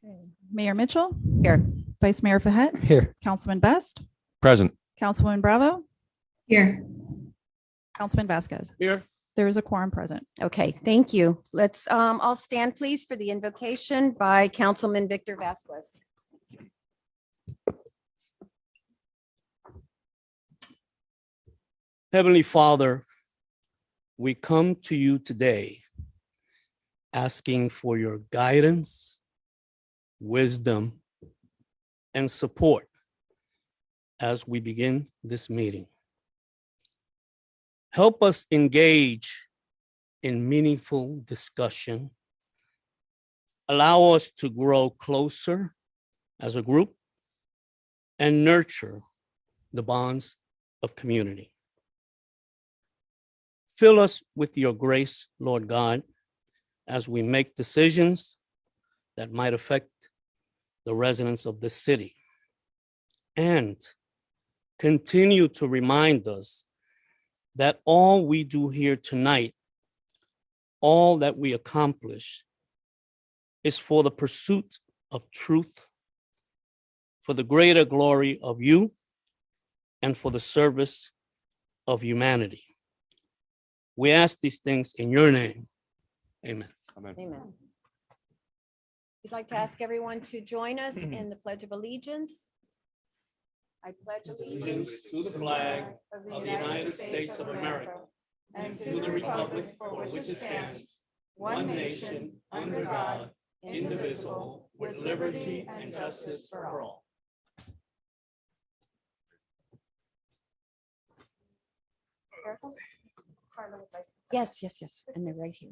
Okay. Mayor Mitchell? Here. Vice Mayor Fahet? Here. Councilman Best? Present. Councilwoman Bravo? Here. Councilman Vasquez? Here. There is a quorum present. Okay, thank you. Let's all stand, please, for the invocation by Councilman Victor Vasquez. Heavenly Father, we come to you today asking for your guidance, wisdom, and support as we begin this meeting. Help us engage in meaningful discussion. Allow us to grow closer as a group and nurture the bonds of community. Fill us with your grace, Lord God, as we make decisions that might affect the residents of the city. And continue to remind us that all we do here tonight, all that we accomplish, is for the pursuit of truth, for the greater glory of you, and for the service of humanity. We ask these things in your name. Amen. Amen. We'd like to ask everyone to join us in the Pledge of Allegiance. I pledge allegiance To the flag of the United States of America and to the republic for which it stands, one nation, under God, indivisible, with liberty and justice for all. Yes. And they're right here.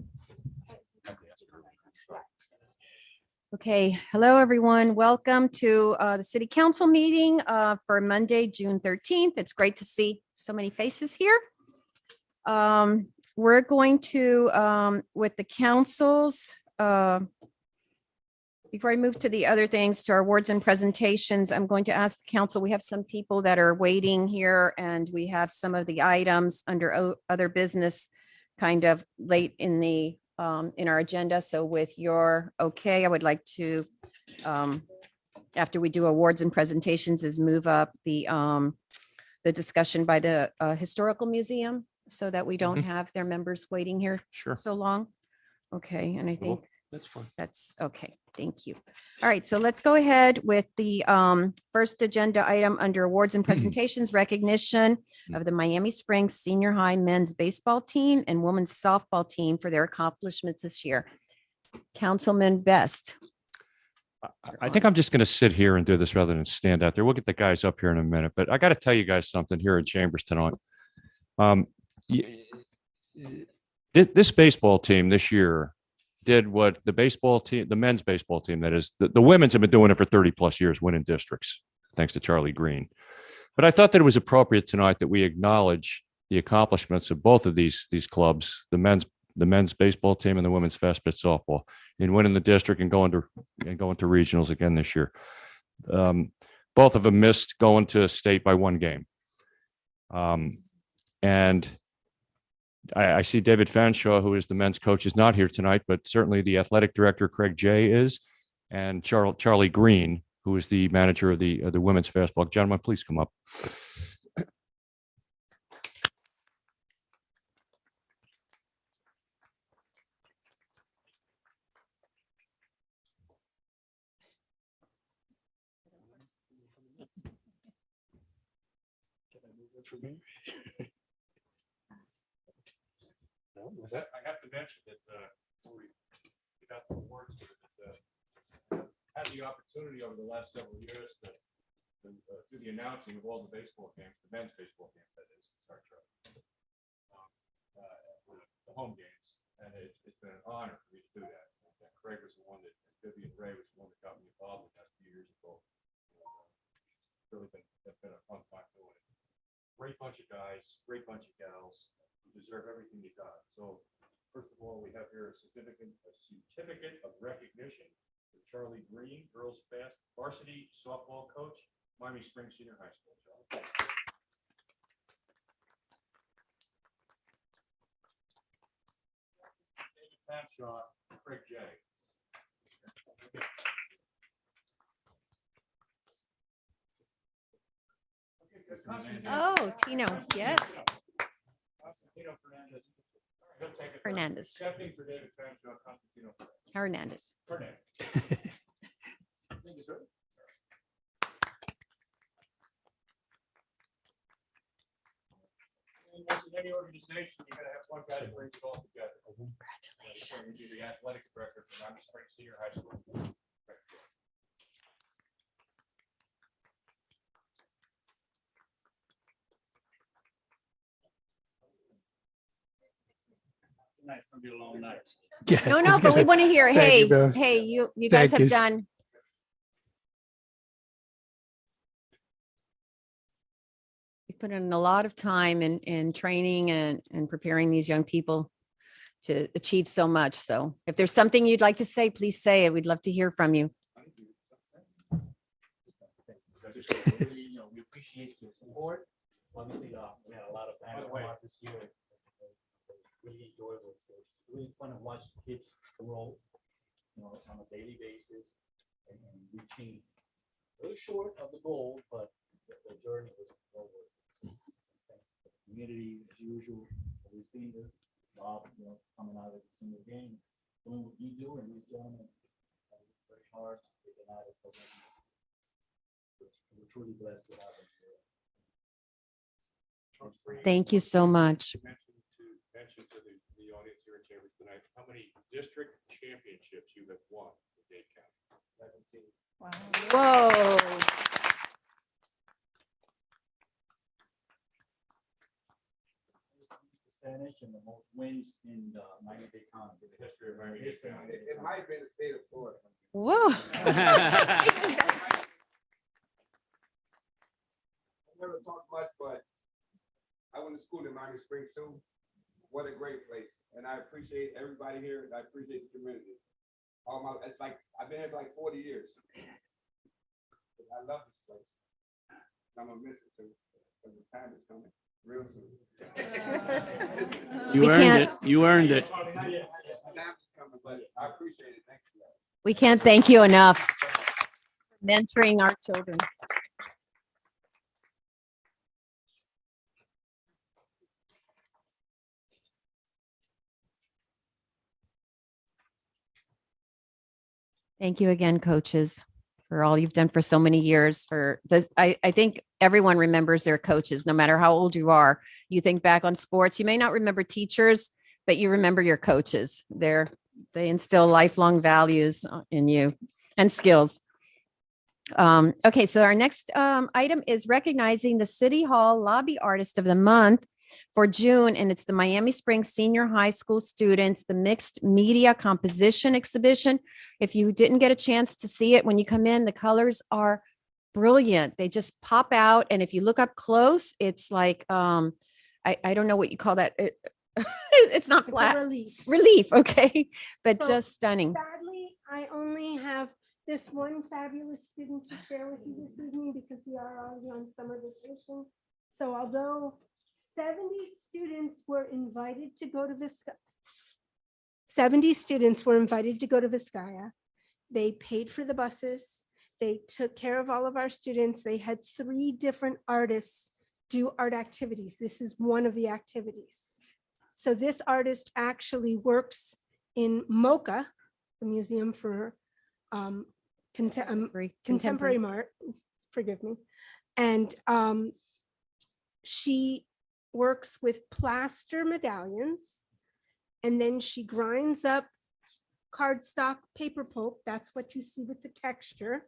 Okay, hello, everyone. Welcome to the City Council meeting for Monday, June 13th. It's great to see so many faces here. We're going to, with the councils, before I move to the other things, to our awards and presentations, I'm going to ask the council, we have some people that are waiting here and we have some of the items under other business kind of late in the in our agenda. So with your okay, I would like to, after we do awards and presentations, is move up the discussion by the Historical Museum so that we don't have their members waiting here Sure. so long. Okay, and I think That's fine. that's okay. Thank you. All right, so let's go ahead with the first agenda item under awards and presentations, recognition of the Miami Springs Senior High men's baseball team and women's softball team for their accomplishments this year. Councilman Best. I think I'm just going to sit here and do this rather than stand out there. We'll get the guys up here in a minute, but I got to tell you guys something here in Chambers tonight. This baseball team this year did what the baseball team, the men's baseball team, that is, the women's have been doing it for 30 plus years, winning districts, thanks to Charlie Green. But I thought that it was appropriate tonight that we acknowledge the accomplishments of both of these clubs, the men's baseball team and the women's fast pitch softball, in winning the district and going to regionals again this year. Both of them missed going to state by one game. And I see David Fanshaw, who is the men's coach, is not here tonight, but certainly the athletic director, Craig Jay, is, and Charlie Green, who is the manager of the women's fastball. Gentlemen, please come up. I have to mention that before we got the awards, had the opportunity over the last several years to do the announcing of all the baseball games, the men's baseball games, that is, the home games, and it's been an honor for me to do that. And Craig was the one that, Vivian Ray was the one that got me involved with that a few years ago. It's really been a fun time doing it. Great bunch of guys, great bunch of gals. You deserve everything you got. So first of all, we have here a certificate of recognition for Charlie Green, girls varsity softball coach, Miami Springs Senior High School. Charlie. David Fanshaw, Craig Jay. Oh, Tino, yes. Hernandez. Hernandez. In any organization, you gotta have one guy that brings it all together. Congratulations. The athletic director for Round Spring Senior High School. Tonight's gonna be a long night. Yeah, No, no, it's but we good. want to hear, Thank hey, you, Bev. hey, you guys Thank have you. done. You've put in a lot of time in training and preparing these young people to achieve so much. So if there's something you'd like to say, please say it. We'd love to hear from you. We appreciate your support. Obviously, we had a lot of fun this year. Really enjoyable. So it's really fun to watch kids grow, on a daily basis and reaching really short of the goal, but the journey was well worth it. So, the community, as usual, always being there. Bob, coming out of the single game, doing what you do and we've done it very hard. Taking out of the program. We're truly blessed to have them here. Thank you so much. Mention to the audience here in Chambers tonight, how many district championships you have won in Dade County? 17. Wow. Whoa. Percentage and the most wins in Miami-Dade County. In the history of Miami-Dade County. It might have been the state of Florida. Whoa. I never talked much, but I went to school in Miami Springs too. What a great place. And I appreciate everybody here. I appreciate the community. It's like, I've been here for like 40 years. I love this place. I'm gonna miss it too. Because the time is coming real soon. We You earned can't- it. You earned it. The time is coming, but I appreciate it. Thank you. We can't thank you enough for mentoring our children. Thank you again, coaches, for all you've done for so many years. For this, I think everyone remembers their coaches, no matter how old you are. You think back on sports, you may not remember teachers, but you remember your coaches. They instill lifelong values in you and skills. Okay, so our next item is recognizing the City Hall Lobby Artist of the Month for June, and it's the Miami Springs Senior High School students, the Mixed Media Composition Exhibition. If you didn't get a chance to see it when you come in, the colors are brilliant. They just pop out, and if you look up close, it's like I don't know what you call that. It's not It's a flat. relief. Relief, okay, but So, just stunning. Sadly, I only have this one fabulous student to share with you this evening because we are already on summer vacation. So although 70 students were invited to go to Vizcaya, 70 students were invited to go to Vizcaya. They paid for the buses. They took care of all of our students. They had 3 different artists do art activities. This is one of the activities. So this artist actually works in MoCA, the Museum for Contemporary Art, forgive me. And she works with plaster medallions, and then she grinds up cardstock paper pulp. That's what you see with the texture.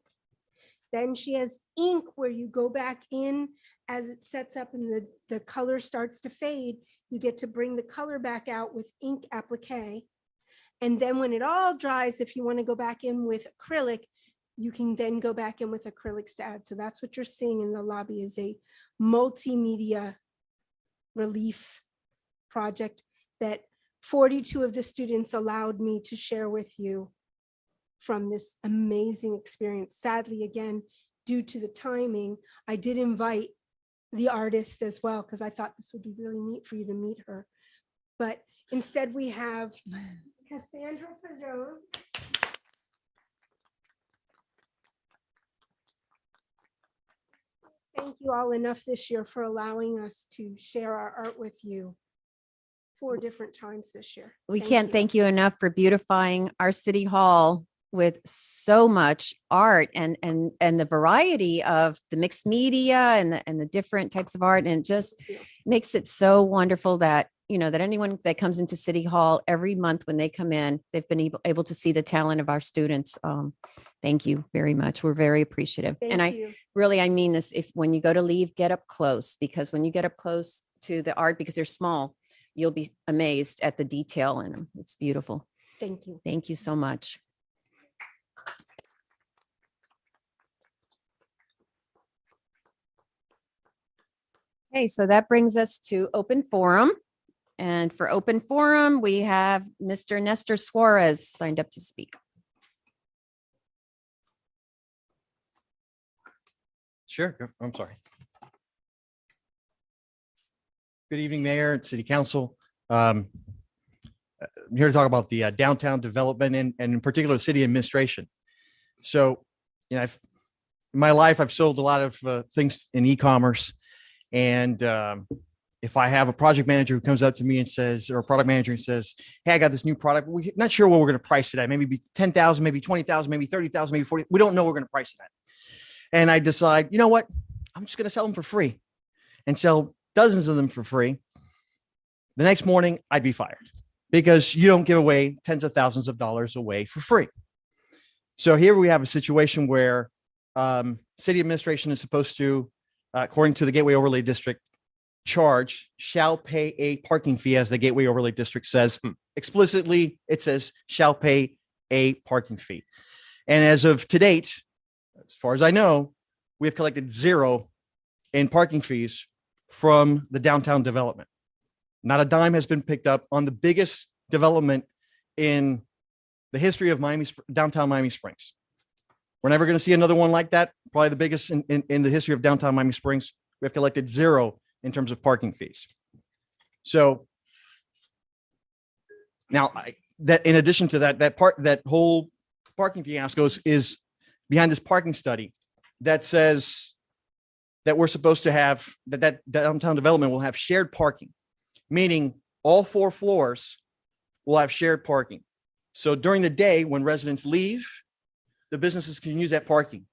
Then she has ink where you go back in as it sets up and the color starts to fade. You get to bring the color back out with ink applique. And then when it all dries, if you want to go back in with acrylic, you can then go back in with acrylics to add. So that's what you're seeing in the lobby is a multimedia relief project that 42 of the students allowed me to share with you from this amazing experience. Sadly, again, due to the timing, I did invite the artist as well because I thought this would be really neat for you to meet her. But instead we have Cassandra Pizzone. Thank thank you all enough this year for allowing us to share our art with you 4 different times this year. We can't thank you enough for beautifying our city hall with so much art and the variety of the mixed media and the different types of art. And it just Thank you. makes it so wonderful that, you know, that anyone that comes into City Hall every month when they come in, they've been able to see the talent of our students. Thank you very much. We're very appreciative. And Thank I you. really, I mean this, if when you go to leave, get up close, because when you get up close to the art, because they're small, you'll be amazed at the detail in them. It's beautiful. Thank you. Thank you so much. Okay, so that brings us to open forum. And for open forum, we have Mr. Nestor Suarez signed up to speak. Sure, I'm sorry. Good evening, Mayor and City Council. I'm here to talk about the downtown development and in particular, city administration. So, you know, in my life, I've sold a lot of things in e-commerce. And if I have a project manager who comes up to me and says, or a product manager and says, hey, I got this new product. We're not sure what we're going to price it at. Maybe be 10,000, maybe 20,000, maybe 30,000, maybe 40. We don't know what we're going to price it at. And I decide, you know what? I'm just going to sell them for free and sell dozens of them for free. The next morning, I'd be fired because you don't give away tens of thousands of dollars away for free. So here we have a situation where city administration is supposed to, according to the Gateway Overlay District, shall pay a parking fee, as the Gateway Overlay District says. Explicitly, it says shall pay a parking fee. And as of to date, as far as I know, we have collected 0 in parking fees from the downtown development. Not a dime has been picked up on the biggest development in the history of downtown Miami Springs. We're never going to see another one like that. Probably the biggest in the history of downtown Miami Springs. We have collected 0 in terms of parking fees. So now that in addition to that whole parking fiasco is behind this parking study that says that we're supposed to have that downtown development will have shared parking, meaning all 4 floors will have shared parking. So during the day when residents leave, the businesses can use that parking.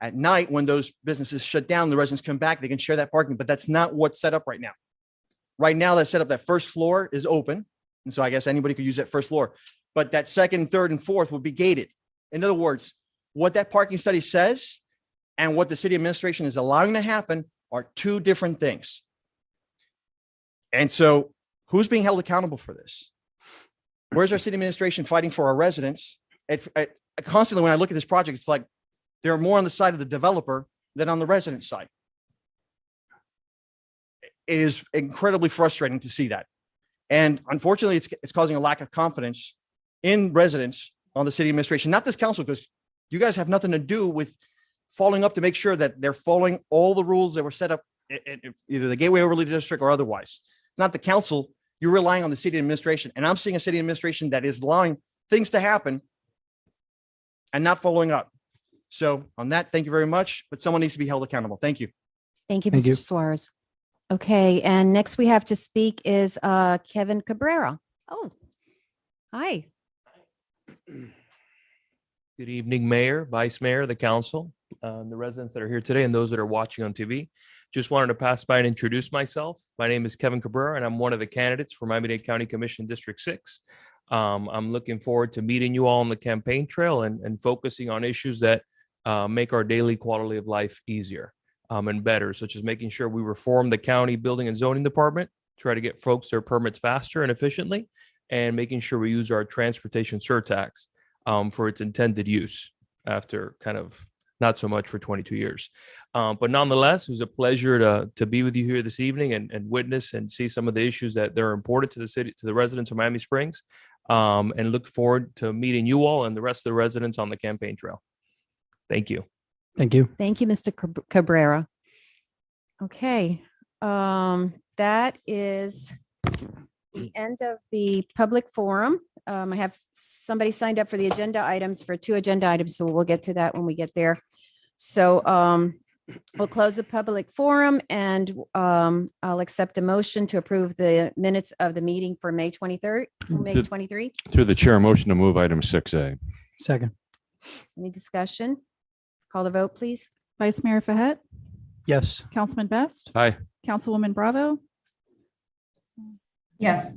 At night, when those businesses shut down, the residents come back, they can share that parking, but that's not what's set up right now. Right now, that's set up, that first floor is open. And so I guess anybody could use that first floor, but that second, third, and fourth would be gated. In other words, what that parking study says and what the city administration is allowing to happen are 2 different things. And so who's being held accountable for this? Where's our city administration fighting for our residents? Constantly, when I look at this project, it's like they're more on the side of the developer than on the resident side. It is incredibly frustrating to see that. And unfortunately, it's causing a lack of confidence in residents on the city administration, not this council, because you guys have nothing to do with following up to make sure that they're following all the rules that were set up in either the Gateway Overlay District or otherwise. It's not the council. You're relying on the city administration. And I'm seeing a city administration that is allowing things to happen and not following up. So on that, thank you very much. But someone needs to be held accountable. Thank you. Thank you, Mr. Suarez. Okay, and next we have to speak is Kevin Cabrera. Oh, hi. Good evening, Mayor, Vice Mayor, the council, the residents that are here today, and those that are watching on TV. Just wanted to pass by and introduce myself. My name is Kevin Cabrera, and I'm one of the candidates for Miami-Dade County Commission District 6. I'm looking forward to meeting you all on the campaign trail and focusing on issues that make our daily quality of life easier and better, such as making sure we reform the county building and zoning department, try to get folks their permits faster and efficiently, and making sure we use our transportation surtax for its intended use after kind of not so much for 22 years. But nonetheless, it was a pleasure to be with you here this evening and witness and see some of the issues that are important to the city, to the residents of Miami Springs, and look forward to meeting you all and the rest of the residents on the campaign trail. Thank you. Thank you. Thank you, Mr. Cabrera. Okay, that is the end of the public forum. I have somebody signed up for the agenda items for 2 agenda items, so we'll get to that when we get there. So We'll close the public forum and I'll accept a motion to approve the minutes of the meeting for May 23rd, May Did- 23. Through the chair, motion to move item 6A. Second. Any discussion? Call the vote, please. Vice Mayor Fahet, Yes. Councilman Best, Aye. Councilwoman Bravo, Yes.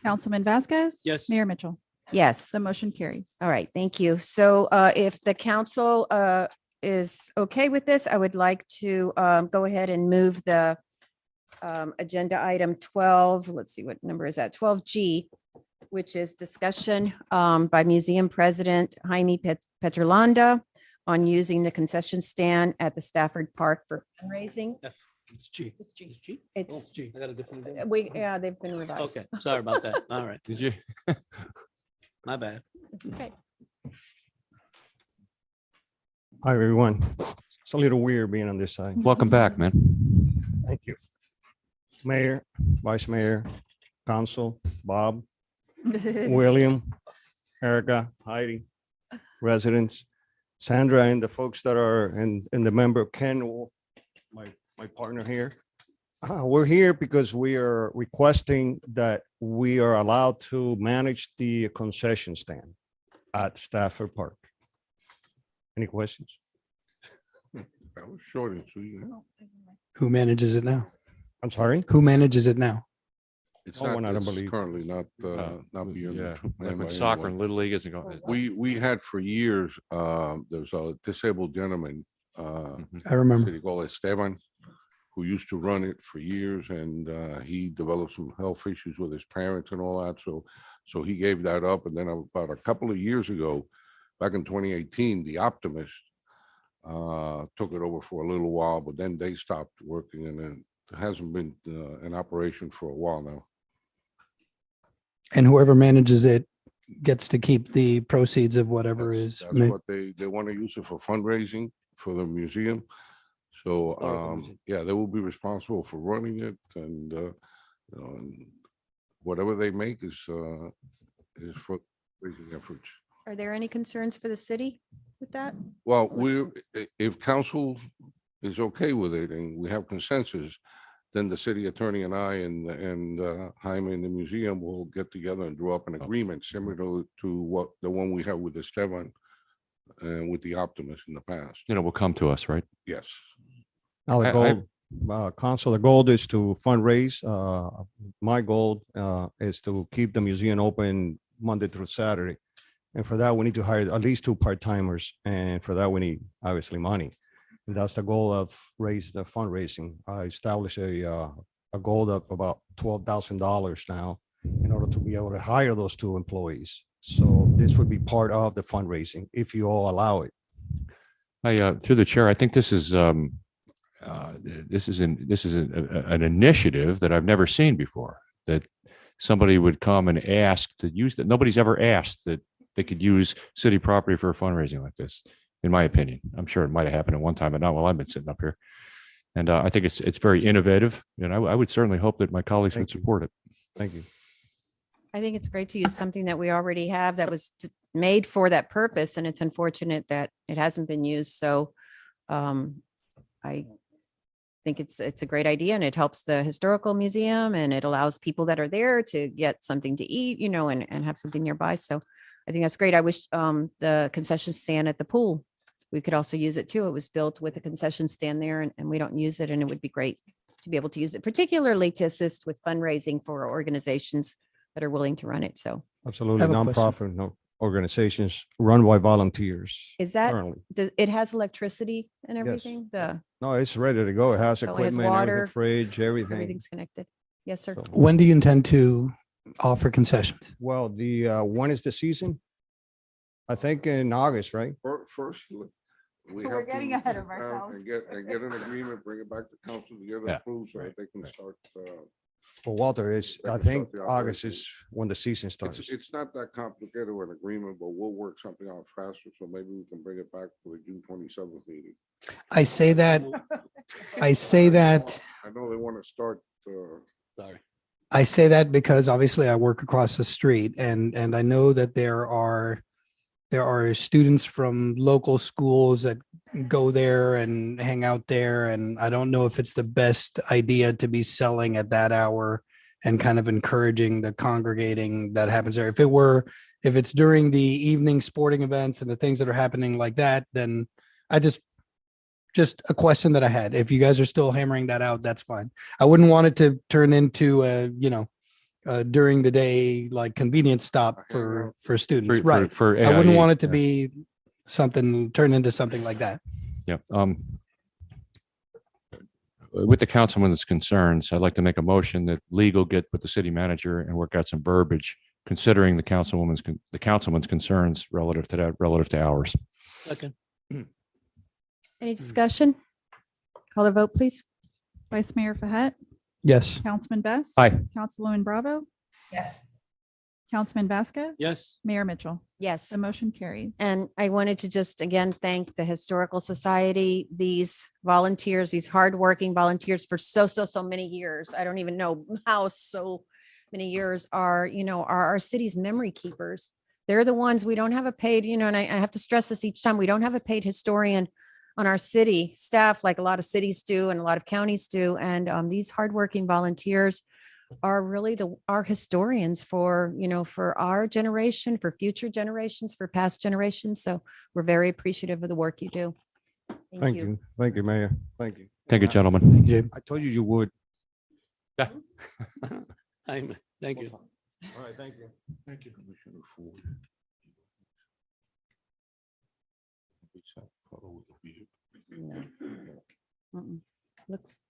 Councilman Vasquez. Yes. Mayor Mitchell. Yes. The motion carries. All right, thank you. So if the council is okay with this, I would like to go ahead and move the agenda item 12, let's see, what number is that? 12G, which is discussion by Museum President Jaime Petrolanda on using the concession stand at the Stafford Park for fundraising. It's G. It's G. It's, G. I got a different. agenda? yeah, they've been revised. Okay, sorry about that. All right, Did you? my bad. Okay. Hi, everyone. It's a little weird being on this side. Welcome back, man. Thank you. Mayor, Vice Mayor, Council, Bob, William, Erica, Heidi, residents, Sandra, and the folks that are and the member Ken, my partner here. We're here because we are requesting that we are allowed to manage the concession stand at Stafford Park. Any questions? That was short and sweet. Who manages it now? I'm sorry? Who manages it now? It's Oh, one I don't it's believe. currently not being. Yeah, ran like by with soccer anyone. and Little League isn't going. We had for years, there's a disabled gentleman, I remember. city called Esteban, who used to run it for years, and he developed some health issues with his parents and all that, so he gave that up, and then about a couple of years ago, back in 2018, the Optimist took it over for a little while, but then they stopped working, and then it hasn't been in operation for a while now. And whoever manages it gets to keep the proceeds of whatever That's is. ma- what they want to use it for fundraising for the museum. So, Historical museum. yeah, they will be responsible for running it, and and whatever they make is for raising efforts. Are there any concerns for the city with that? Well, if council is okay with it and we have consensus, then the city attorney and I and Jaime and the museum will get together and draw up an agreement similar to what the one we have with Esteban and with the Optimist in the past. You know, will come to us, right? Yes. Now, the I- goal, Council, the goal is to fundraise. My goal is to keep the museum open Monday through Saturday. And for that, we need to hire at least 2 part-timers. And for that, we need obviously money. And that's the goal of raise the fundraising. I established a goal of about $12,000 now in order to be able to hire those 2 employees. So this would be part of the fundraising if you all allow it. Through the chair, I think this is an initiative that I've never seen before, that somebody would come and ask to use that. Nobody's ever asked that they could use city property for a fundraising like this, in my opinion. I'm sure it might have happened at one time, but not while I've been sitting up here. And I think it's very innovative, and I would certainly hope that my colleagues would Thank you. support it. Thank you. I think it's great to use something that we already have that was made for that purpose, and it's unfortunate that it hasn't been used. So I think it's a great idea, and it helps the historical museum, and it allows people that are there to get something to eat, and have something nearby. So I think that's great. I wish the concession stand at the pool, we could also use it too. It was built with a concession stand there, and we don't use it, and it would be great to be able to use it, particularly to assist with fundraising for organizations that are willing to run it. So Absolutely. have a question. Nonprofit organizations run by volunteers. is that, currently. it has electricity and everything? No, it's ready to go. It has So it has equipment, water, everything, fridge, everything. Everything's connected. Yes, sir. So- When do you intend to offer concessions? Well, when is the season? I think in August, right? First, we We're have getting to ahead of have ourselves. And get an agreement, bring it back to council to get it Yeah. approved so that they can start. For Walter, is They I can think start the August operation. is when the season starts. It's not that complicated with an agreement, but we'll work something out faster, so maybe we can bring it back for the June 27th meeting. I say that, I know they want to start, Sorry. I say that because obviously I work across the street and I know that there are there are students from local schools that go there and hang out there. And I don't know if it's the best idea to be selling at that hour and kind of encouraging the congregating that happens there. If it's during the evening sporting events and the things that are happening like that, then I just a question that I had. If you guys are still hammering that out, that's fine. I wouldn't want it to turn into during the day, like convenience stop for students, right? For I wouldn't AIE, want it to yeah. be turn into something like that. Yeah. With the councilman's concerns, I'd like to make a motion that legal get with the city manager and work out some verbiage considering the councilman's concerns relative to hours. Second. Any discussion? Call the vote, please. Vice Mayor Fahet, Yes. Councilman Best. Aye. Councilwoman Bravo, Yes. Councilman Vasquez. Yes. Mayor Mitchell. Yes. The motion carries. And I wanted to just again thank the Historical Society, these volunteers, these hardworking volunteers for so many years. I don't even know how so many years are our city's memory keepers. They're the ones, we don't have a paid, and I have to stress this each time, we don't have a paid historian on our city staff like a lot of cities do and a lot of counties do. And these hardworking volunteers are really our historians for our generation, for future generations, for past generations. So we're very appreciative of the work you do. Thank you. Thank you, Mayor. Thank you. Thank you, I- gentlemen. I told you you would. Thank you. All right, thank you. Thank you, Commissioner Ford. No. Mm-mm. Looks.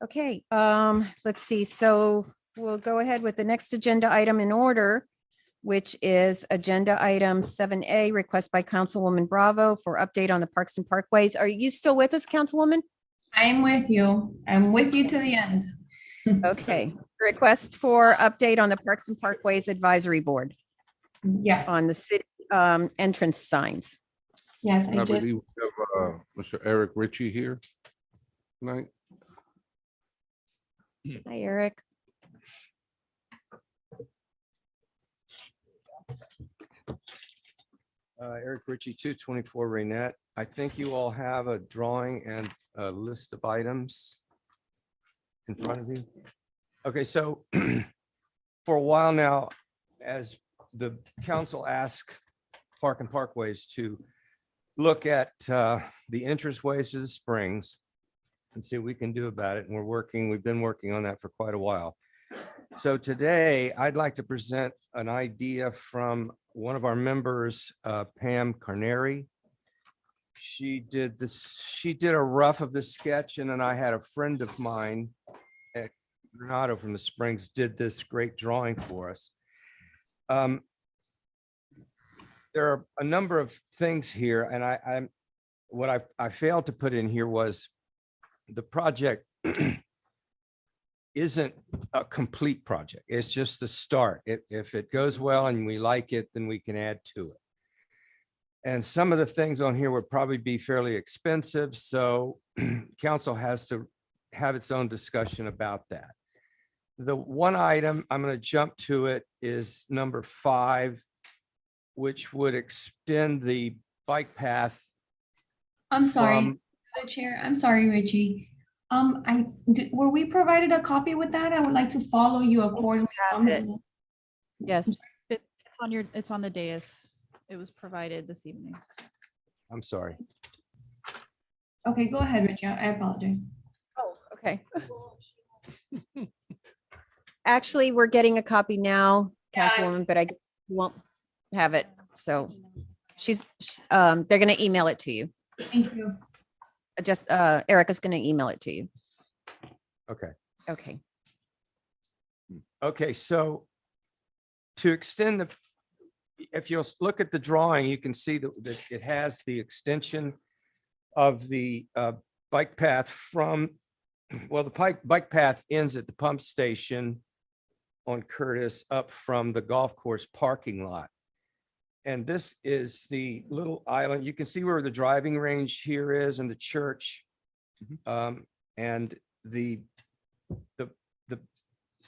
Okay, let's see. So we'll go ahead with the next agenda item in order, which is agenda item 7A, request by Councilwoman Bravo for update on the Parks and Parkways. Are you still with us, Councilwoman? I'm with you. I'm with you to the end. Okay, request for update on the Parks and Parkways Advisory Board Yes. on the city entrance signs. Yes, I I just, believe we have Mr. Eric Ritchie here tonight. Hi, Eric. Eric Ritchie, 224 Raynette. I think you all have a drawing and a list of items in front of you. Okay, so for a while now, as the council asked Park and Parkways to look at the entranceways to the springs and see what we can do about it. And we've been working on that for quite a while. So today I'd like to present an idea from one of our members, Pam Carneri. She did a rough of the sketch, and then I had a friend of mine at Renato from the Springs did this great drawing for us. There are a number of things here, and what I failed to put in here was the project isn't a complete project. It's just the start. If it goes well and we like it, then we can add to it. And some of the things on here would probably be fairly expensive. So council has to have its own discussion about that. The one item, I'm going to jump to it, is number 5, which would extend the bike path. I'm sorry, from- the chair. I'm sorry, Richie. Were we provided a copy with that? I would like to follow you accordingly. So I'm it. gonna- Yes. It's on the dais. It was provided this evening. I'm sorry. Okay, go ahead, Richie. I apologize. Oh, okay. Actually, we're getting a copy now, Yeah. Councilwoman, but I won't have it. So they're going to email it to you. Thank you. Erica's going to email it to you. Okay. Okay. Okay, so to extend if you'll look at the drawing, you can see that it has the extension of the bike path from, well, the bike path ends at the pump station on Curtis up from the golf course parking lot. And this is the little island. You can see where the driving range here is and the church. And the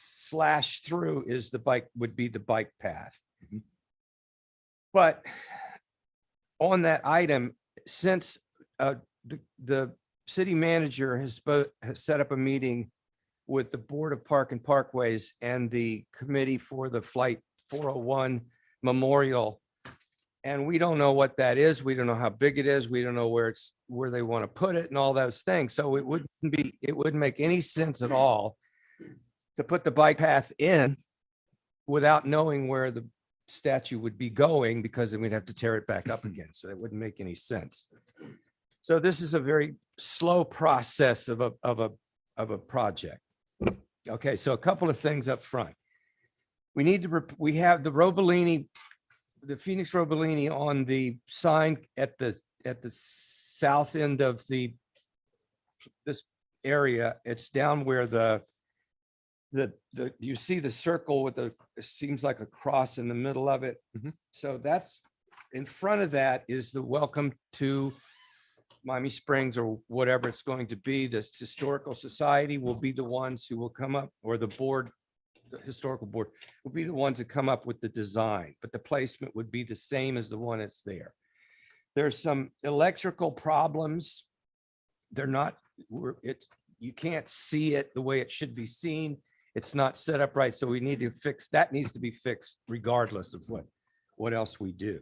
slash through is the bike, would be the bike path. But on that item, since the city manager has set up a meeting with the Board of Park and Parkways and the committee for the Flight 401 Memorial. And we don't know what that is. We don't know how big it is. We don't know where they want to put it and all those things. So it wouldn't make any sense at all to put the bike path in without knowing where the statue would be going, because then we'd have to tear it back up again. So it wouldn't make any sense. So this is a very slow process of a project. Okay, so a couple of things up front. We have the Robolini, the Phoenix Robolini on the sign at the south end of this area. It's down where you see the circle with it seems like a cross in the middle of it. So that's in front of that is the welcome to Miami Springs, or whatever it's going to be. The Historical Society will be the ones who will come up, or the board, the historical board will be the ones that come up with the design, but the placement would be the same as the one that's there. There's some electrical problems. They're not, you can't see it the way it should be seen. It's not set up right. So we need to fix, that needs to be fixed regardless of what else we do.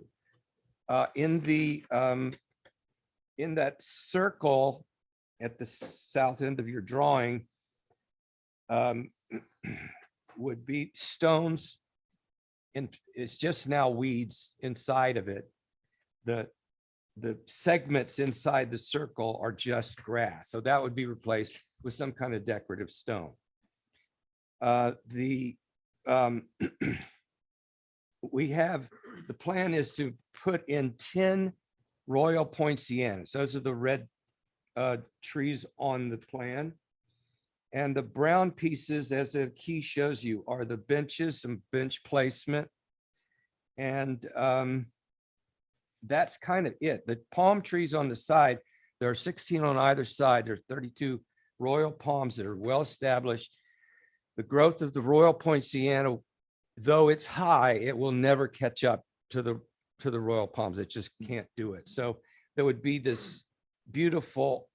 In that circle at the south end of your drawing would be stones, and it's just now weeds inside of it. The segments inside the circle are just grass. So that would be replaced with some kind of decorative stone. We have, the plan is to put in 10 Royal Poincianas. Those are the red trees on the plan. And the brown pieces, as the key shows you, are the benches, some bench placement. And that's kind of it. The palm trees on the side, there are 16 on either side. There are 32 royal palms that are well established. The growth of the Royal Poinciana, though it's high, it will never catch up to the royal palms. It just can't do it. So there would be this beautiful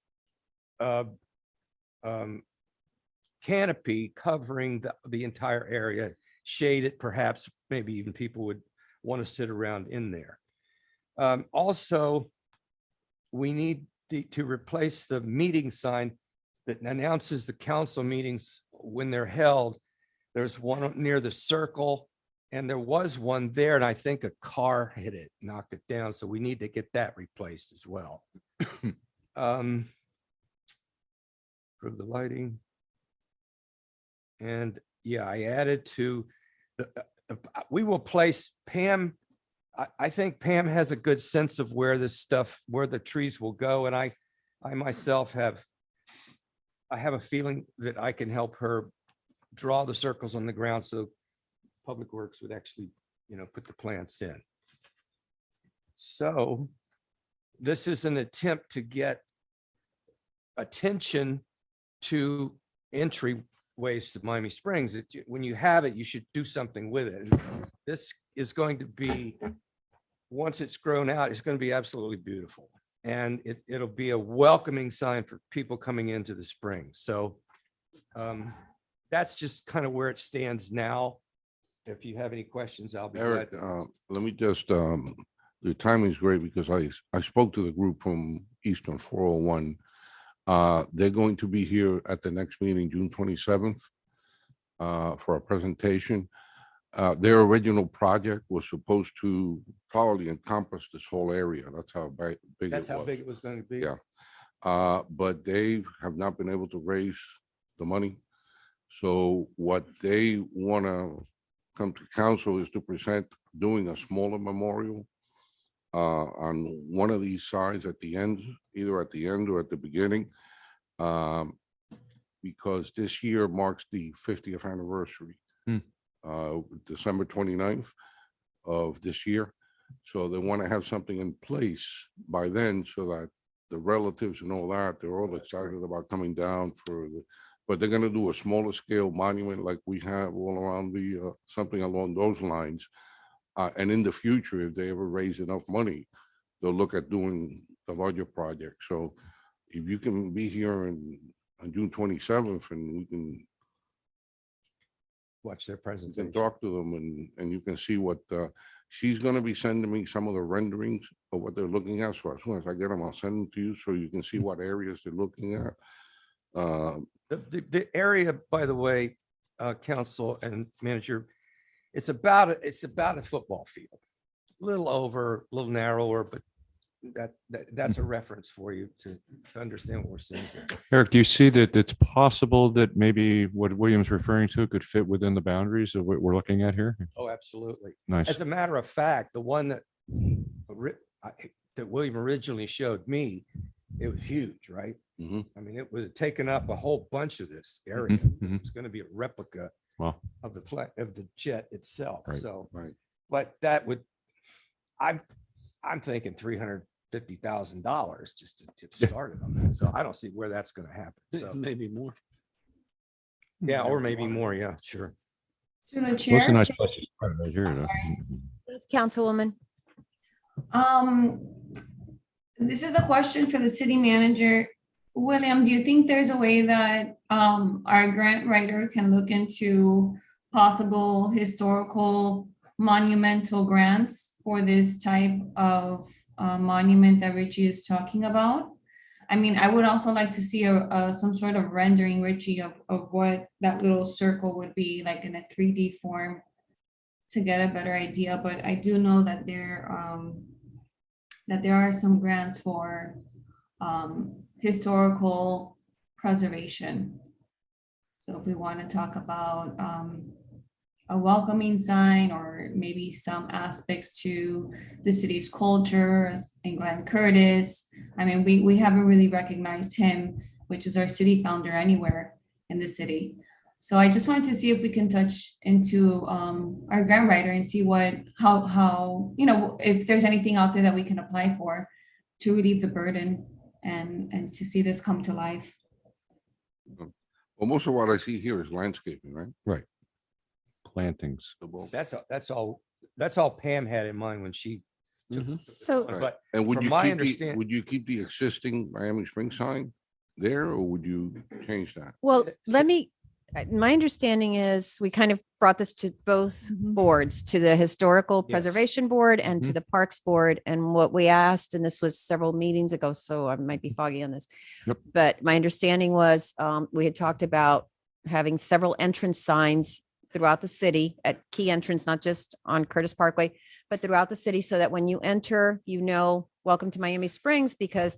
canopy covering the entire area, shaded, perhaps, maybe even people would want to sit around in there. Also, we need to replace the meeting sign that announces the council meetings when they're held. There's one near the circle, and there was one there, and I think a car hit it, knocked it down. So we need to get that replaced as well. Improve the lighting. And yeah, I added to we will place Pam. I think Pam has a good sense of where this stuff, where the trees will go. And I myself have a feeling that I can help her draw the circles on the ground, so Public Works would actually, put the plants in. So this is an attempt to get attention to entryways to Miami Springs. When you have it, you should do something with it. And this is going to be, once it's grown out, it's going to be absolutely beautiful. And it'll be a welcoming sign for people coming into the Springs. So that's just kind of where it stands now. If you have any questions, I'll be glad. Eric, let me just, the timing is great because I spoke to the group from Eastern 401. They're going to be here at the next meeting, June 27th, for a presentation. Their original project was supposed to probably encompass this whole area. That's how big it was. That's how big it was going to be. Yeah. But they have not been able to raise the money. So what they want to come to council is to present doing a smaller memorial on one of these sides at the end, either at the end or at the beginning, because this year marks the 50th anniversary, December 29th of this year. So they want to have something in place by then so that the relatives and all that, they're all excited about coming down for the, but they're gonna do a smaller scale monument like we have all around the, something along those lines. And in the future, if they ever raise enough money, they'll look at doing the larger project. So if you can be here on June 27th and we can Watch their you can presentation. talk to them and you can see what, she's gonna be sending me some of the renderings of what they're looking at. So as soon as I get them, I'll send them to you so you can see what areas they're looking at. The area, by the way, council and manager, it's about a football field. A little over, a little narrower, but that's a reference for you to understand what we're saying here. Eric, do you see that it's possible that maybe what William's referring to could fit within the boundaries of what we're looking at here? Oh, absolutely. Nice. As a matter of fact, the one that William originally showed me, it was huge, right? Mhm. I mean, it was taking up a whole bunch of this area. mhm. It's going to be a replica Wow. of the jet itself. Right. So, Right. but that would, I'm thinking $350,000 just to get started on that. So I don't see where that's going to happen. So Maybe more. yeah, or maybe more. Yeah, sure. To the Well, it's a chair. nice place to start right here. I'm though. sorry. Please, Councilwoman. This is a question for the city manager. William, do you think there's a way that our grant writer can look into possible historical monumental grants for this type of monument that Richie is talking about? I mean, I would also like to see some sort of rendering, Richie, of what that little circle would be like in a 3D form to get a better idea. But I do know that there are some grants for historical preservation. So if we want to talk about a welcoming sign or maybe some aspects to the city's culture as in Glenn Curtis. I mean, we haven't really recognized him, which is our city founder, anywhere in the city. So I just wanted to see if we can touch into our grant writer and see how, you know, if there's anything out there that we can apply for to relieve the burden and to see this come to life. Well, most of what I see here is landscaping, right? Right. Plantings. The bulk. That's all Pam had in mind when she. So Right. But And would from you my keep understand- would you keep the existing Miami Springs sign there or would you change that? well, let me, my understanding is we kind of brought this to both boards, to the Historical Yes. Preservation Board and to Mhm. the Parks Board. And what we asked, and this was several meetings ago, so I might be foggy on this. Yep. But my understanding was we had talked about having several entrance signs throughout the city at key entrance, not just on Curtis Parkway, but throughout the city, so that when you enter, you know, welcome to Miami Springs, because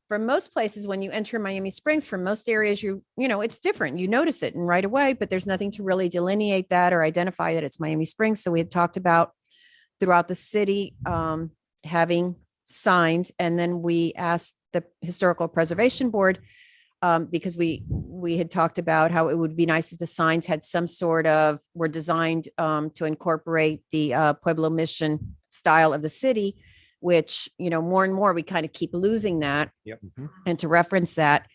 for most places, when you enter Miami Springs, from most areas, you know, it's different. You notice it and right away, but there's nothing to really delineate that or identify that it's Miami Springs. So we had talked about throughout the city having signs. And then we asked the Historical Preservation Board because we had talked about how it would be nice if the signs had some sort of, were designed to incorporate the Pueblo Mission style of the city, which, you know, more and more we kind of keep losing that. Yep. And to reference that,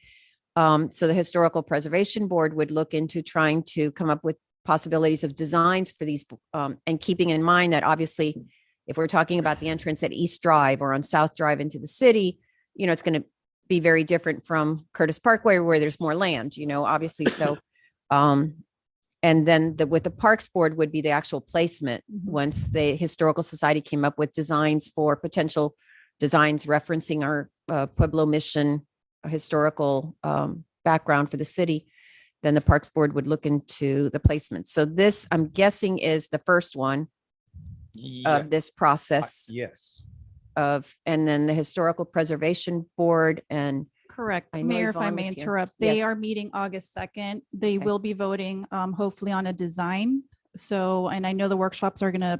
so the Historical Preservation Board would look into trying to come up with possibilities of designs for these, and keeping in mind that obviously, if we're talking about the entrance at East Drive or on South Drive into the city, you know, it's going to be very different from Curtis Parkway where there's more land, you know, obviously. So, and then with the Parks Board would be the actual placement once the Historical Society came up with designs for potential designs referencing our Pueblo Mission historical background for the city. Then the Parks Board would look into the placement. So this, I'm guessing, is the first one of this process Yes. and then the Historical Preservation Board and Correct. I know Mayor, if I Yvonne may was here. interrupt, they Yes. are meeting August 2nd. They Okay. will be voting hopefully on a design. So, and I know the workshops are going to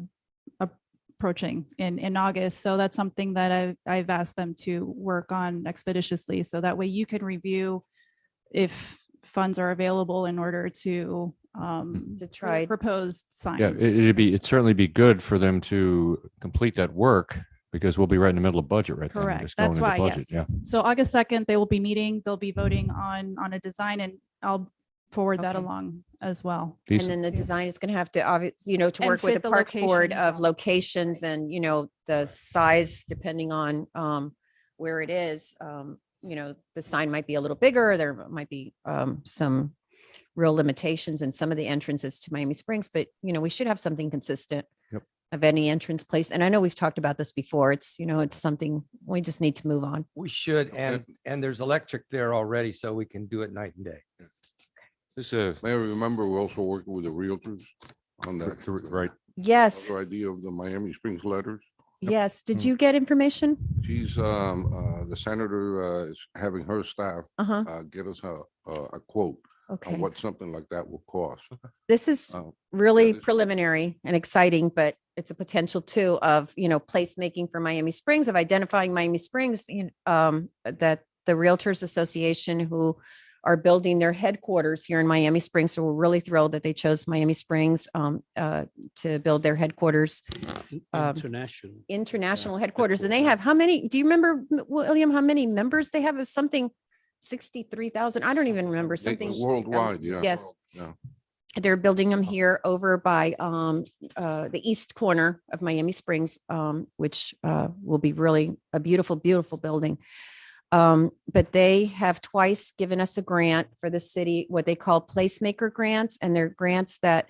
approaching in August. So that's something that I've asked them to work on expeditiously. So that way you can review if funds are available in order to try. propose signs. Yeah, it'd certainly be good for them to complete that work because we'll be right in the middle of budget right then. Correct. just going That's into why, budget, yes. Yeah. So August 2nd, they will be meeting, they'll be voting on a design, and I'll forward that Okay. along as well. And Decent. then the design is going to have to, obviously, to And work with fit the the Parks Board location as of well. locations and, the size depending on where it is. The sign might be a little bigger. There might be some real limitations in some of the entrances to Miami Springs, but, we should have something consistent Yep. of any entrance place. And I know we've talked about this before. It's, it's something we just need to move on. We should, Okay. and there's electric there already, so we can do it night and day. This Mayor, remember, we're also working with the realtors on that right. Yes, other idea of the Miami Springs letters. yes. Did Mm. you get information? She's, the senator, is having her staff, Uh-huh. get us a quote Okay. on what something like that will cost. This is Uh, really this- preliminary and exciting, but it's a potential too of, placemaking for Miami Springs, of identifying Miami Springs, that the Realtors Association who are building their headquarters here in Miami Springs. So we're really thrilled that they chose Miami Springs to build their headquarters, International. international headquarters. And they have, how many, do you remember, William, how many members they have? Of something 63,000? I don't even remember, something. Worldwide, yeah. Yes. Yeah. They're building them here over by the east corner of Miami Springs, which will be really a beautiful, beautiful building. But they have twice given us a grant for the city, what they call Placemaker Grants, and they're grants that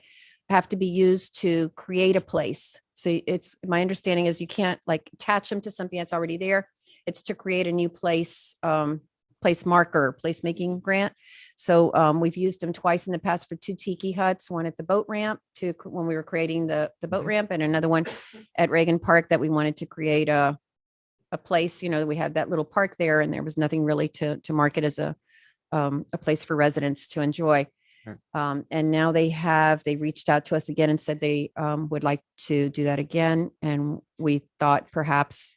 have to be used to create a place. So it's, my understanding is you can't like attach them to something that's already there. It's to create a new place, place marker, placemaking grant. So we've used them twice in the past for 2 tiki huts, one at the boat ramp when we were creating the boat ramp, and another one at Reagan Park that we wanted to create a place. We had that little park there and there was nothing really to market as a place for residents to enjoy. Right. And now they reached out to us again and said they would like to do that again. And we thought perhaps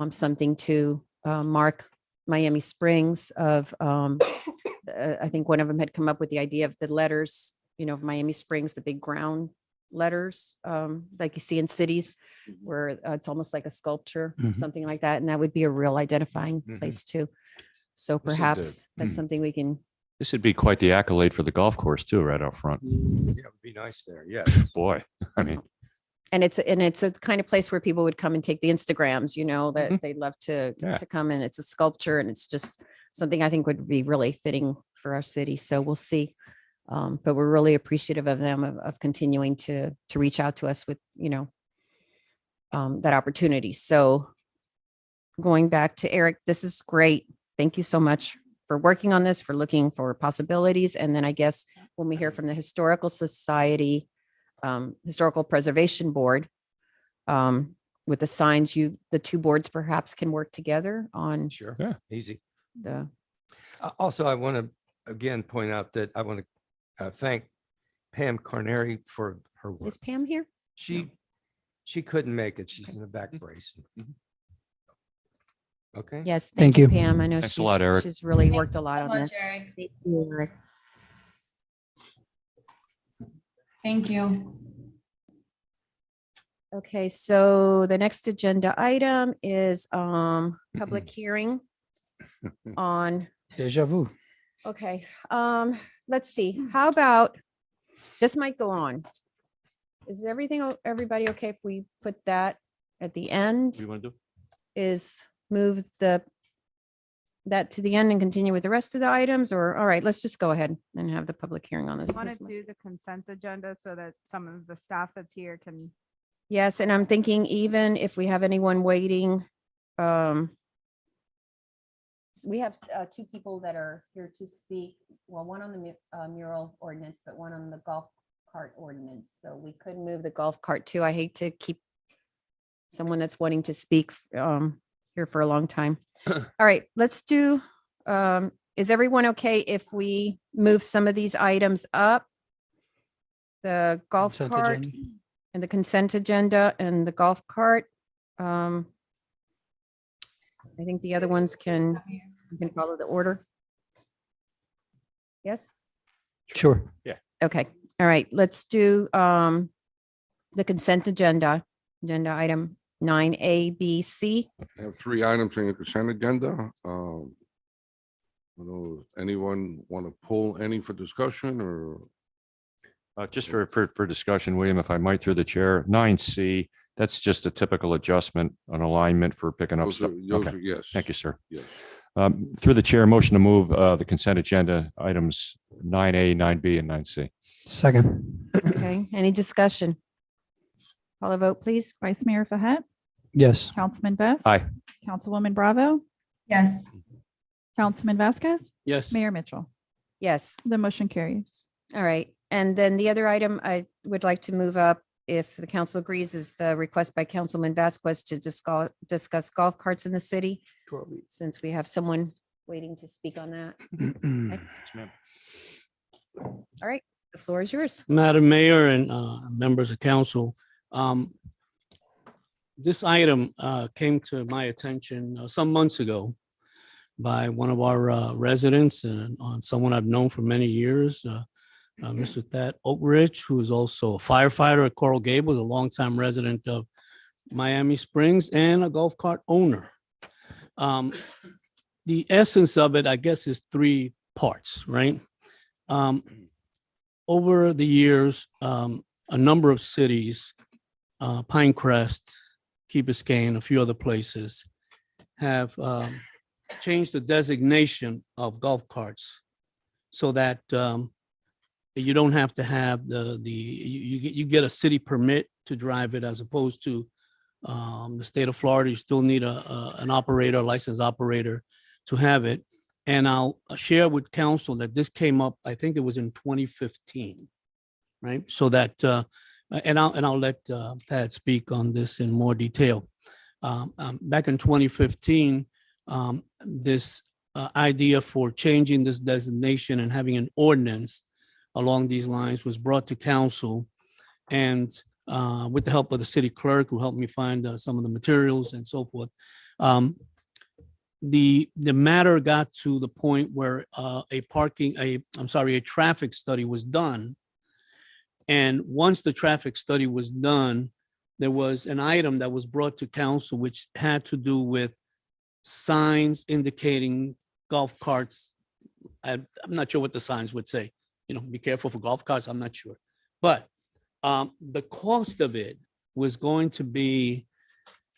something to mark Miami Springs of, I think one of them had come up with the idea of the letters, of Miami Springs, the big ground letters, like you see in cities where it's almost like a sculpture, Mhm. something like that. And that would be a real identifying Mhm. place too. So This is perhaps good. that's something we can, This would be quite the accolade for the golf course too, right out front. Yeah, it would be nice there. Yes. Boy, I mean, and it's a kind of place where people would come and take the Instagrams, that Mhm. they'd love to Yeah. come, and it's a sculpture and it's just something I think would be really fitting for our city. So we'll see. But we're really appreciative of them of continuing to reach out to us with, that opportunity. So going back to Eric, this is great. Thank you so much for working on this, for looking for possibilities. And then I guess when we hear from the Historical Society, Historical Preservation Board, with the signs, the 2 boards perhaps can work together on Sure. Yeah. Easy. the, Also, I want to again point out that I want to thank Pam Carneri for her work. is Pam here? She couldn't make it. She's in a back brace. Mhm. Okay. Yes. Thank you. Pam. I know Thanks a lot, Eric. she's really Thank worked a you lot so on much, this. Eric. Thank you, Eric. Thank you. Okay, so the next agenda item is public hearing on, Deja vu. okay, let's see, how about, this might go on. Is everybody okay if we put that at the what end? do you want to do? Is move that to the end and continue with the rest of the items, or, all right, let's just go ahead and have the public hearing on this. Want This to one. do the consent agenda so that some of the staff that's here can, Yes, and I'm thinking even if we have anyone waiting, we have 2 people that are here to speak. Well, one on the mural ordinance, but one on the golf cart ordinance. So we could move the golf cart too. I hate to keep someone that's wanting to speak here for a long time. All right, let's do, is everyone okay if we move some of these items up? The golf Consent cart agenda. and the consent agenda and the golf cart. I think the other ones can follow the order. Yes? Sure. Okay, all right, let's do the consent agenda item 9A, B, C. I have 3 items on your consent agenda. I don't know if anyone want to pull any for discussion or? Just for discussion, William, if I might, through the chair, 9C, that's just a typical adjustment, an alignment for picking up Those stuff. are- those Okay. are- Yes. Thank you, sir. Yes. Through the chair, motion to move the consent agenda items 9A, 9B, and 9C. Second. Okay, any discussion? Call a vote, please. Vice Mayor Fahet, Yes. Councilman Best. Aye. Councilwoman Bravo, Yes. Councilman Vasquez, Yes. Mayor Mitchell. Yes. The motion carries. All right. And then the other item I would like to move up, if the council agrees, is the request by Councilman Vasquez to discuss golf carts in the city, since we have someone waiting to speak on that. All right, the floor is yours. Madam Mayor and members of council, this item came to my attention some months ago by one of our residents and on someone I've known for many years, Mr. Thad Oak Ridge, who is also a firefighter at Coral Gables, a longtime resident of Miami Springs and a golf cart owner. The essence of it, I guess, is 3 parts, right? Over the years, a number of cities, Pinecrest, Key Biscayne, a few other places, have changed the designation of golf carts so that you don't have to have you get a city permit to drive it, as opposed to the state of Florida. You still need an operator, a licensed operator to have it. And I'll share with council that this came up, I think it was in 2015, right? So that, and I'll let Thad speak on this in more detail. Back in 2015, this idea for changing this designation and having an ordinance along these lines was brought to council. And with the help of the city clerk, who helped me find some of the materials and so forth, the matter got to the point where a traffic study was done. And once the traffic study was done, there was an item that was brought to council which had to do with signs indicating golf carts. I'm not sure what the signs would say, be careful for golf carts. I'm not sure. But the cost of it was going to be,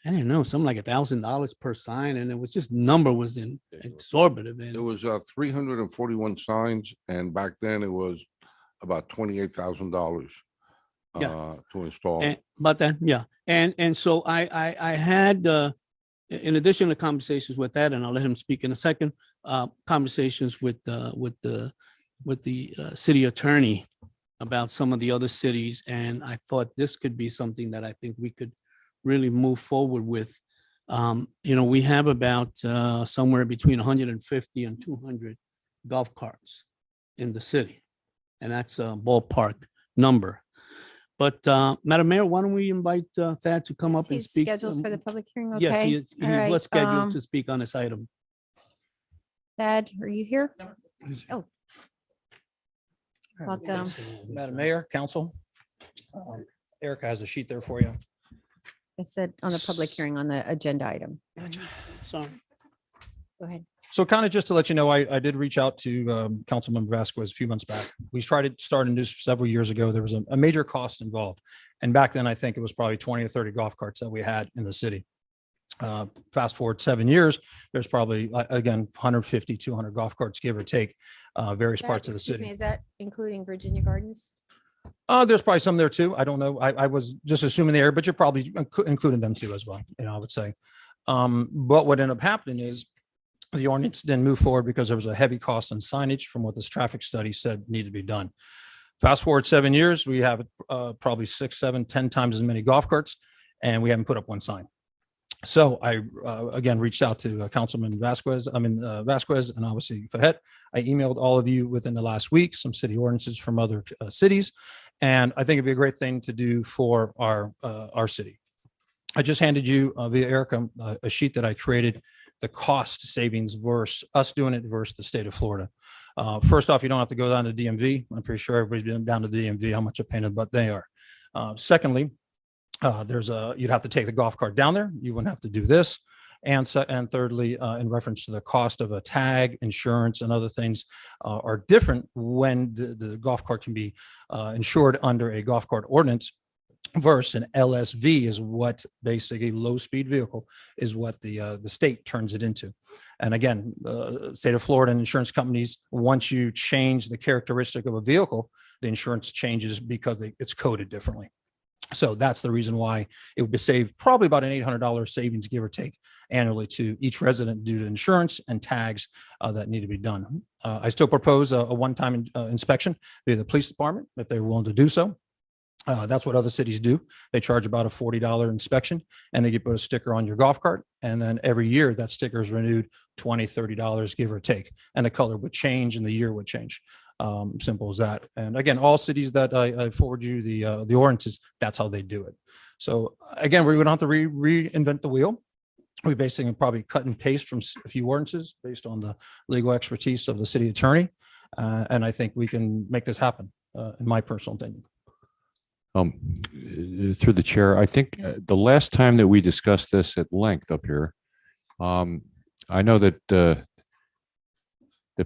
I don't know, something like $1,000 per sign. And it was just number was exorbitant. There was 341 signs, and back then it was about $28,000 to install. But then, yeah. And so I had, in addition to conversations with that, and I'll let him speak in a second, conversations with the city attorney about some of the other cities. And I thought this could be something that I think we could really move forward with. We have about somewhere between 150 and 200 golf carts in the city. And that's a ballpark number. But Madam Mayor, why don't we invite Thad to come up and He's speak? scheduled for the public hearing, okay? Yes, he All right, was scheduled to speak on this item. Thad, are you here? Oh. Welcome. Madam Mayor, Council. Erica has a sheet there for you. I said on the public hearing on the agenda item. Sorry. Go ahead. So kind of just to let you know, I did reach out to Councilman Vasquez a few months back. We tried to start this several years ago. There was a major cost involved. And back then, I think it was probably 20 or 30 golf carts that we had in the city. Fast forward 7 years, there's probably, again, 150, 200 golf carts, give or take, various parts of the Excuse me, city. is that including Virginia Gardens? There's probably some there too. I don't know. I was just assuming there, but you're probably including them too as well, I would say. But what ended up happening is the ordinance didn't move forward because there was a heavy cost on signage from what this traffic study said needed to be done. Fast forward 7 years, we have probably 6, 7, 10 times as many golf carts, and we haven't put up one sign. So I, again, reached out to Councilman Vasquez, Vasquez, and obviously Fahet. I emailed all of you within the last week, some city ordinances from other cities. And I think it'd be a great thing to do for our city. I just handed you via Erica a sheet that I created, the cost savings versus us doing it versus the state of Florida. First off, you don't have to go down to DMV. I'm pretty sure everybody's been down to DMV, how much a pain in the butt they are. Secondly, You'd have to take the golf cart down there. You wouldn't have to do this. And thirdly, in reference to the cost of a tag, insurance, and other things are different when the golf cart can be insured under a golf cart ordinance versus an LSV is what basically low speed vehicle is what the state turns it into. And again, state of Florida and insurance companies, once you change the characteristic of a vehicle, the insurance changes because it's coded differently. So that's the reason why it would be saved probably about an $800 savings, give or take, annually to each resident due to insurance and tags that need to be done. I still propose a one-time inspection via the police department if they're willing to do so. That's what other cities do. They charge about a $40 inspection and they get put a sticker on your golf cart. And then every year that sticker is renewed $20, $30, give or take. And the color would change and the year would change. Simple as that. And again, all cities that I forward you the ordinances, that's how they do it. So again, we're going to have to reinvent the wheel. We basically probably cut and paste from a few ordinances based on the legal expertise of the city attorney. And I think we can make this happen, in my personal opinion. Through the chair, I think the last time that we discussed this at length up here, I know that the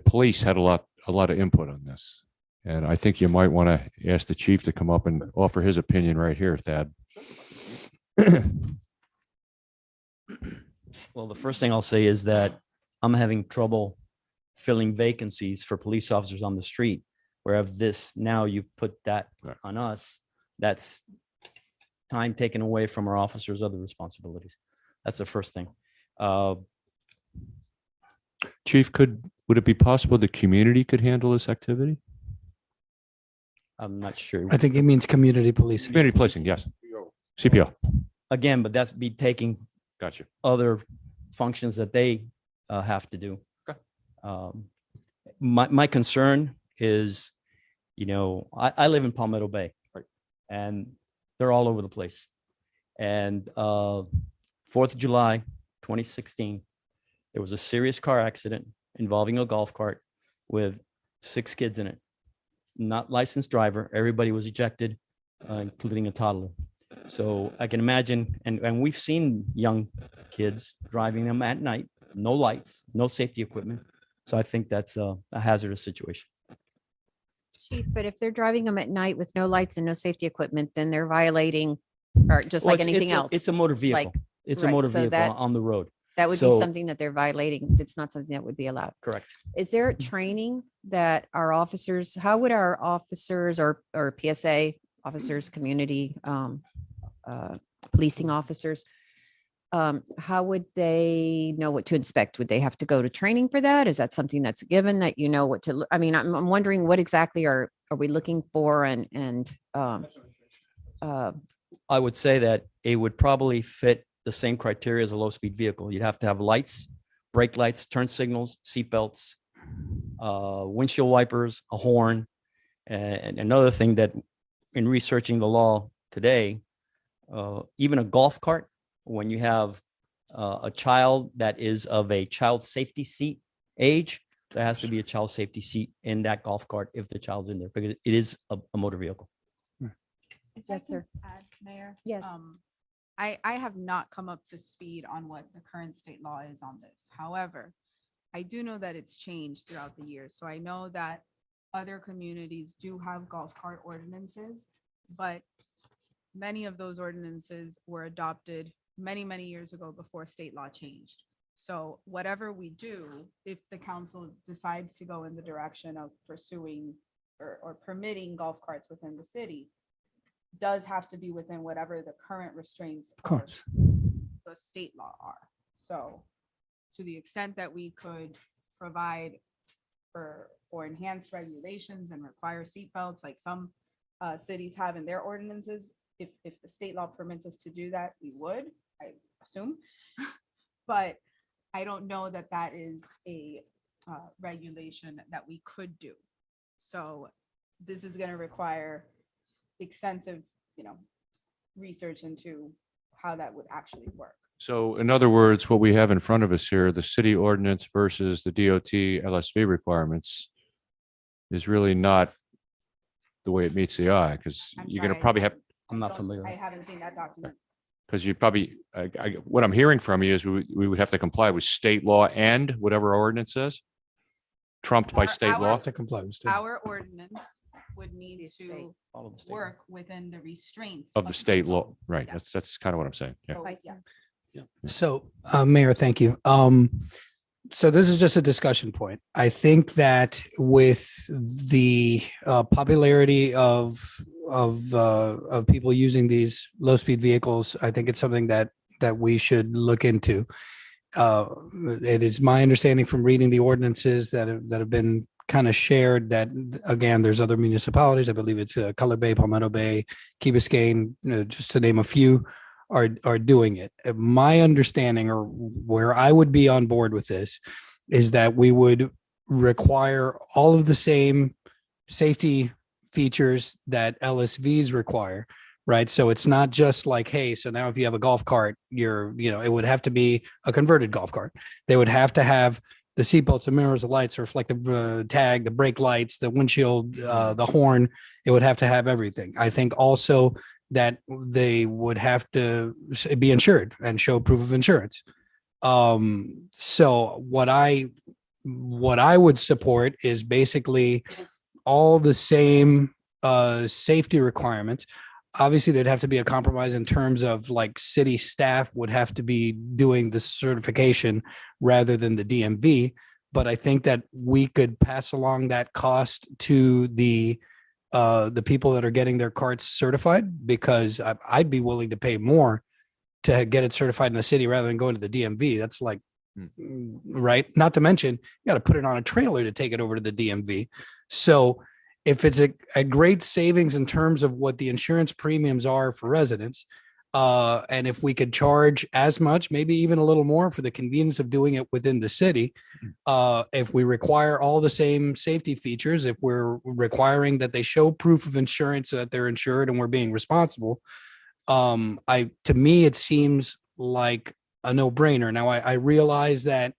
police had a lot of input on this. And I think you might want to ask the chief to come up and offer his opinion right here, Thad. Well, the first thing I'll say is that I'm having trouble filling vacancies for police officers on the street. Where of this now you put that on us, that's time taken away from our officers' other responsibilities. That's the first thing. Chief, would it be possible the community could handle this activity? I'm not sure. I think it means community policing. Community policing, yes. CPO. Again, but that's be taking Gotcha. other functions that they have to do. My concern is, I live in Palmetto Bay, and they're all over the place. And 4th of July, 2016, there was a serious car accident involving a golf cart with 6 kids in it. Not licensed driver. Everybody was ejected, including a toddler. So I can imagine, and we've seen young kids driving them at night, no lights, no safety equipment. So I think that's a hazardous situation. Chief, but if they're driving them at night with no lights and no safety equipment, then they're violating, or just Well, like anything else. It's a motor vehicle. Like- It's a right, motor so vehicle that- on the road. That would be So- something that they're violating. It's not something that would be allowed. Correct. Is there training that our officers, how would our officers or PSA officers, community policing officers, how would they know what to inspect? Would they have to go to training for that? Is that something that's given that you know what to look? I mean, I'm wondering what exactly are we looking for and I would say that it would probably fit the same criteria as a low-speed vehicle. You'd have to have lights, brake lights, turn signals, seat belts, windshield wipers, a horn. And another thing that in researching the law today, even a golf cart, when you have a child that is of a child safety seat age, there has to be a child safety seat in that golf cart if the child's in there, because it is a motor vehicle. Yes, sir. Add, Mayor? Yes. I have not come up to speed on what the current state law is on this. However, I do know that it's changed throughout the years. So I know that other communities do have golf cart ordinances, but many of those ordinances were adopted many, many years ago before state law changed. So whatever we do, if the council decides to go in the direction of pursuing or permitting golf carts within the city, does have to be within whatever the current restraints of the state law are. So to the extent that we could provide for enhanced regulations and require seatbelts like some cities have in their ordinances, if the state law permits us to do that, we would, I assume. But I don't know that that is a regulation that we could do. So this is going to require extensive, research into how that would actually work. So in other words, what we have in front of us here, the city ordinance versus the DOT LSV requirements is really not the way it meets the eye, because I'm you're going to sorry, probably have, I'm not familiar. I haven't seen that document. Because you probably, what I'm hearing from you is we would have to comply with state law and whatever our ordinance says, trumped by state law. To comply with state. Our ordinance would need state. to Follow the state. work within the restraints. Of the state law, right? Yes. That's kind of what I'm saying. Yeah. So, yes. So, Mayor, thank you. So this is just a discussion point. I think that with the popularity of people using these low-speed vehicles, I think it's something that we should look into. It is my understanding from reading the ordinances that have been kind of shared that, again, there's other municipalities. I believe it's Color Bay, Palmetto Bay, Key Biscayne, just to name a few, are doing it. My understanding, or where I would be on board with this, is that we would require all of the same safety features that LSVs require, right? So it's not just like, hey, so now if you have a golf cart, it would have to be a converted golf cart. They would have to have the seatbelts, the mirrors, the lights, the reflective tag, the brake lights, the windshield, the horn. It would have to have everything. I think also that they would have to be insured and show proof of insurance. So what I would support is basically all the same safety requirements. Obviously, there'd have to be a compromise in terms of like city staff would have to be doing the certification rather than the DMV. But I think that we could pass along that cost to the people that are getting their carts certified, because I'd be willing to pay more to get it certified in the city rather than going to the DMV. That's like, right. Not to mention, you got to put it on a trailer to take it over to the DMV. So if it's a great savings in terms of what the insurance premiums are for residents, and if we could charge as much, maybe even a little more for the convenience of doing it within the city, if we require all the same safety features, if we're requiring that they show proof of insurance so that they're insured and we're being responsible, to me, it seems like a no-brainer. Now, I realize that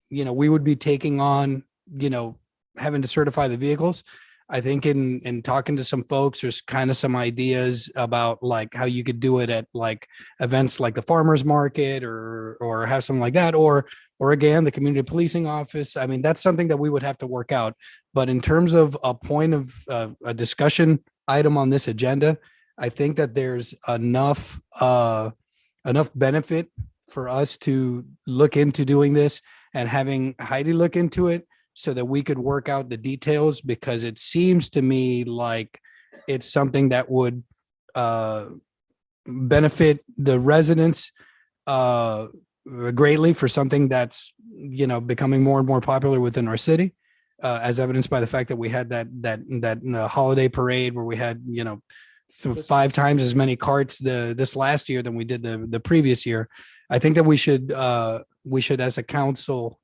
we would be taking on, having to certify the vehicles. I think in talking to some folks, there's kind of some ideas about like how you could do it at like events like the farmer's market or have something like that, or again, the community policing office. I mean, that's something that we would have to work out. But in terms of a point of a discussion item on this agenda, I think that there's enough benefit for us to look into doing this and having Heidi look into it so that we could work out the details, because it seems to me like it's something that would benefit the residents greatly for something that's, becoming more and more popular within our city, as evidenced by the fact that we had that holiday parade where we had, 5 times as many carts this last year than we did the previous year. I think that we should as a council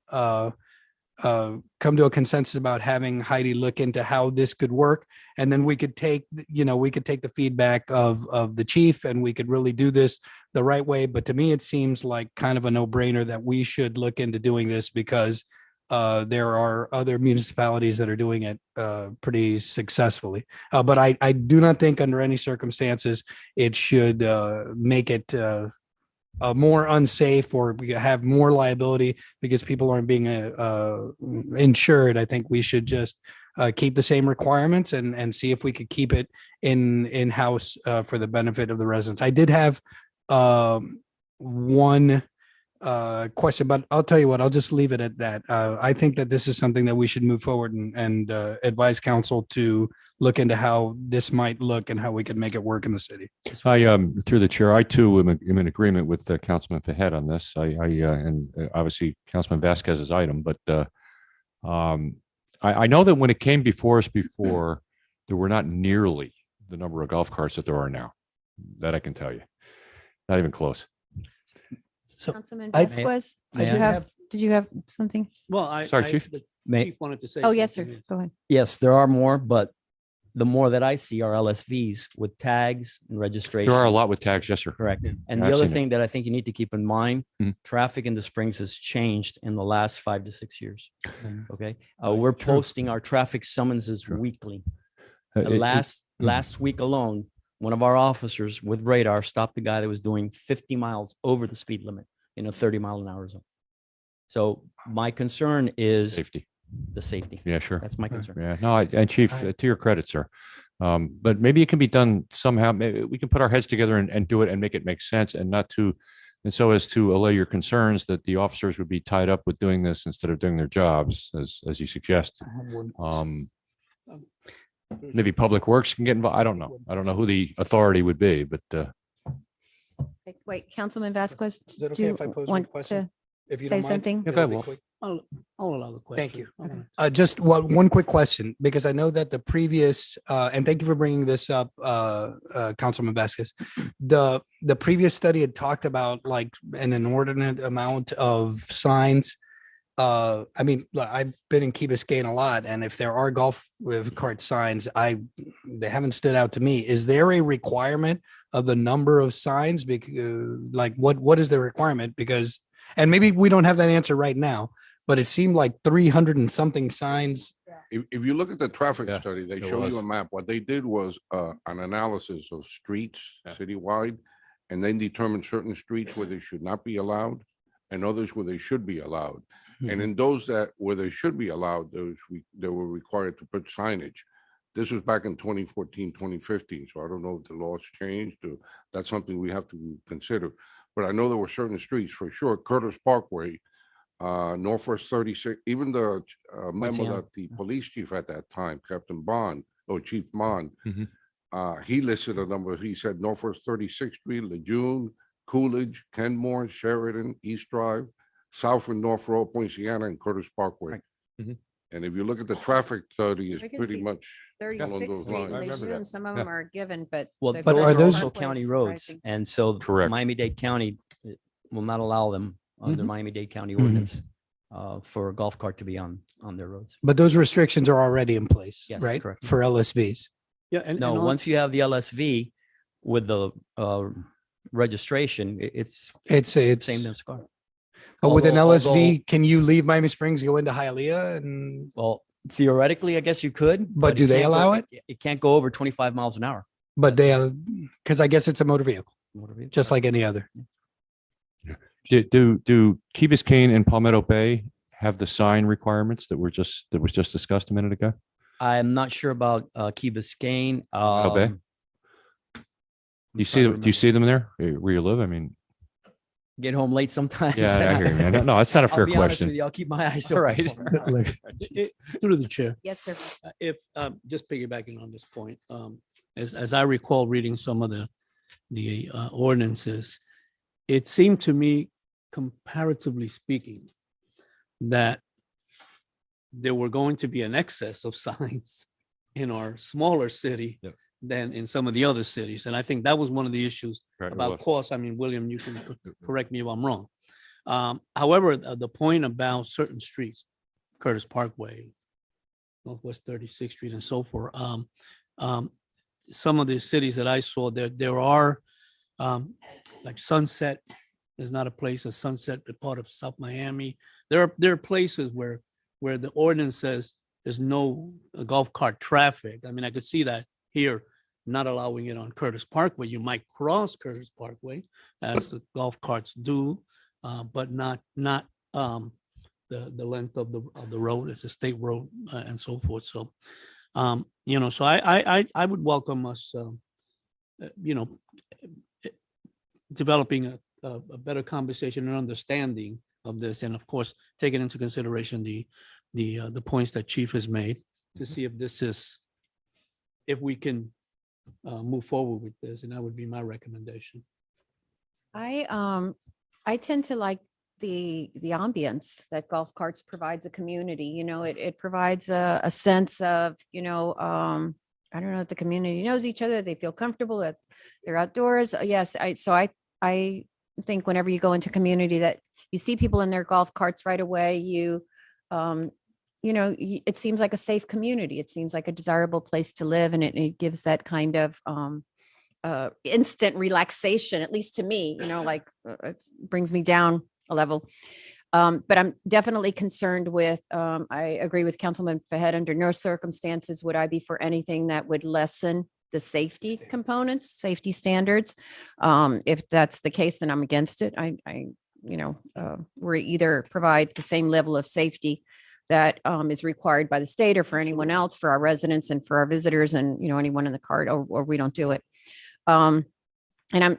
come to a consensus about having Heidi look into how this could work, and then we could take the feedback of the chief, and we could really do this the right way. But to me, it seems like kind of a no-brainer that we should look into doing this, because there are other municipalities that are doing it pretty successfully. But I do not think under any circumstances it should make it more unsafe or have more liability because people aren't being insured. I think we should just keep the same requirements and see if we could keep it in-house for the benefit of the residents. I did have one question, but I'll tell you what, I'll just leave it at that. I think that this is something that we should move forward and advise council to look into how this might look and how we could make it work in the city. Through the chair, I too am in agreement with Councilman Fahed on this. And obviously Councilman Vasquez's item, but I know that when it came before us before, there were not nearly the number of golf carts that there are now. That I can tell you, not even close. So Councilman I- Vasquez, may did you have something? Well, Sorry, Chief. the May- chief wanted to say. Oh, yes, sir. something. Go ahead. Yes, there are more, but the more that I see are LSVs with tags and registration. There are a lot with tags, yes, sir. Correct. And I've the other seen it. thing that I think you need to keep in mind, Mhm. traffic in the Springs has changed in the last 5 to 6 years. Mm-hmm. Okay. We're posting our traffic summonses weekly. It- Last week alone, one of our officers with radar stopped the guy that was doing 50 miles over the speed limit in a 30-mile-an-hour zone. So my concern is Safety. the safety. Yeah, sure. That's my concern. Yeah, no, and Chief, to your credit, sir. But maybe it can be done somehow. Maybe we can put our heads together and do it and make it make sense and not to, and so as to allay your concerns that the officers would be tied up with doing this instead of doing their jobs, as you suggest. Maybe Public Works can get involved. I don't know. I don't know who the authority would be, but Wait, Councilman Vasquez, Is it do okay you if I pose one want question? to If you say don't mind? something? Yeah, go ahead, Really Wolf. quick. I'll allow the question. Thank you. Okay. Just one quick question, because I know that the previous, and thank you for bringing this up, Councilman Vasquez. The previous study had talked about like an inordinate amount of signs. I mean, look, I've been in Key Biscayne a lot, and if there are golf cart signs, they haven't stood out to me. Is there a requirement of the number of signs? Like what is the requirement? Because, and maybe we don't have that answer right now, but it seemed like 300 and something signs. If you look at the traffic Yeah, study, they it show was. you a map. What they did was an analysis of streets citywide, and then determined certain streets where they should not be allowed and others where they should be allowed. And in those where they should be allowed, they were required to put signage. This was back in 2014, 2015. So I don't know if the laws changed, or that's something we have to consider. But I know there were certain streets for sure. Curtis Parkway, Northwest 36, even the memo Young. that the police chief at that time, Captain Bond, or Chief Bond, Mhm. he listed a number. He said Northwest 36th Street, Lejeune, Coolidge, Kenmore, Sheridan, East Drive, South and North Road, Poinciana, and Curtis Parkway. Right. Mhm. And if you look at the traffic study, it's I can pretty see much along 36th those Street, lines. remember Lejeune, that. some of Yeah. them are given, but. Well, the but are those are those- also Parkway's county roads. surprising. And so Correct. Miami-Dade County will not allow them under Mhm. Miami-Dade County Mhm. ordinance for a golf cart to be on their roads. But those restrictions are already in place, Yes, right? correct. For LSVs. Yeah, and No, once you have the LSV with the registration, it's It's same as a car. but with an Although- LSV, can you leave Miami Springs, go into Hialeah and, Well, theoretically, I guess you could. But do they can't go- allow it? It can't go over 25 miles an hour. but because I guess it's a motor vehicle, Motor vehicle. just like any other. Do Key Biscayne and Palmetto Bay have the sign requirements that was just discussed a minute ago? I'm not sure about Key Biscayne. Palmetto Bay? Do you see them there where you live? I mean, Get home late sometimes. yeah, I hear you, man. No, it's not a fair I'll be honest question. with you, I'll keep my eyes All open. right. for 'em. Look, Through the chair. Yes, sir. If, just piggybacking on this point, as I recall reading some of the ordinances, it seemed to me, comparatively speaking, that there were going to be an excess of signs in our smaller city Yep. than in some of the other cities. And I think that was one of the issues Right, it about was. cost. I mean, William, you can correct me if I'm wrong. However, the point about certain streets, Curtis Parkway, Northwest 36th Street and so forth, some of the cities that I saw, there are like Sunset is not a place, a Sunset, a part of South Miami. There are places where the ordinance says there's no golf cart traffic. I mean, I could see that here, not allowing it on Curtis Parkway. You might cross Curtis Parkway as the golf carts do, but not the length of the road. It's a state road and so forth. So, so I would welcome us, developing a better conversation and understanding of this, and of course, taking into consideration the points that Chief has made to see if we can move forward with this, and that would be my recommendation. I tend to like the ambience that golf carts provides a community. It provides a sense of, I don't know, if the community knows each other, they feel comfortable that they're outdoors. Yes, I think whenever you go into community that you see people in their golf carts right away, it seems like a safe community. It seems like a desirable place to live, and it gives that kind of instant relaxation, at least to me, it brings me down a level. But I'm definitely concerned with, I agree with Councilman Fahed, under no circumstances would I be for anything that would lessen the safety components, safety standards. If that's the case, then I'm against it. We either provide the same level of safety that is required by the state or for anyone else, for our residents and for our visitors and, anyone in the cart, or we don't do it. And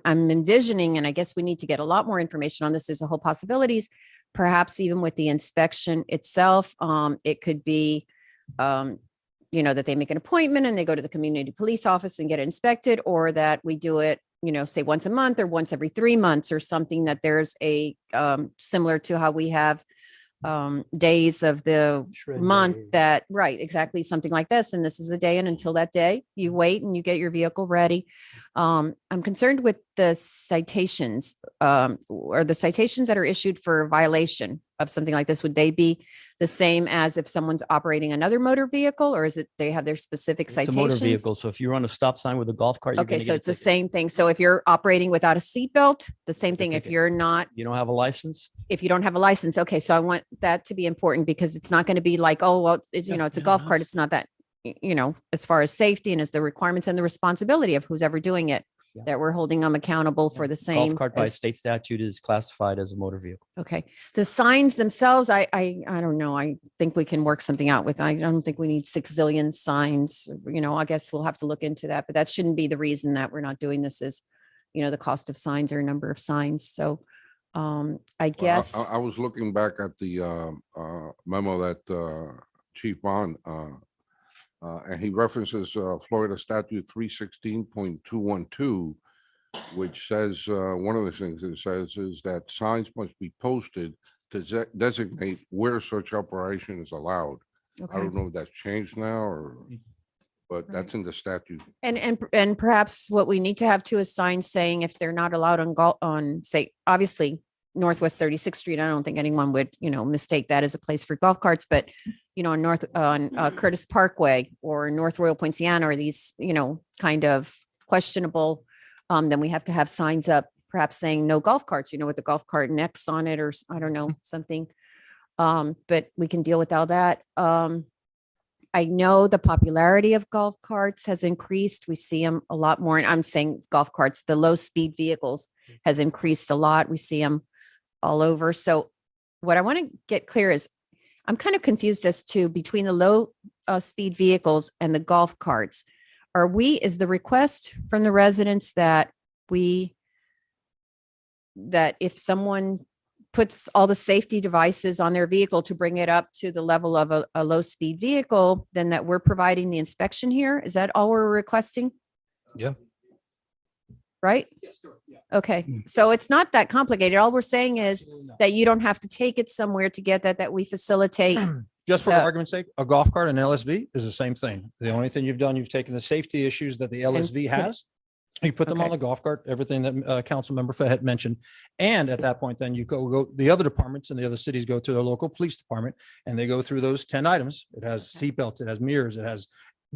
I'm envisioning, and I guess we need to get a lot more information on this. There's a whole possibilities, perhaps even with the inspection itself. It could be, that they make an appointment and they go to the community police office and get it inspected, or that we do it, say once a month or once every 3 months or something, that there's a similar to how we have days of the month that, right, exactly, something like this. And this is the day, and until that day, you wait and you get your vehicle ready. I'm concerned with the citations, or the citations that are issued for violation of something like this. Would they be the same as if someone's operating another motor vehicle, or is it they have their specific It's a citations? motor vehicle. So if you run a stop sign with a golf cart, you're Okay, gonna so get a it's the ticket. same thing. So if you're operating without a seatbelt, the same thing. If ticket. you're not, You don't have a license? if you don't have a license. Okay, so I want that to be important, because it's not going to be like, oh, well, it's it's a golf cart. It's not that, as far as safety and as the requirements and the responsibility of who's ever doing it, Yeah. that we're holding them accountable for the same. Golf cart by as- state statute is classified as a motor vehicle. Okay, the signs themselves, I don't know. I think we can work something out with. I don't think we need 6 zillion signs. I guess we'll have to look into that, but that shouldn't be the reason that we're not doing this. Is the cost of signs or number of signs. So I guess. I was looking back at the memo that Chief Bond, and he references Florida Statute 316.212, which says, one of the things it says is that signs must be posted to designate where such operation is allowed. I Okay. don't know if that's changed now, but that's in the statute. And perhaps what we need to have too is signs saying if they're not allowed on say, obviously Northwest 36th Street. I don't think anyone would, mistake that as a place for golf carts, but on Curtis Parkway or North Royal Poinciana, or these, kind of questionable, then we have to have signs up, perhaps saying no golf carts, with the golf cart X on it, or I don't know, something. But we can deal with all that. I know the popularity of golf carts has increased. We see them a lot more. And I'm saying golf carts, the low speed vehicles has increased a lot. We see them all over. So what I want to get clear is I'm kind of confused as to between the low speed vehicles and the golf carts. Is the request from the residents that if someone puts all the safety devices on their vehicle to bring it up to the level of a low speed vehicle, then that we're providing the inspection here? Is that all we're requesting? Yeah. Right? Okay, so it's not that complicated. All we're saying is that you don't have to take it somewhere to get that we facilitate. Just for the- argument's sake, a golf cart and LSV is the same thing. The only thing you've done, you've taken the safety issues that the LSV has. You put them on Okay. the golf cart, everything that Councilmember Fahad mentioned. And at that point, then you go, the other departments and the other cities go to their local police department and they go through those 10 items. It has seatbelts, it has mirrors, it has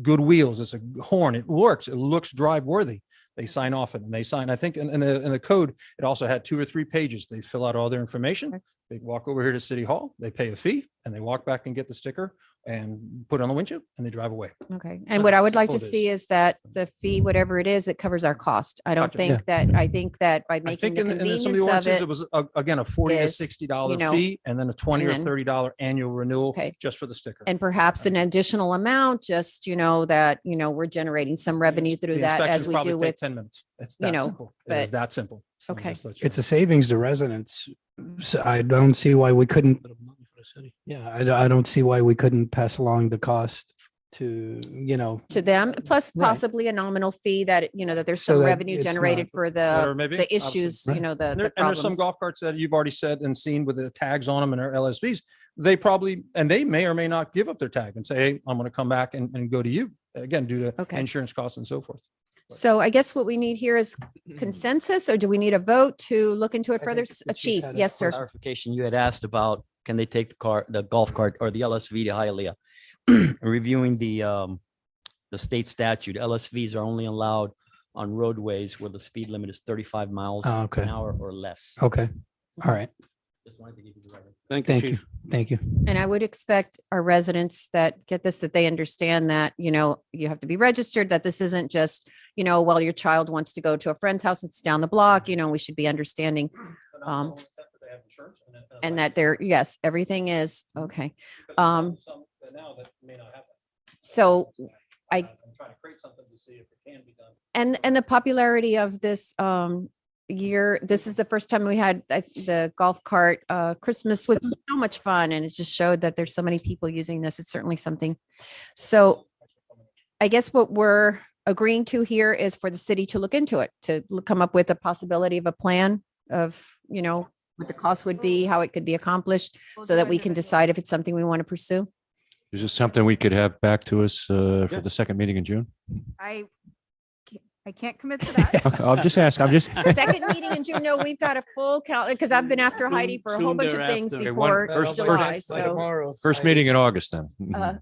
good wheels, it's a horn, it works, it looks drive worthy. They sign off it and they sign, I think in the code, it also had 2 or 3 pages. They fill out all their information. They walk over here to City Hall, they pay a fee and they walk back and get the sticker and put it on the windshield and they drive away. Okay, and what I would like to simple it see is that the fee, whatever it is, it covers our cost. I don't Gotcha. think I think that by I making think the in some of the convenience of ordinances, it it. was again, a $40 is, to $60 know, fee and then a $20 and or then- $30 annual renewal Okay. just for the sticker. And perhaps an additional amount, just, that, we're generating some revenue through The that as inspections we probably do take with. 10 minutes. It's you that know, simple. It is but- that simple. So Okay. just let you It's a savings to residents. So I don't see why we couldn't. Yeah, I don't see why we couldn't pass along the cost to, To them, plus Right. possibly a nominal fee that, that there's So some that revenue it's generated not- for Or the maybe, issues, obviously. the And, there- and there's some problems. golf carts that you've already said and seen with the tags on them and their LSVs. They probably, and they may or may not give up their tag and say, hey, I'm going to come back and go to you again, due to Okay. insurance costs and so forth. So I guess what we need here is consensus, or do we need a vote to look into it I further? think the chief Chief, had a yes, sir. Clarification, you had asked about, can they take the golf cart or the LSV to Hialeah? Reviewing the state statute, LSVs are only allowed on roadways where the speed limit is 35 miles Oh, okay. an hour or less. Okay. All right. Thank you, Thank you. Chief. Thank you. And I would expect our residents that get this, that they understand that, you have to be registered, that this isn't just, well, your child wants to go to a friend's house, it's down the block, we should be understanding. And that yes, everything is, okay. So I. I'm trying to create something to see if it can be done. And the popularity of this year, this is the first time we had the golf cart Christmas with so much fun, and it just showed that there's so many people using this. It's certainly something. So I guess what we're agreeing to here is for the city to look into it, to come up with a possibility of a plan of, what the cost would be, how it could be accomplished, so that we can decide if it's something we want to pursue. Is this something we could have back to us for the second meeting in June? I can't commit to that. Okay, I'll just ask. Second meeting in June, no, we've got a full calendar, because I've been after Heidi for a whole bunch of things Okay, before first- July, so. First meeting in August then. We're a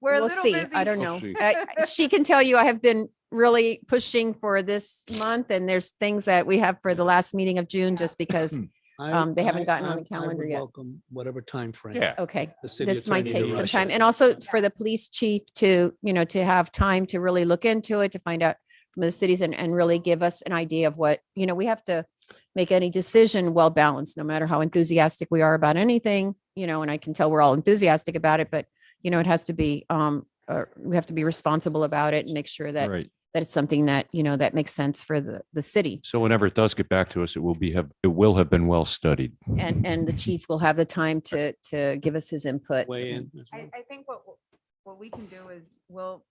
We'll little see. busy. I don't know. We'll see. She can tell you I have been really pushing for this month, and there's things that we have for the last meeting of June, just because. They haven't gotten on the calendar would yet. Welcome whatever time frame. Yeah. Okay, the city this might attorney take some directs. time, and also for the police chief to, to have time to really look into it, to find out from the cities and really give us an idea of what, we have to make any decision well balanced, no matter how enthusiastic we are about anything, and I can tell we're all enthusiastic about it, but, it has to be, we have to be responsible about it and make sure that, Right. that it's something that, that makes sense for the city. So whenever it does get back to us, it will have been well studied. And the chief will have the time to give us his input. Weigh in. as well. I think what we can do is we'll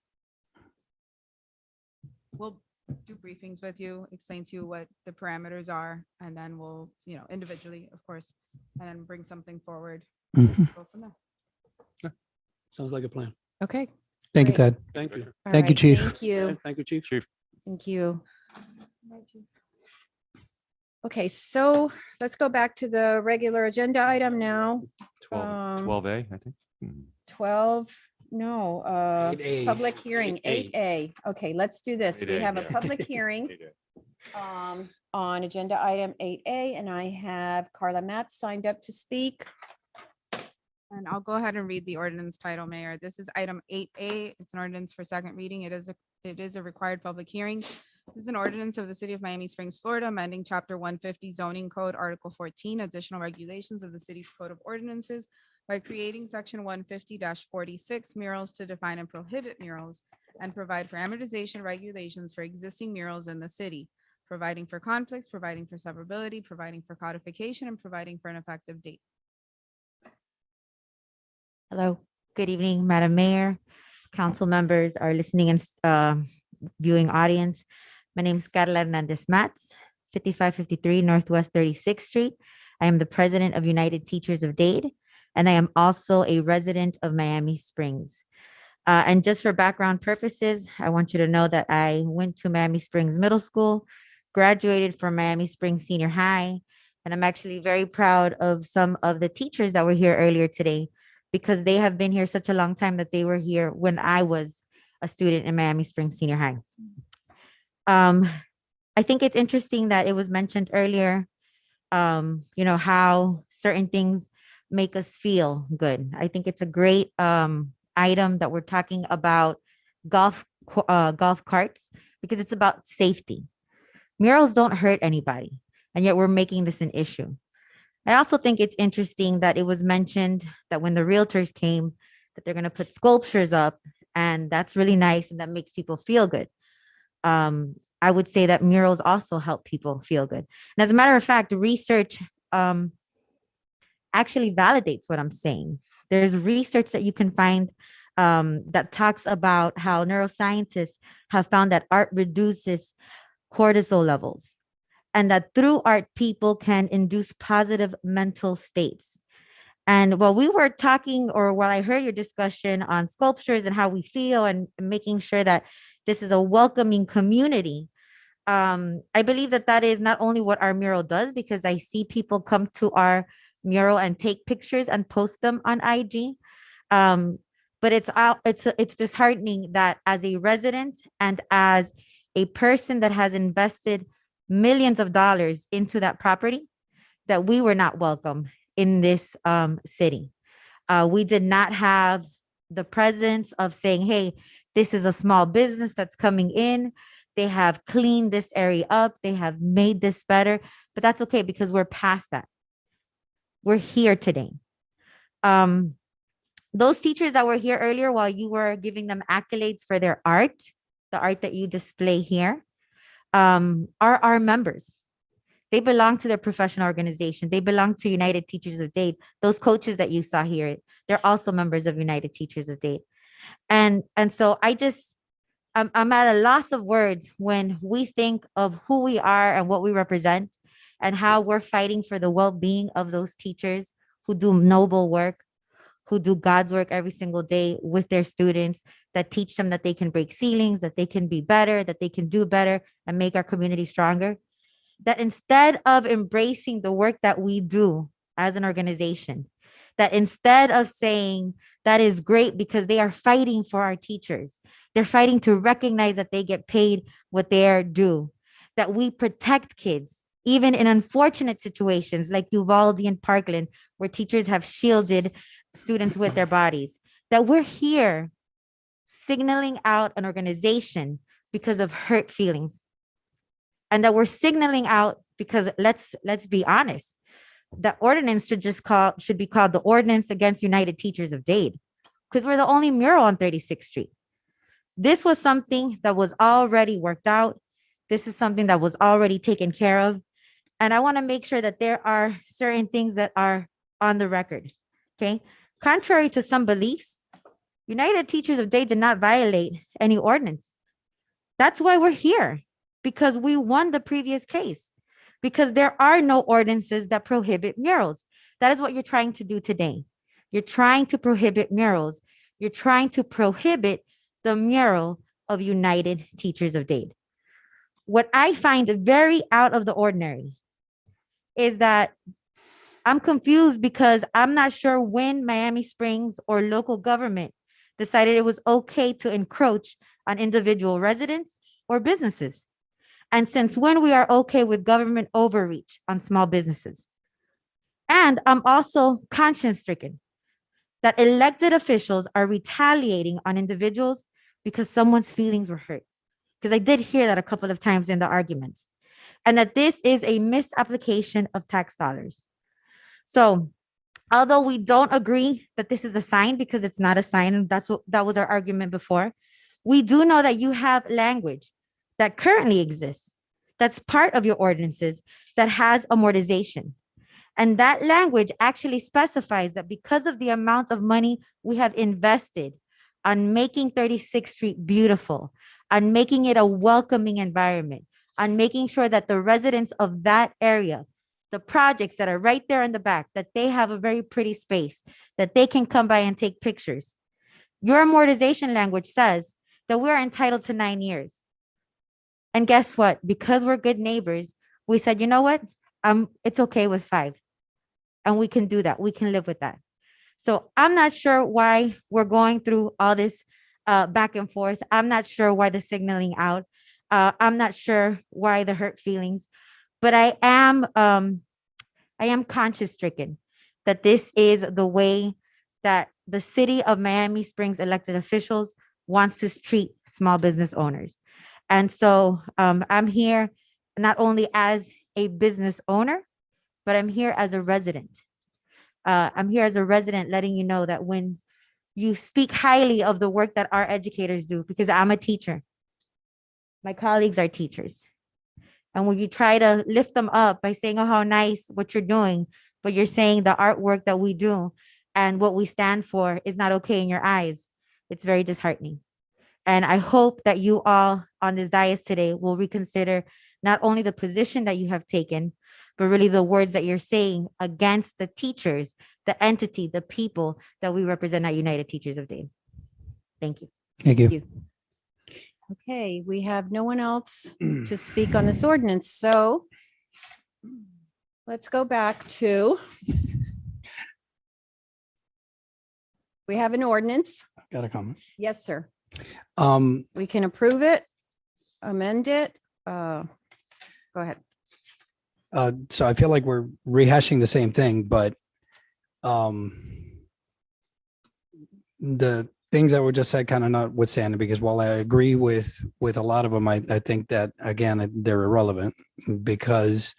do briefings with you, explain to you what the parameters are, and then we'll, individually, of course, and then bring something forward. Mhm. Go from there. Sounds like a plan. Okay. Thank you, Great. Ted. Thank you. All Thank you, right, Chief. Thank you. Thank you, Chief. Chief. Thank you. Okay, so let's go back to the regular agenda item now. 12A, I think. 12, no, 8A. public hearing, 8A. 8A. Okay, let's do this. We 8A, have a yeah. public hearing on agenda item 8A, and I have Carla Matt signed up to speak. And I'll go ahead and read the ordinance title, Mayor. This is item 8A. It's an ordinance for second reading. It is a required public hearing. This is an ordinance of the City of Miami Springs, Florida, amending Chapter 150 zoning code, Article 14, additional regulations of the city's code of ordinances by creating Section 150-46 murals to define and prohibit murals and provide for amortization regulations for existing murals in the city, providing for conflicts, providing for severability, providing for codification, and providing for an effective date. Hello, good evening, Madam Mayor, council members, our listening and viewing audience. My name is Carla Hernandez Mats, 5553 Northwest 36th Street. I am the president of United Teachers of Dade, and I am also a resident of Miami Springs. And just for background purposes, I want you to know that I went to Miami Springs Middle School, graduated from Miami Springs Senior High, and I'm actually very proud of some of the teachers that were here earlier today, because they have been here such a long time that they were here when I was a student in Miami Springs Senior High. I think it's interesting that it was mentioned earlier, how certain things make us feel good. I think it's a great item that we're talking about golf carts, because it's about safety. Murals don't hurt anybody, and yet we're making this an issue. I also think it's interesting that it was mentioned that when the realtors came, that they're going to put sculptures up, and that's really nice, and that makes people feel good. I would say that murals also help people feel good. And as a matter of fact, research actually validates what I'm saying. There's research that you can find that talks about how neuroscientists have found that art reduces cortisol levels, and that through art, people can induce positive mental states. And while we were talking, or while I heard your discussion on sculptures and how we feel and making sure that this is a welcoming community, I believe that that is not only what our mural does, because I see people come to our mural and take pictures and post them on IG. But it's disheartening that as a resident and as a person that has invested millions of dollars into that property, that we were not welcome in this city. We did not have the presence of saying, hey, this is a small business that's coming in. They have cleaned this area up. They have made this better, but that's okay because we're past that. We're here today. Those teachers that were here earlier while you were giving them accolades for their art, the art that you display here, are our members. They belong to their professional organization. They belong to United Teachers of Dade. Those coaches that you saw here, they're also members of United Teachers of Dade. And so I'm at a loss of words when we think of who we are and what we represent and how we're fighting for the well-being of those teachers who do noble work, who do God's work every single day with their students, that teach them that they can break ceilings, that they can be better, that they can do better and make our community stronger. That instead of embracing the work that we do as an organization, that instead of saying that is great because they are fighting for our teachers, they're fighting to recognize that they get paid what they are due, that we protect kids, even in unfortunate situations like Uvalde and Parkland, where teachers have shielded students with their bodies, that we're here signaling out an organization because of hurt feelings. And that we're signaling out because let's be honest, the ordinance should be called the Ordinance Against United Teachers of Dade, because we're the only mural on 36th Street. This was something that was already worked out. This is something that was already taken care of. And I want to make sure that there are certain things that are on the record. Okay. Contrary to some beliefs, United Teachers of Dade did not violate any ordinance. That's why we're here, because we won the previous case, because there are no ordinances that prohibit murals. That is what you're trying to do today. You're trying to prohibit murals. You're trying to prohibit the mural of United Teachers of Dade. What I find very out of the ordinary is that I'm confused because I'm not sure when Miami Springs or local government decided it was okay to encroach on individual residents or businesses. And since when we are okay with government overreach on small businesses. And I'm also conscience stricken that elected officials are retaliating on individuals because someone's feelings were hurt. Because I did hear that a couple of times in the arguments. And that this is a misapplication of tax dollars. So although we don't agree that this is a sign, because it's not a sign, and that was our argument before, we do know that you have language that currently exists, that's part of your ordinances, that has amortization. And that language actually specifies that because of the amount of money we have invested on making 36th Street beautiful, on making it a welcoming environment, on making sure that the residents of that area, the projects that are right there in the back, that they have a very pretty space, that they can come by and take pictures. Your amortization language says that we're entitled to 9 years. And guess what? Because we're good neighbors, we said, you know what? It's okay with 5. And we can do that. We can live with that. So I'm not sure why we're going through all this back and forth. I'm not sure why the signaling out. I'm not sure why the hurt feelings, but I am conscience stricken that this is the way that the city of Miami Springs elected officials wants to treat small business owners. And so I'm here not only as a business owner, but I'm here as a resident. I'm here as a resident letting you know that when you speak highly of the work that our educators do, because I'm a teacher, my colleagues are teachers. And when you try to lift them up by saying, oh, how nice what you're doing, but you're saying the artwork that we do and what we stand for is not okay in your eyes, it's very disheartening. And I hope that you all on this dais today will reconsider not only the position that you have taken, but really the words that you're saying against the teachers, the entity, the people that we represent at United Teachers of Dade. Thank you. Thank you. Okay, we have no one else to speak on this ordinance, so let's go back to. We have an ordinance. Got a comment. Yes, sir. Um, We can approve it, amend it. Go ahead. So I feel like we're rehashing the same thing, but The things that were just said kind of notwithstanding, because while I agree with a lot of them, I think that again, they're irrelevant because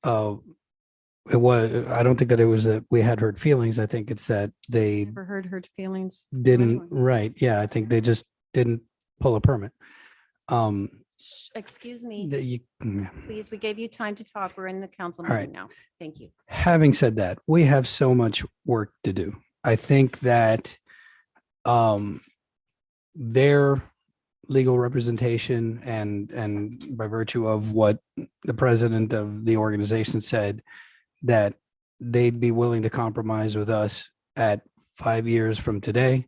it was, I don't think that it was that we had hurt feelings. I think it's that they Never heard hurt feelings. from didn't, anyone. right. Yeah. I think they just didn't pull a permit. Excuse me, that you- please. We gave you time to talk. We're in the council All right. meeting now. Thank you. Having said that, we have so much work to do. I think that their legal representation and by virtue of what the president of the organization said, that they'd be willing to compromise with us at 5 years from today.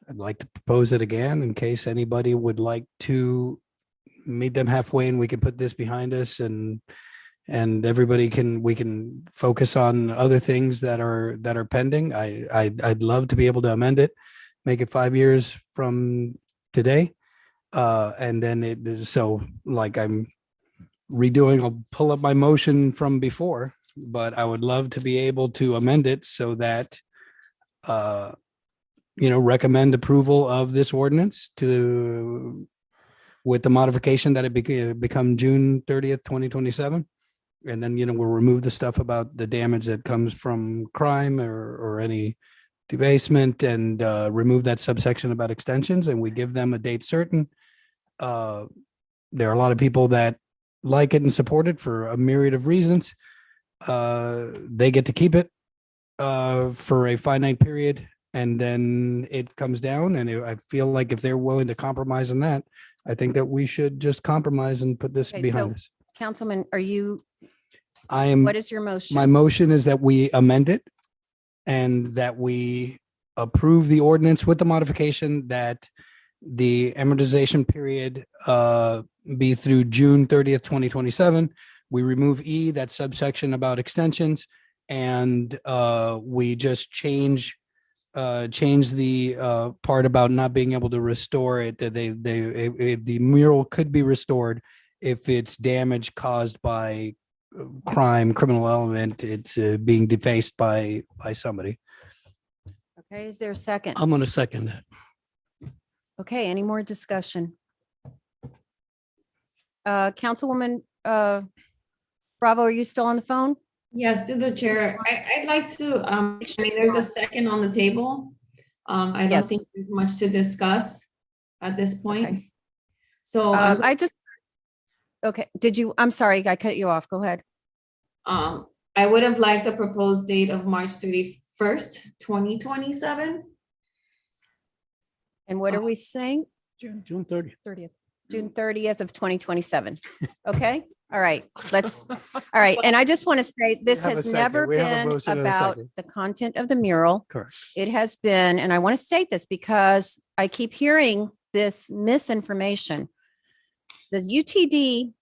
I'd like to propose it again in case anybody would like to meet them halfway and we can put this behind us and we can focus on other things that are pending. I'd love to be able to amend it, make it 5 years from today. And then so like I'm redoing, I'll pull up my motion from before, but I would love to be able to amend it so that, recommend approval of this ordinance with the modification that it become June 30th, 2027. And then, we'll remove the stuff about the damage that comes from crime or any debasement and remove that subsection about extensions, and we give them a date certain. There are a lot of people that like it and support it for a myriad of reasons. They get to keep it for a finite period, and then it comes down. And I feel like if they're willing to compromise on that, I think that we should just compromise and put this Okay, behind so us. Councilman, What is your motion? My motion is that we amend it and that we approve the ordinance with the modification that the amortization period be through June 30th, 2027. We remove E, that subsection about extensions, and we just change the part about not being able to restore it. That the mural could be restored if it's damage caused by crime, criminal element, it's being defaced by somebody. Okay, is there a second? I'm going to second that. Okay, any more discussion? Councilwoman Bravo, are you still on the phone? Yes, to the chair. I'd like to, there's a second on the table. I don't Yes. think there's much to discuss at this point. Okay. So Okay, I'm sorry, I cut you off. Go ahead. I would have liked the proposed date of March 31st, 2027. And what are we saying? June 30th. June 30th of 2027. Okay, all right, all right. And I just want to say, this have a has second. never We have a been motion and a about second. the content of the mural. Correct. It has been, and I want to state this because I keep hearing this misinformation. The UTD,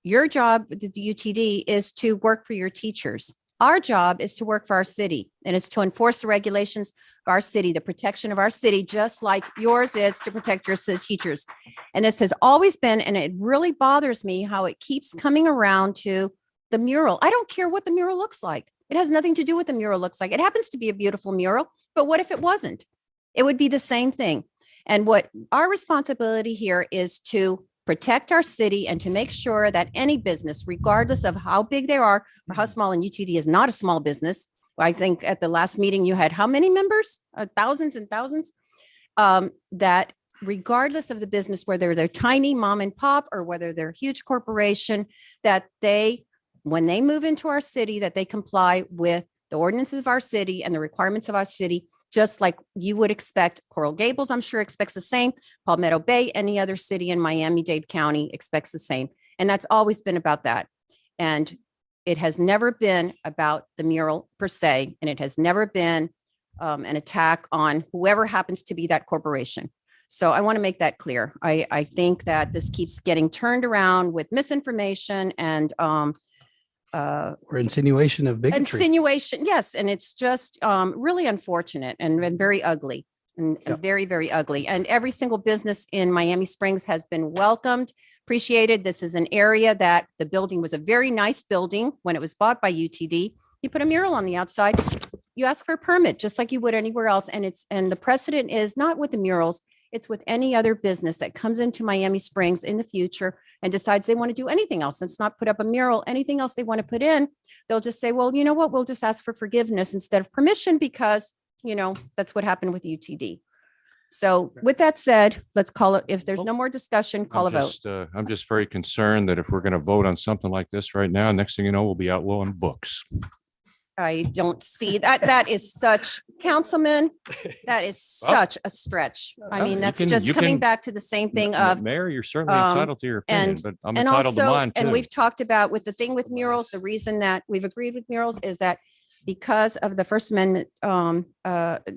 your job with the UTD is to work for your teachers. Our job is to work for our city, and it's to enforce the regulations of our city, the protection of our city, just like yours is to protect your teachers. And this has always been, and it really bothers me how it keeps coming around to the mural. I don't care what the mural looks like. It has nothing to do with the mural looks like. It happens to be a beautiful mural, but what if it wasn't? It would be the same thing. And what our responsibility here is to protect our city and to make sure that any business, regardless of how big they are or how small, and UTD is not a small business. I think at the last meeting you had how many members? Thousands and thousands. That regardless of the business, whether they're tiny mom and pop or whether they're a huge corporation, that when they move into our city, that they comply with the ordinances of our city and the requirements of our city, just like you would expect. Coral Gables, I'm sure, expects the same. Palmetto Bay, any other city in Miami-Dade County expects the same. And that's always been about that. And it has never been about the mural per se, and it has never been an attack on whoever happens to be that corporation. So I want to make that clear. I think that this keeps getting turned around with misinformation and Or insinuation of bigotry. insinuation. Yes. And it's just really unfortunate and very ugly and very, very ugly. And every single business in Miami Springs has been welcomed, appreciated. This is an area that the building was a very nice building when it was bought by UTD. You put a mural on the outside. you ask for a permit, just like you would anywhere else. And the precedent is not with the murals, it's with any other business that comes into Miami Springs in the future and decides they want to do anything else. It's not put up a mural, anything else they want to put in. They'll just say, well, you know what, we'll just ask for forgiveness instead of permission because, that's what happened with UTD. So with that said, let's call it, if there's no more discussion, call a vote. I'm just very concerned that if we're going to vote on something like this right now, next thing you know, we'll be outlawing books. I don't see that. That is such, Councilman, that is such a stretch. I mean, that's just coming back to the same thing of. Mayor, you're certainly entitled to your opinion, but I'm And entitled to also, mine too. and we've talked about with the thing with murals, the reason that we've agreed with murals is that because of the First Amendment,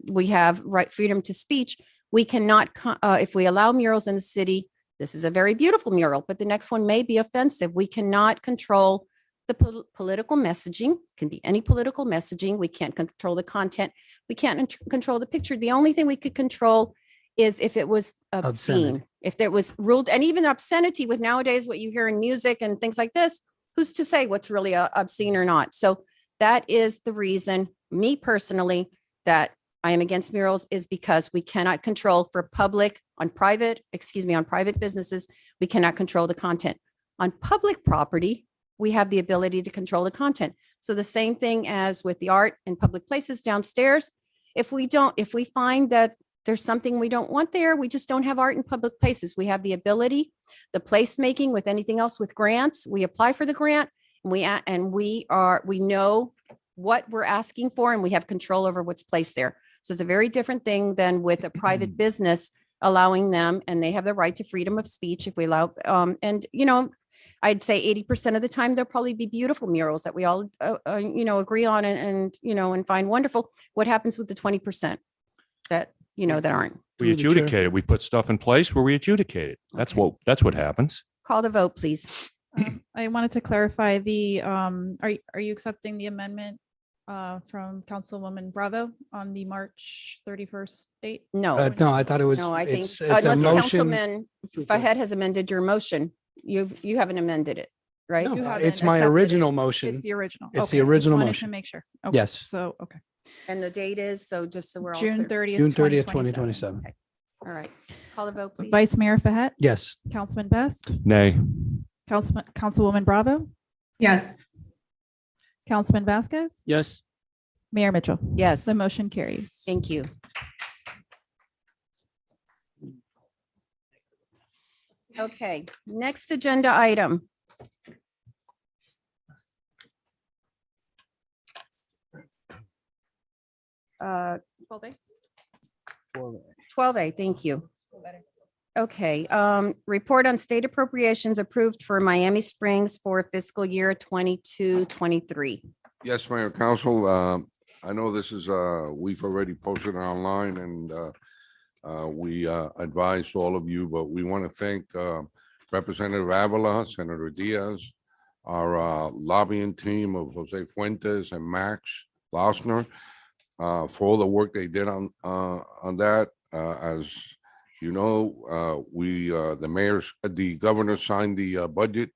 we have freedom to speech. We cannot, if we allow murals in the city, this is a very beautiful mural, but the next one may be offensive. We cannot control the political messaging, can be any political messaging. We can't control the content. We can't control the picture. The only thing we could control is if it was obscene, Obscenity. if there was ruled, and even obscenity with nowadays what you hear in music and things like this, who's to say what's really obscene or not? So that is the reason, me personally, that I am against murals is because we cannot control on private businesses, we cannot control the content. On public property, we have the ability to control the content. So the same thing as with the art in public places downstairs. If we find that there's something we don't want there, we just don't have art in public places. We have the ability, the placemaking with anything else with grants, we apply for the grant and we know what we're asking for and we have control over what's placed there. So it's a very different thing than with a private business allowing them, and they have the right to freedom of speech if we allow, I'd say 80% of the time, there'll probably be beautiful murals that we all, agree on and find wonderful. What happens with the 20% that aren't? We adjudicated. We put stuff in place where we adjudicated. That's what happens. Call the vote, please. I wanted to clarify are you accepting the amendment from Councilwoman Bravo on the March 31st date? No. No, I thought it was. No, I think it's a unless motion. Councilman Fahed has amended your motion, you haven't amended it, right? No, You haven't it's my accepted it. original motion. It's the original. It's Okay, the just original wanted motion. To make sure. Okay, Yes. So, okay. And the date is, so just so we're all June clear. 30th. June 30th, 2027. Okay. All right. Call the vote, please. Vice Mayor Fahet, Yes. Councilman Best, Nay. Councilwoman Bravo, Yes. Councilman Vasquez, Yes. Mayor Mitchell. Yes, The motion carries. thank you. Okay, next agenda item. Uh, 12A, thank you. Okay, report on state appropriations approved for Miami Springs for fiscal year 22-23. Yes, Mayor, Council, I know this is, we've already posted it online and we advised all of you, but we want to thank Representative Avila, Senator Diaz, our lobbying team of Jose Fuentes and Max Lausner for all the work they did on that. As you know, the governor signed the budget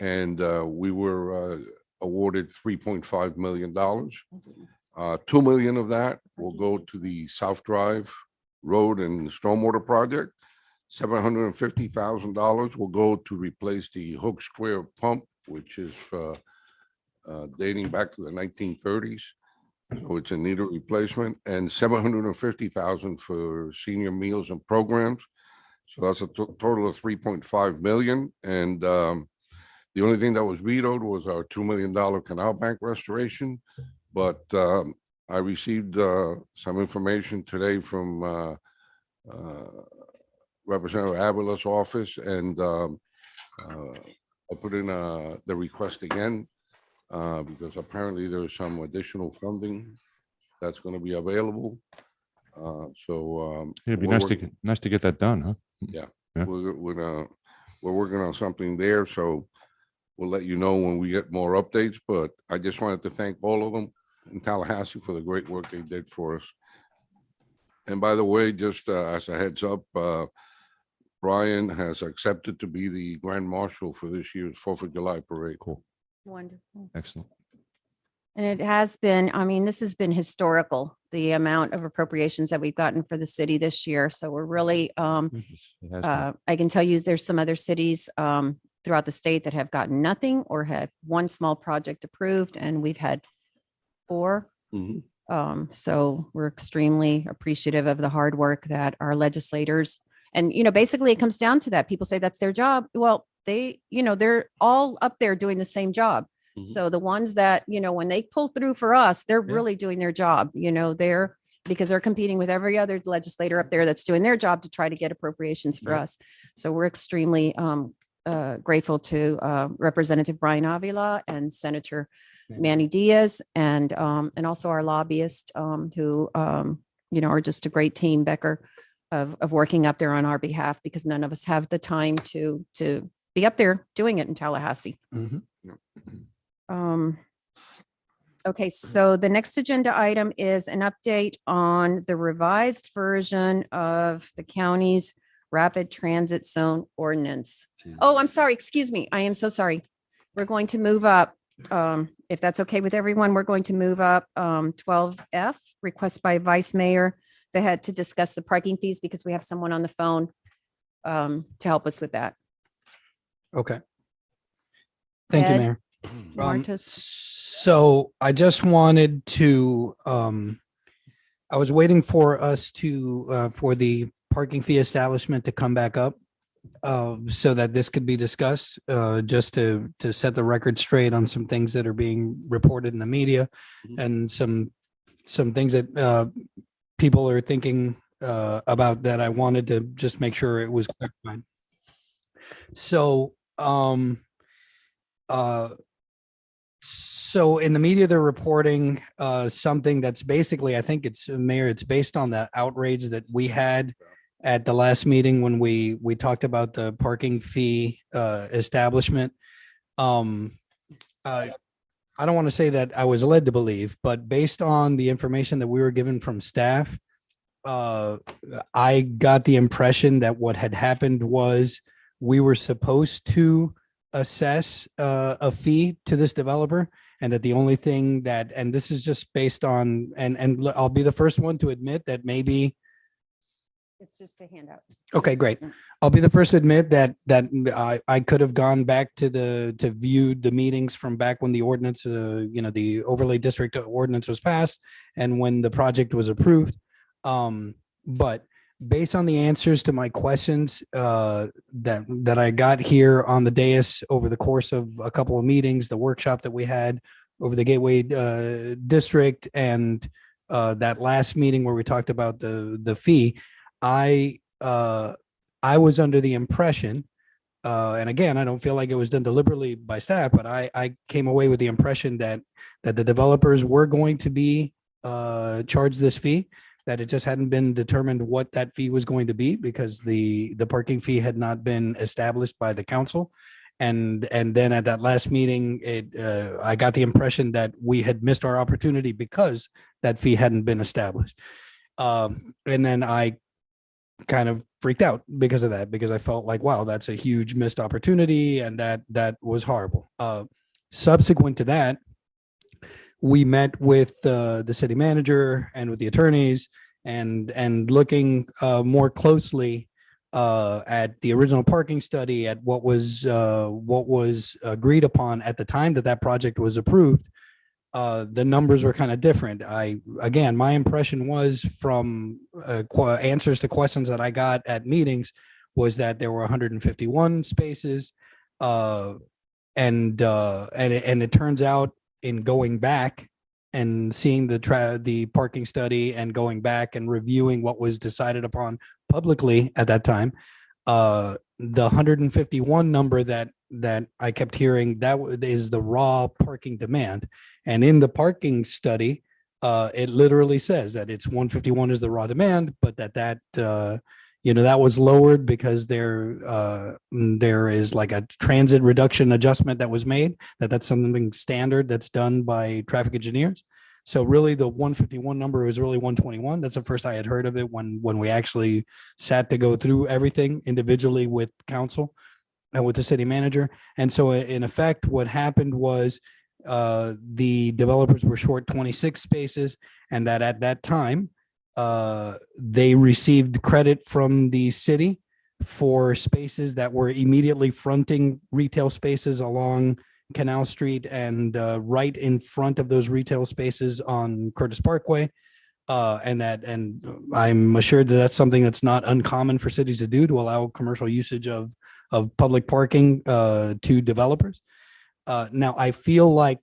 and we were awarded $3.5 million. 2 million of that will go to the South Drive Road and Stormwater Project. $750,000 will go to replace the Hook Square pump, which is dating back to the 1930s. So it's in need of replacement, and $750,000 for senior meals and programs. So that's a total of 3.5 million. And the only thing that was vetoed was our $2 million canal bank restoration. But I received some information today from Representative Avila's office, and I put in the request again because apparently there's some additional funding that's going to be available. It'd be nice to get that done, huh? Yeah, Yeah. we're working on something there, so we'll let you know when we get more updates. But I just wanted to thank all of them in Tallahassee for the great work they did for us. And by the way, just as a heads up, Brian has accepted to be the Grand Marshal for this year's 4th of July parade. Cool. Wonderful. Excellent. And it has been, I mean, this has been historical, the amount of appropriations that we've gotten for the city this year. So we're really, It has been. I can tell you there's some other cities throughout the state that have gotten nothing or had one small project approved, and we've had 4. So we're extremely appreciative of the hard work that our legislators, and, basically it comes down to that. People say that's their job. Well, they're all up there doing the same job. So the ones that, when they pull through for us, they're really doing their job, because they're competing with every other legislator up there that's doing their job to try to get appropriations for us. So we're extremely grateful to Representative Brian Avila and Senator Manny Diaz, and also our lobbyist who, are just a great team, Becker, of working up there on our behalf, because none of us have the time to be up there doing it in Tallahassee. Okay, so the next agenda item is an update on the revised version of the county's rapid transit zone ordinance. Oh, I'm sorry, excuse me. I am so sorry. We're going to move up, if that's okay with everyone, we're going to move up 12F, request by Vice Mayor Behet to discuss the parking fees, because we have someone on the phone to help us with that. Okay. Thank you, Ed Mayor. Martis. So I just wanted to, I was waiting for us to, for the parking fee establishment to come back up, so that this could be discussed, just to set the record straight on some things that are being reported in the media, and some things that people are thinking about that I wanted to just make sure it was clarified. So, so in the media, they're reporting something that's basically, I think it's, Mayor, it's based on the outrage that we had at the last meeting when we talked about the parking fee establishment. I don't want to say that I was led to believe, but based on the information that we were given from staff, I got the impression that what had happened was we were supposed to assess a fee to this developer, and that the only thing that, and this is just based on, and I'll be the first one to admit that maybe. It's just a handout. Okay, great. I'll be the first to admit that I could have gone back to view the meetings from back when the ordinance, the overlay district ordinance was passed and when the project was approved. But based on the answers to my questions that I got here on the dais over the course of a couple of meetings, the workshop that we had over the Gateway District, and that last meeting where we talked about the fee, I was under the impression, and again, I don't feel like it was done deliberately by staff, but I came away with the impression that the developers were going to be charged this fee, that it just hadn't been determined what that fee was going to be because the parking fee had not been established by the council. And then at that last meeting, I got the impression that we had missed our opportunity because that fee hadn't been established. And then I kind of freaked out because of that, because I felt like, wow, that's a huge missed opportunity, and that was horrible. Subsequent to that, we met with the city manager and with the attorneys, and looking more closely at the original parking study, at what was agreed upon at the time that project was approved. The numbers were kind of different. Again, my impression was from answers to questions that I got at meetings was that there were 151 spaces, and it turns out, in going back and seeing the parking study and going back and reviewing what was decided upon publicly at that time, the 151 number that I kept hearing, that is the raw parking demand. And in the parking study, it literally says that it's 151 is the raw demand, but that was lowered because there is like a transit reduction adjustment that was made, that's something standard that's done by traffic engineers. So really the 151 number was really 121. That's the first I had heard of it when we actually sat to go through everything individually with council and with the city manager. And so in effect, what happened was the developers were short 26 spaces, and that at that time, they received credit from the city for spaces that were immediately fronting retail spaces along Canal Street and right in front of those retail spaces on Curtis Parkway. And I'm assured that that's something that's not uncommon for cities to do, to allow commercial usage of public parking to developers. Now, I feel like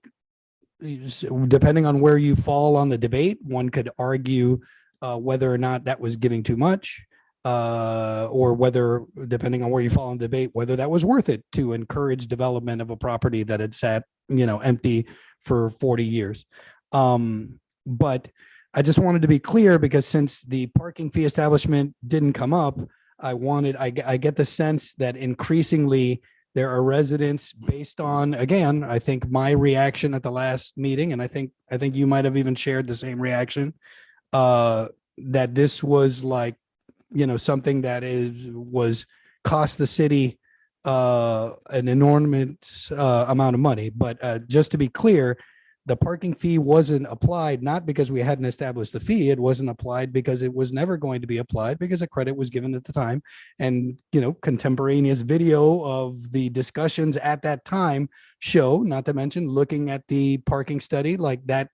depending on where you fall on the debate, one could argue whether or not that was giving too much, or whether, depending on where you fall in the debate, whether that was worth it to encourage development of a property that had sat, empty for 40 years. But I just wanted to be clear, because since the parking fee establishment didn't come up, I get the sense that increasingly there are residents, based on, again, I think my reaction at the last meeting, and I think you might have even shared the same reaction, that this was like, something that was cost the city an enormous amount of money. But just to be clear, the parking fee wasn't applied, not because we hadn't established the fee. It wasn't applied because it was never going to be applied, because a credit was given at the time. And, contemporaneous video of the discussions at that time show, not to mention looking at the parking study, like that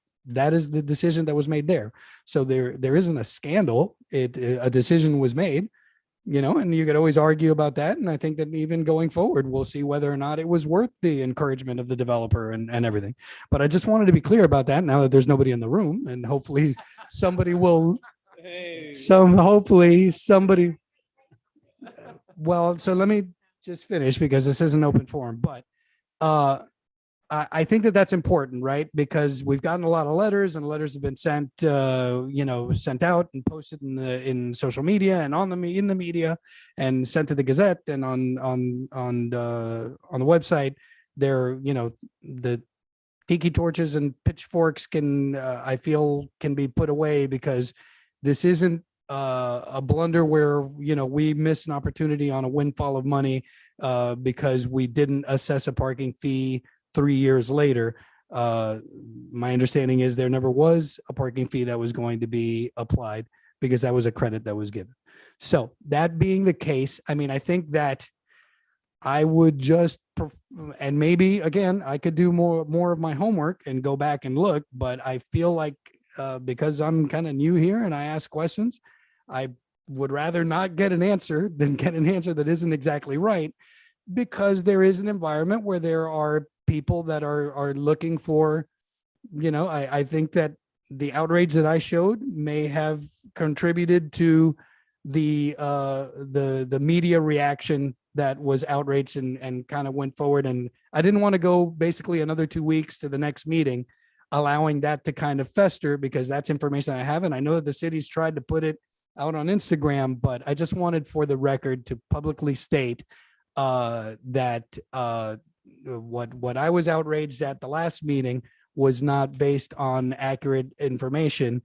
is the decision that was made there. So there isn't a scandal. A decision was made, and you could always argue about that. And I think that even going forward, we'll see whether or not it was worth the encouragement of the developer and everything. But I just wanted to be clear about that now that there's nobody in the room, and hopefully somebody will, hopefully somebody, well, so let me just finish, because this is an open forum, but I think that that's important, right? Because we've gotten a lot of letters, and letters have been sent, sent out and posted in social media and in the media, and sent to the Gazette and on the website. There, the tiki torches and pitchforks I feel can be put away, because this isn't a blunder where we miss an opportunity on a windfall of money because we didn't assess a parking fee 3 years later. My understanding is there never was a parking fee that was going to be applied, because that was a credit that was given. So that being the case, I think that I would just, and maybe again, I could do more of my homework and go back and look, but I feel like because I'm kind of new here and I ask questions, I would rather not get an answer than get an answer that isn't exactly right, because there is an environment where there are people that are looking for, I think that the outrage that I showed may have contributed to the media reaction that was outraged and kind of went forward. And I didn't want to go basically another 2 weeks to the next meeting, allowing that to kind of fester, because that's information I have. And I know that the city's tried to put it out on Instagram, but I just wanted for the record to publicly state that what I was outraged at the last meeting was not based on accurate information,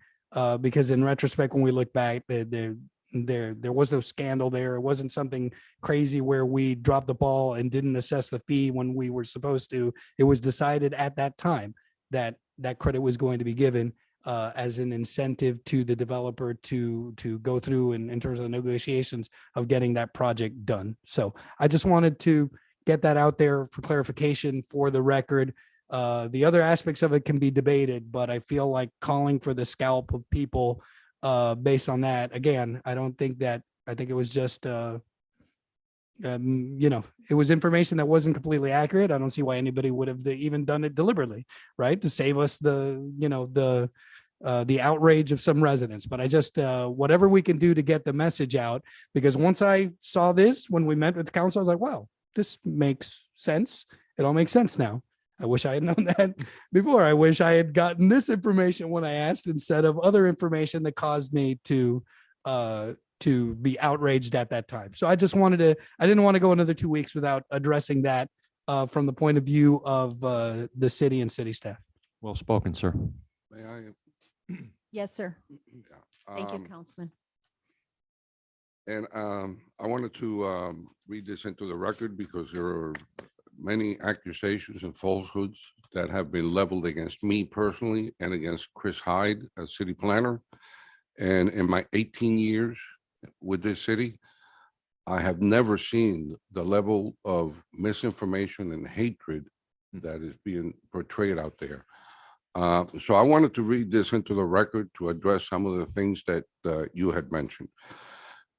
because in retrospect, when we look back, there was no scandal there. It wasn't something crazy where we dropped the ball and didn't assess the fee when we were supposed to. It was decided at that time that credit was going to be given as an incentive to the developer to go through in terms of the negotiations of getting that project done. So I just wanted to get that out there for clarification for the record. The other aspects of it can be debated, but I feel like calling for the scalp of people based on that, again, I think it was just, it was information that wasn't completely accurate. I don't see why anybody would have even done it deliberately, right? To save us the outrage of some residents. But I just, whatever we can do to get the message out, because once I saw this, when we met with the council, I was like, wow, this makes sense. It all makes sense now. I wish I had known that before. I wish I had gotten this information when I asked, instead of other information that caused me to be outraged at that time. So I just I didn't want to go another 2 weeks without addressing that from the point of view of the city and city staff. Well spoken, sir. May I? Yes, sir. Thank you, Um, Councilman. And I wanted to read this into the record, because there are many accusations and falsehoods that have been leveled against me personally and against Chris Hyde as city planner. And in my 18 years with this city, I have never seen the level of misinformation and hatred that is being portrayed out there. So I wanted to read this into the record to address some of the things that you had mentioned.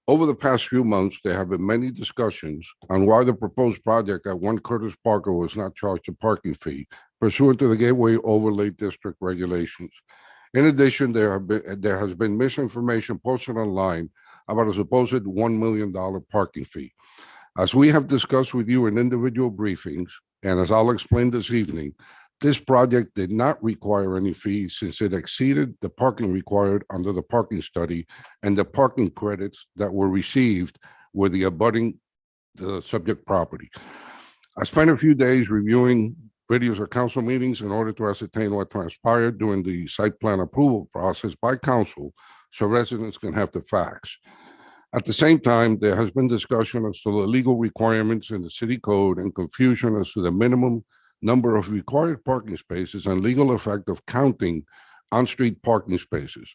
Over the past few months, there have been many discussions on why the proposed project at 1 Curtis Parker was not charged a parking fee pursuant to the Gateway Overlay District regulations. In addition, there has been misinformation posted online about a supposed $1 million parking fee. As we have discussed with you in individual briefings, and as I'll explain this evening, this project did not require any fees since it exceeded the parking required under the parking study, and the parking credits that were received were the abutting the subject property. I spent a few days reviewing videos of council meetings in order to ascertain what transpired during the site plan approval process by council, so residents can have the facts. At the same time, there has been discussion as to the legal requirements in the city code and confusion as to the minimum number of required parking spaces and legal effect of counting on-street parking spaces.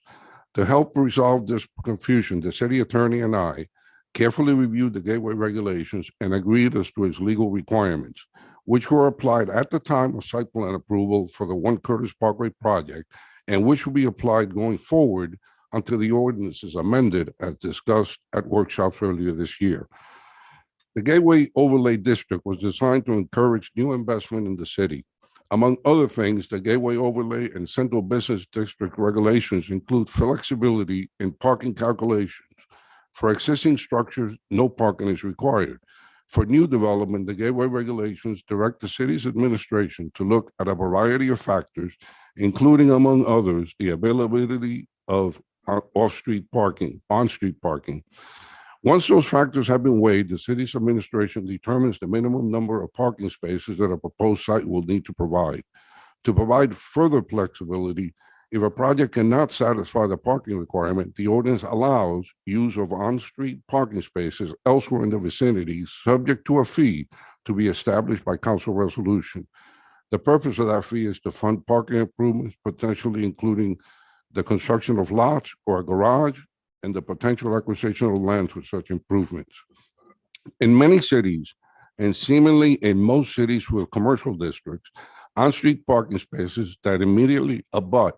To help resolve this confusion, the city attorney and I carefully reviewed the Gateway regulations and agreed as to its legal requirements, which were applied at the time of site plan approval for the 1 Curtis Parkway project, and which will be applied going forward until the ordinance is amended as discussed at workshops earlier this year. The Gateway Overlay District was designed to encourage new investment in the city. Among other things, the Gateway Overlay and Central Business District regulations include flexibility in parking calculations. For existing structures, no parking is required. For new development, the Gateway regulations direct the city's administration to look at a variety of factors, including, among others, the availability of on-street parking. Once those factors have been weighed, the city's administration determines the minimum number of parking spaces that a proposed site will need to provide. To provide further flexibility, if a project cannot satisfy the parking requirement, the ordinance allows use of on-street parking spaces elsewhere in the vicinity, subject to a fee to be established by council resolution. The purpose of that fee is to fund parking improvements, potentially including the construction of lots or a garage, and the potential acquisition of land for such improvements. In many cities, and seemingly in most cities with commercial districts, on-street parking spaces that immediately abut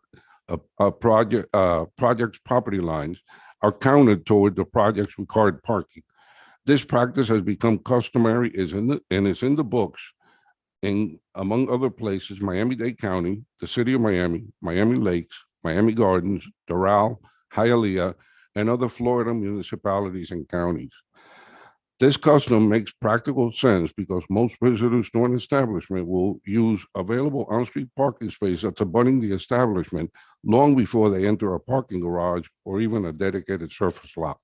a project's property lines are counted toward the project's required parking. This practice has become customary and is in the books in, among other places, Miami-Dade County, the city of Miami, Miami Lakes, Miami Gardens, Doral, Hialeah, and other Florida municipalities and counties. This custom makes practical sense because most visitors to an establishment will use available on-street parking space that's abutting the establishment long before they enter a parking garage or even a dedicated surface lot.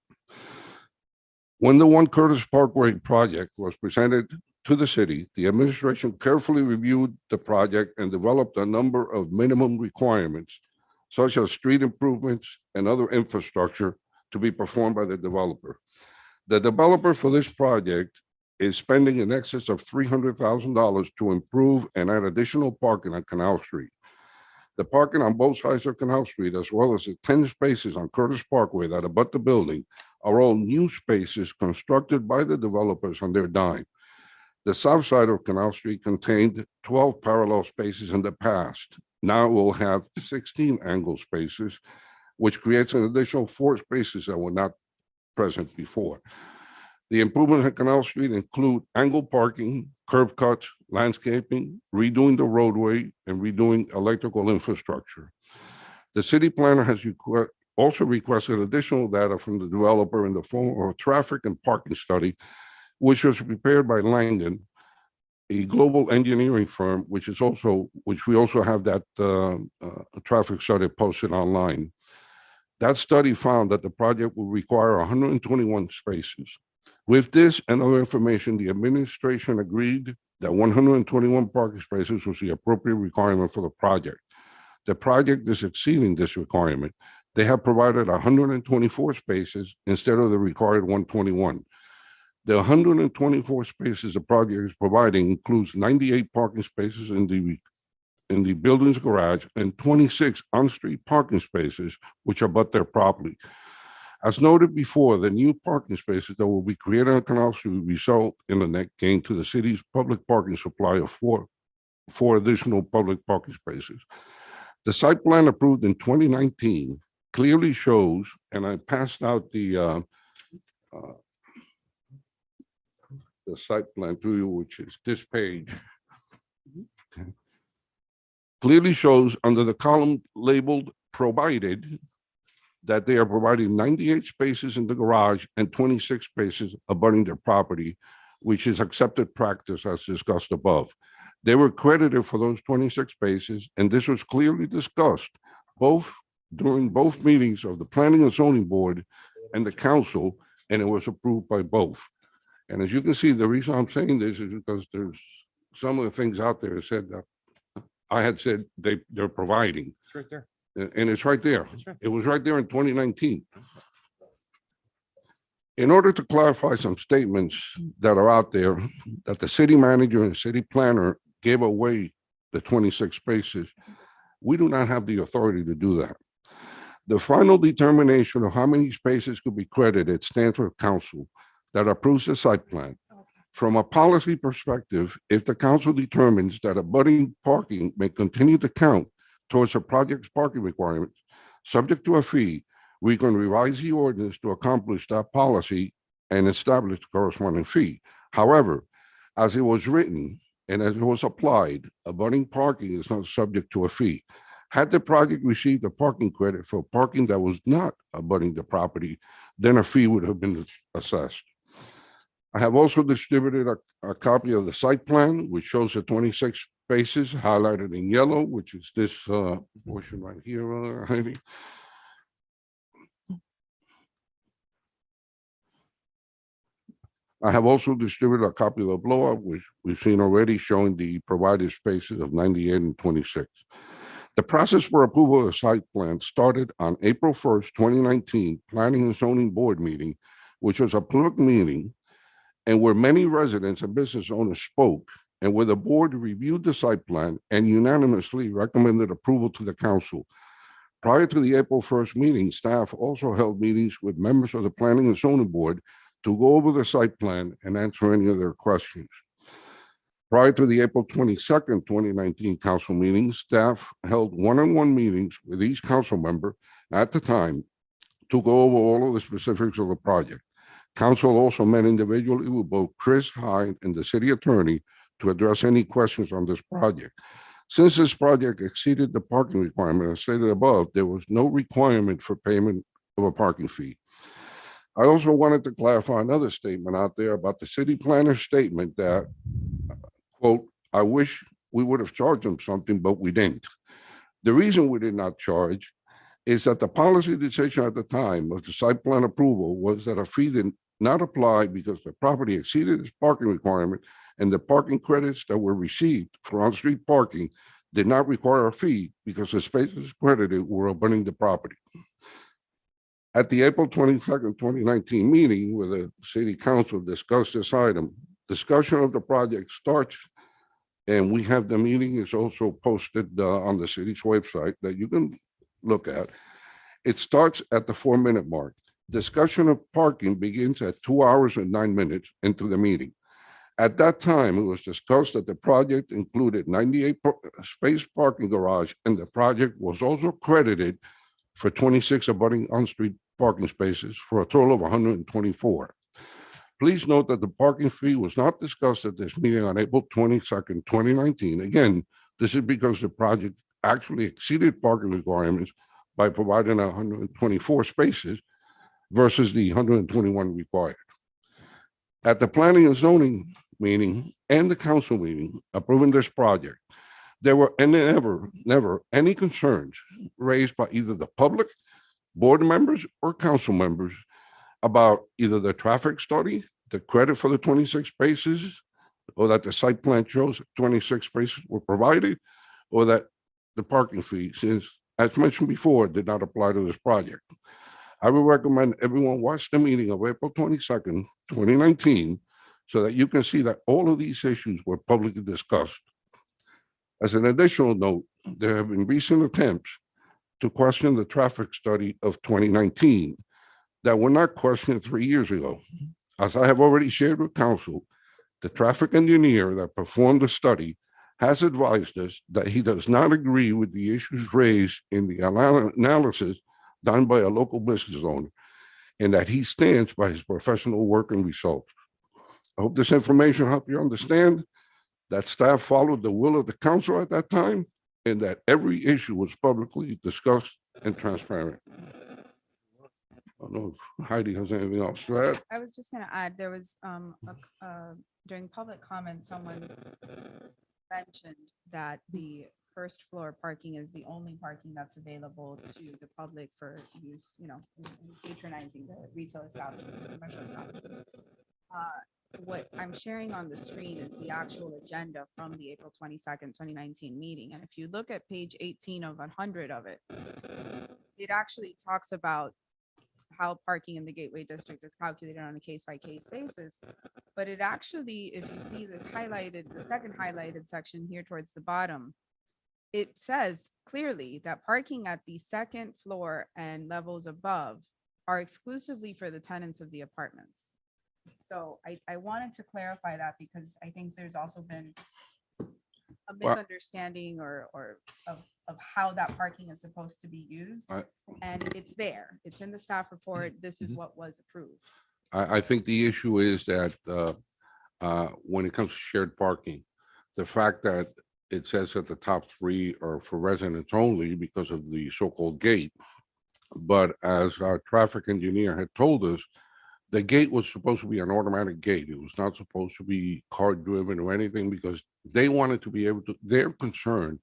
When the 1 Curtis Parkway project was presented to the city, the administration carefully reviewed the project and developed a number of minimum requirements, such as street improvements and other infrastructure to be performed by the developer. The developer for this project is spending in excess of $300,000 to improve and add additional parking on Canal Street. The parking on both sides of Canal Street, as well as the 10 spaces on Curtis Parkway that abut the building, are all new spaces constructed by the developers on their dime. The south side of Canal Street contained 12 parallel spaces in the past. Now it will have 16 angle spaces, which creates an additional 4 spaces that were not present before. The improvements at Canal Street include angle parking, curb cuts, landscaping, redoing the roadway, and redoing electrical infrastructure. The city planner has also requested additional data from the developer in the form of a traffic and parking study, which was prepared by Langdon, a global engineering firm, which we also have that traffic study posted online. That study found that the project will require 121 spaces. With this and other information, the administration agreed that 121 parking spaces was the appropriate requirement for the project. The project is exceeding this requirement. They have provided 124 spaces instead of the required 121. The 124 spaces the project is providing includes 98 parking spaces in the in the building's garage and 26 on-street parking spaces which abut their property. As noted before, the new parking spaces that will be created on Canal Street will result in a net gain to the city's public parking supply of four additional public parking spaces. The site plan approved in 2019 clearly shows, and I passed out the site plan to you, which is this page. Okay. Clearly shows under the column labeled provided that they are providing 98 spaces in the garage and 26 spaces abutting their property, which is accepted practice as discussed above. They were credited for those 26 spaces, and this was clearly discussed during both meetings of the Planning and Zoning Board and the council, and it was approved by both. And as you can see, the reason I'm saying this is because there's some of the things out there that said that I had said they're providing. It's right there. And it's right there. That's right. It was right there in 2019. In order to clarify some statements that are out there, that the city manager and city planner gave away the 26 spaces, we do not have the authority to do that. The final determination of how many spaces could be credited stands with council that approves the site plan. From a policy perspective, if the council determines that abutting parking may continue to count towards the project's parking requirements, subject to a fee, we can revise the ordinance to accomplish that policy and establish the corresponding fee. However, as it was written and as it was applied, abutting parking is not subject to a fee. Had the project received a parking credit for parking that was not abutting the property, then a fee would have been assessed. I have also distributed a copy of the site plan, which shows the 26 spaces highlighted in yellow, which is this portion right here, Heidi. I have also distributed a copy of the blow-up, which we've seen already, showing the provided spaces of 98 and 26. The process for approval of the site plan started on April 1st, 2019, Planning and Zoning Board meeting, which was a public meeting and where many residents and business owners spoke, and where the board reviewed the site plan and unanimously recommended approval to the council. Prior to the April 1st meeting, staff also held meetings with members of the Planning and Zoning Board to go over the site plan and answer any of their questions. Prior to the April 22nd, 2019 council meeting, staff held one-on-one meetings with each council member at the time to go over all of the specifics of the project. Council also met individually with both Chris Hyde and the city attorney to address any questions on this project. Since this project exceeded the parking requirement as stated above, there was no requirement for payment of a parking fee. I also wanted to clarify another statement out there about the city planner's statement that, quote, I wish we would have charged them something, but we didn't. The reason we did not charge is that the policy decision at the time of the site plan approval was that a fee did not apply because the property exceeded its parking requirement and the parking credits that were received for on-street parking did not require a fee because the spaces credited were abutting the property. At the April 22nd, 2019 meeting where the city council discussed this item, discussion of the project starts, and we have the meeting is also posted on the city's website that you can look at. It starts at the 4-minute mark. Discussion of parking begins at 2 hours and 9 minutes into the meeting. At that time, it was discussed that the project included 98 space parking garage, and the project was also credited for 26 abutting on-street parking spaces for a total of 124. Please note that the parking fee was not discussed at this meeting on April 22nd, 2019. Again, this is because the project actually exceeded parking requirements by providing 124 spaces versus the 121 required. At the Planning and Zoning meeting and the council meeting approving this project, there were never any concerns raised by either the public, board members, or council members about either the traffic study, the credit for the 26 spaces, or that the site plan shows 26 spaces were provided, or that the parking fee, since as mentioned before, did not apply to this project. I would recommend everyone watch the meeting of April 22nd, 2019, so that you can see that all of these issues were publicly discussed. As an additional note, there have been recent attempts to question the traffic study of 2019 that were not questioned 3 years ago. As I have already shared with council, the traffic engineer that performed the study has advised us that he does not agree with the issues raised in the analysis done by a local business owner, and that he stands by his professional work and results. I hope this information helped you understand that staff followed the will of the council at that time, and that every issue was publicly discussed and transparent. I don't know if Heidi has anything else to add. I was just gonna add, there was, during public comment, someone mentioned that the first floor parking is the only parking that's available to the public for use, you know, in patronizing the retail establishments, or commercial establishments. What I'm sharing on the screen is the actual agenda from the April 22nd, 2019 meeting. And if you look at page 18 of 100 of it, it actually talks about how parking in the Gateway District is calculated on a case-by-case basis. But it actually, if you see this highlighted, the second highlighted section here towards the bottom, it says clearly that parking at the second floor and levels above are exclusively for the tenants of the apartments. So I wanted to clarify that, because I think there's also been a misunderstanding or of how that parking is supposed to be used. And it's there, it's in the staff report. This is what was approved. I think the issue is that when it comes to shared parking, the fact that it says that the top 3 are for residents only because of the so-called gate. But as our traffic engineer had told us, the gate was supposed to be an automatic gate. It was not supposed to be card driven or anything, because they wanted to be able to, their concern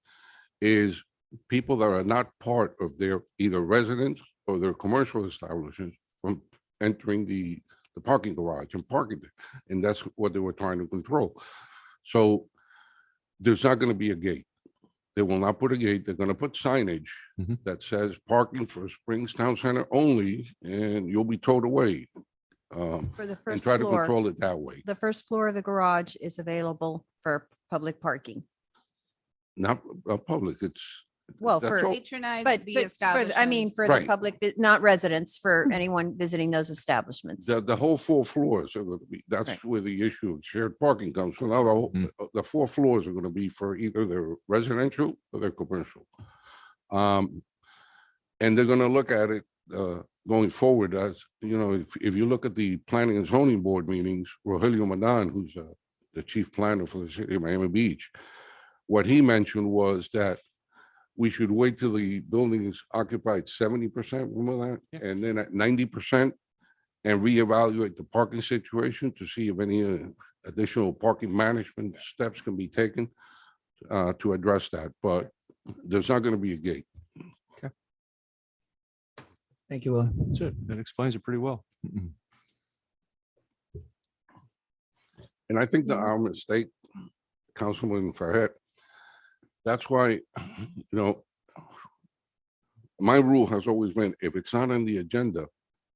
is people that are not part of their either residence or their commercial establishments from entering the parking garage and parking there. And that's what they were trying to control. So there's not going to be a gate. They will not put a gate. They're going to put signage that says parking for Springs Town Center only, and you'll be towed away. For the And first try to floor, control it that way. the first floor of the garage is available for public parking. Not public, it's. Well, that's for all- Patronize But, the but for, establishment. I mean, for the Right. public, not residents, for anyone visiting those establishments. The whole 4 floors, are gonna be- that's Right. where the issue of shared parking comes from. Now, the 4 floors are gonna be for either their residential or their commercial. And they're gonna look at it going forward as, you know, if you look at the planning and zoning board meetings, Rogelio Madan, who's the chief planner for the city of Miami Beach, what he mentioned was that we should wait till the building is occupied 70%, remember that? And then at 90%, and reevaluate the parking situation to see if any additional parking management steps can be taken to address that. But there's not going to be a gate. Thank you, Will. That's it. That explains it pretty well. And I think the our mistake, Councilman Farhat, that's why, you know, my rule has always been, if it's not on the agenda,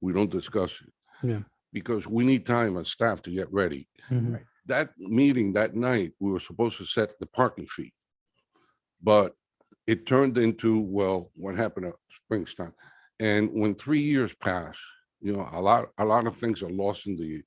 we don't discuss it. Yeah. Because we need time as staff to get ready. Mhm. That meeting that night, we were supposed to set the parking fee. But it turned into, well, what happened at Springstown? And when 3 years pass, you know, a lot of things are lost in the,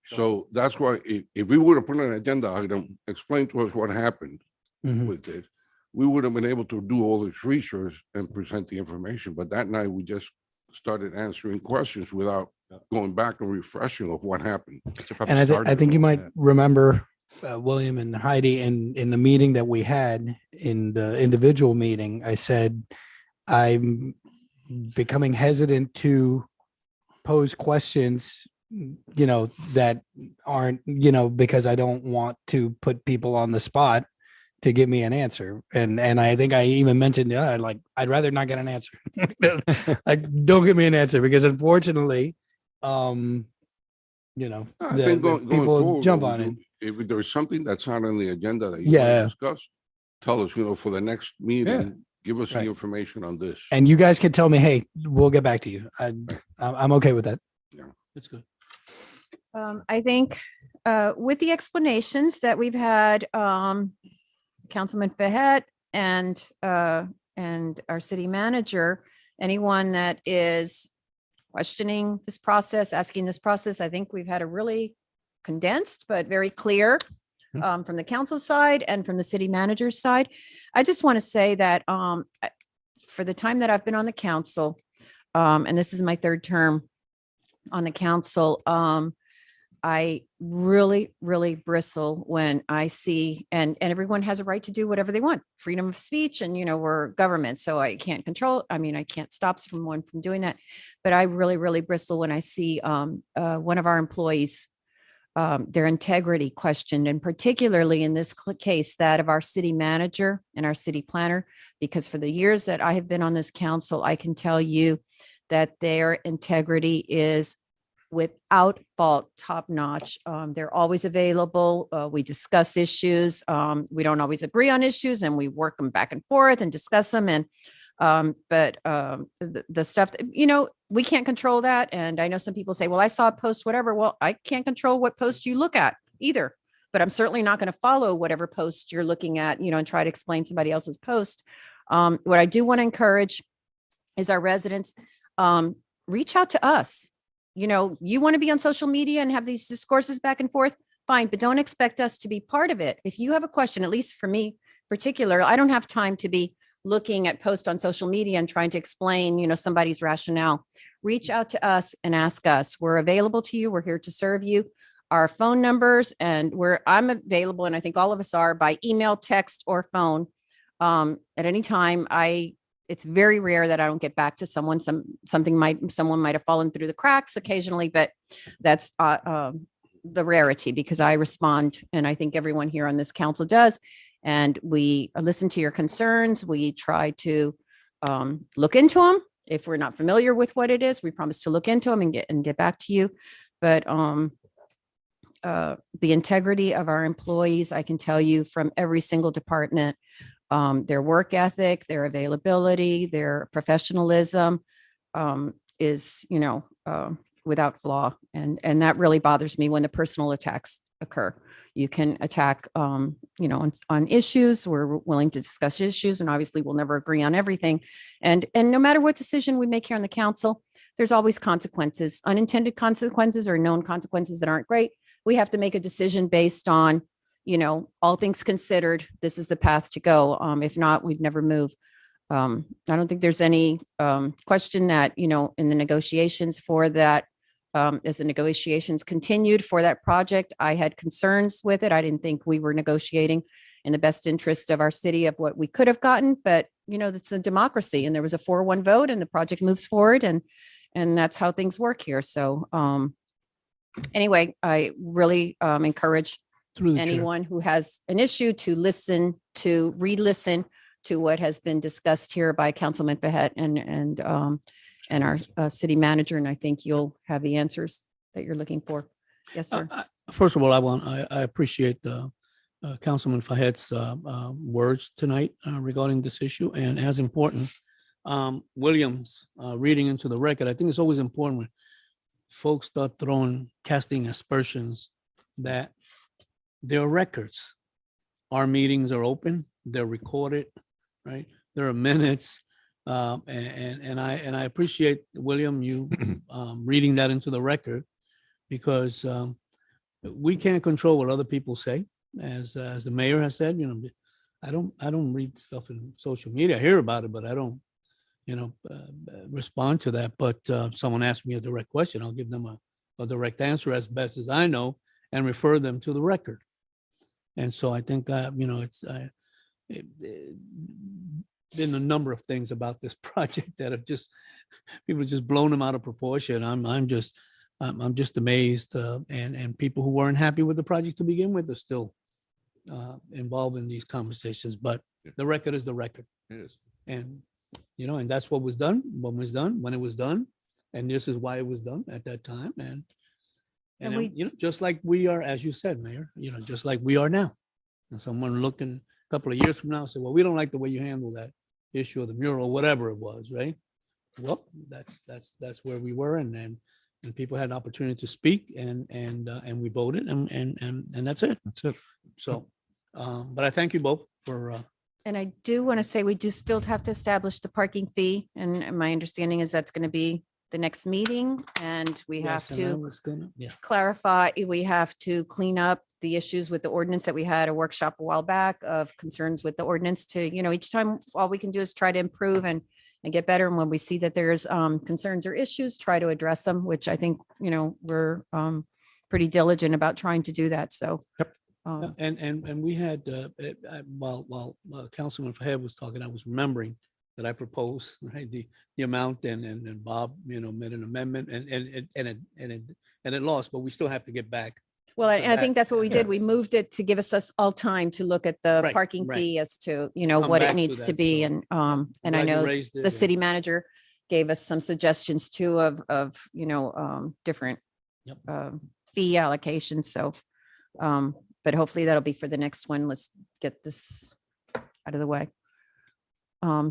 so that's why if we would have put an agenda item, explain to us what happened Mhm. with it, we would have been able to do all this research and present the information. But that night, we just started answering questions without going back and refreshing of what happened. And I think you might remember, William and Heidi, in the meeting that we had, in the individual meeting, I said, I'm becoming hesitant to pose questions, you know, that aren't, you know, because I don't want to put people on the spot to give me an answer. And I think I even mentioned, like, I'd rather not get an answer. Like, don't give me an answer, because unfortunately, you know, I think going people forward, jump what on we it. do, if there's something that's not on the agenda that you want Yeah. to discuss, tell us, you know, for the next meeting, give us the Right. information on this. And you guys can tell me, hey, we'll get back to you. I'm okay with that. That's good. I think with the explanations that we've had, Councilman Fahet and our city manager, anyone that is questioning this process, asking this process, I think we've had a really condensed but very clear from the council side and from the city manager's side. I just want to say that for the time that I've been on the council, and this is my third term on the council, I really, really bristle when I see, and everyone has a right to do whatever they want, freedom of speech, and we're government, so I can't control. I mean, I can't stop someone from doing that, but I really, really bristle when I see one of our employees, their integrity questioned, and particularly in this case, that of our city manager and our city planner, because for the years that I have been on this council, I can tell you that their integrity is without fault, top notch. They're always available. We discuss issues. We don't always agree on issues, and we work them back and forth and discuss them. And but the stuff that, we can't control that. And I know some people say, well, I saw a post, whatever. Well, I can't control what post you look at either, but I'm certainly not going to follow whatever post you're looking at, and try to explain somebody else's post. What I do want to encourage is our residents, reach out to us. You want to be on social media and have these discourses back and forth, fine, but don't expect us to be part of it. If you have a question, at least for me in particular, I don't have time to be looking at posts on social media and trying to explain, somebody's rationale. Reach out to us and ask us. We're available to you. We're here to serve you. Our phone numbers, and I'm available, and I think all of us are, by email, text, or phone at any time. It's very rare that I don't get back to someone. Someone might have fallen through the cracks occasionally, but that's the rarity, because I respond, and I think everyone here on this council does. And we listen to your concerns. We try to look into them. If we're not familiar with what it is, we promise to look into them and get back to you. But the integrity of our employees, I can tell you from every single department, their work ethic, their availability, their professionalism is, without flaw. And that really bothers me when the personal attacks occur. You can attack, on issues. We're willing to discuss issues, and obviously we'll never agree on everything. And no matter what decision we make here on the council, there's always consequences, unintended consequences or known consequences that aren't great. We have to make a decision based on, all things considered, this is the path to go. If not, we'd never move. I don't think there's any question that, in the negotiations for that, as the negotiations continued for that project, I had concerns with it. I didn't think we were negotiating in the best interest of our city of what we could have gotten, but it's a democracy, and there was a 4-1 vote, and the project moves forward, and that's how things work here. So anyway, I really encourage anyone who has an issue to re-listen to what has been discussed here by Councilman Fahet and our city manager. And I think you'll have the answers that you're looking for. Yes, sir. First of all, I appreciate Councilman Fahet's words tonight regarding this issue. And as important, Williams reading into the record, I think it's always important when folks start casting aspersions that there are records. Our meetings are open, they're recorded, right? There are minutes. And I appreciate, William, you reading that into the record, because we can't control what other people say. As the mayor has said, I don't read stuff in social media. I hear about it, but I don't, respond to that. But someone asks me a direct question, I'll give them a direct answer as best as I know and refer them to the record. And so I think that, been a number of things about this project that have people just blown them out of proportion. I'm just amazed, and people who weren't happy with the project to begin with are still involved in these conversations. But the record is the record. It is. And and that's what was done when it was done, and this is why it was done at that time. And just like we are, as you said, Mayor, just like we are now. And someone looking a couple of years from now say, well, we don't like the way you handle that issue of the mural, whatever it was, right? Well, that's where we were, and people had an opportunity to speak, and we voted, and that's it. That's it. So But I thank you both for, And I do want to say, we do still have to establish the parking fee. And my understanding is that's going to be the next meeting, and we have yes, and I to was gonna, yeah. clarify, we have to clean up the issues with the ordinance that we had a workshop a while back of concerns with the ordinance to, each time, all we can do is try to improve and get better. And when we see that there's concerns or issues, try to address them, which I think, we're pretty diligent about trying to do that. So. And we had, while Councilman Fahad was talking, I was remembering that I proposed, right, the amount and Bob, made an amendment and it lost, but we still have to get back. Well, to and I that. think that's what we Yeah. did. We moved it to give us all time to look at the Right, parking right. fee as to, Come what back it to needs to that, be. so And I'm I glad you know raised it the and- city manager gave us some suggestions too of different Yep. fee allocations. So, but hopefully that'll be for the next one. Let's get this out of the way.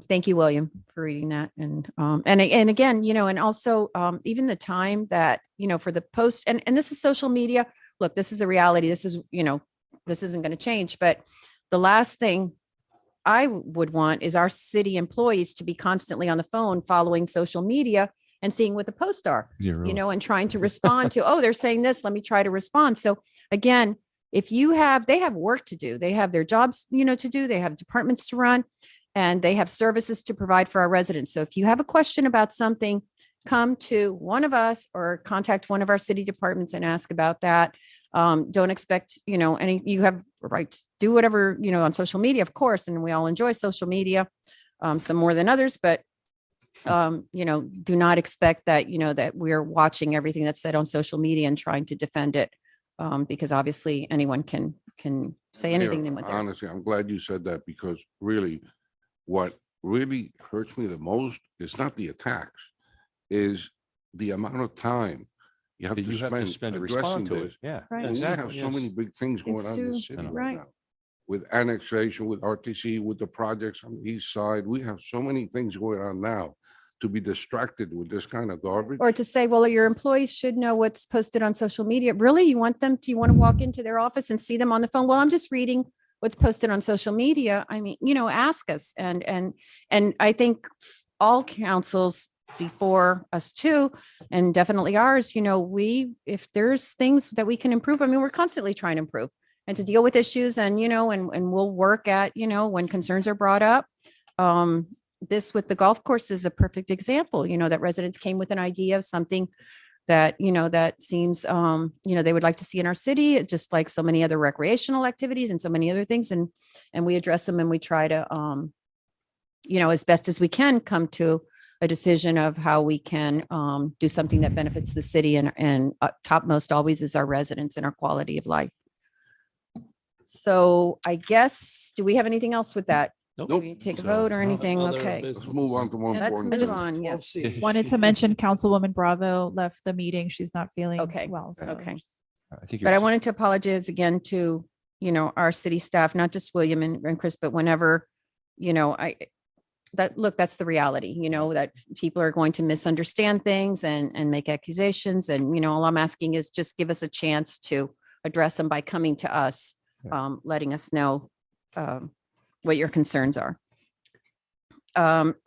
Thank you, William, for reading that. And again, and also even the time that, for the post, and this is social media. Look, this is a reality. This is, this isn't going to change, but the last thing I would want is our city employees to be constantly on the phone following social media and seeing what the posts are, Yeah, really. and trying to respond to, oh, they're saying this, let me try to respond. So again, if they have work to do, they have their jobs, to do, they have departments to run, and they have services to provide for our residents. So if you have a question about something, come to one of us or contact one of our city departments and ask about that. Don't expect, you have a right to do whatever, on social media, of course, and we all enjoy social media, some more than others, but do not expect that, that we're watching everything that's said on social media and trying to defend it. Because obviously anyone can say anything they want. Honestly, I'm glad you said that, because really, what really hurts me the most is not the attacks, is the amount of time you have That to you have to spend spend to addressing respond to it. this. Yeah, Right. When we have exactly. so many big things going It's on in the true. city Right. right now. With annexation, with RTC, with the projects on the east side, we have so many things going on now. To be distracted with this kind of garbage. Or to say, well, your employees should know what's posted on social media. Really? You want them, do you want to walk into their office and see them on the phone? Well, I'm just reading what's posted on social media. I mean, ask us. And I think all councils before us too, and definitely ours, if there's things that we can improve, I mean, we're constantly trying to improve and to deal with issues and, and we'll work at, when concerns are brought up. This with the golf course is a perfect example, that residents came with an idea of something that, that seems, they would like to see in our city, just like so many other recreational activities and so many other things. And we address them and we try to, as best as we can come to a decision of how we can do something that benefits the city and topmost always is our residents and our quality of life. So I guess, do we have anything else with that? Nope. Do we take a So, vote or anything? other Okay. business. Let's move on to more Let's important move things. on. Yes. Wanted to mention Councilwoman Bravo left the meeting. She's not feeling Okay, well. So okay. I think But I wanted to apologize again to, our city staff, not just William and Chris, but whenever, that's the reality, that people are going to misunderstand things and make accusations. And, all I'm asking is just give us a chance to address them by coming to us, letting us know what your concerns are.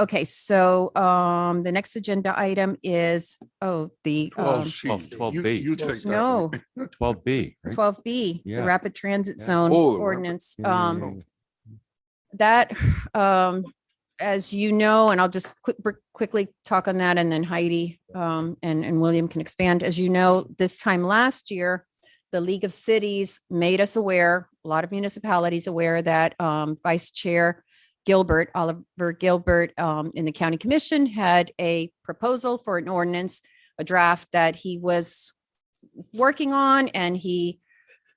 Okay, so the next agenda item is, the 12B. You take that no, one. 12B, right? 12B, the Yeah. rapid transit Yeah. zone Oh, the rapid- ordinance. Yeah, yeah, yeah. That, as you know, and I'll just quickly talk on that, and then Heidi and William can expand. As you know, this time last year, the League of Cities made us aware, a lot of municipalities aware, that Vice Chair Oliver Gilbert in the County Commission had a proposal for an ordinance, a draft that he was working on, and he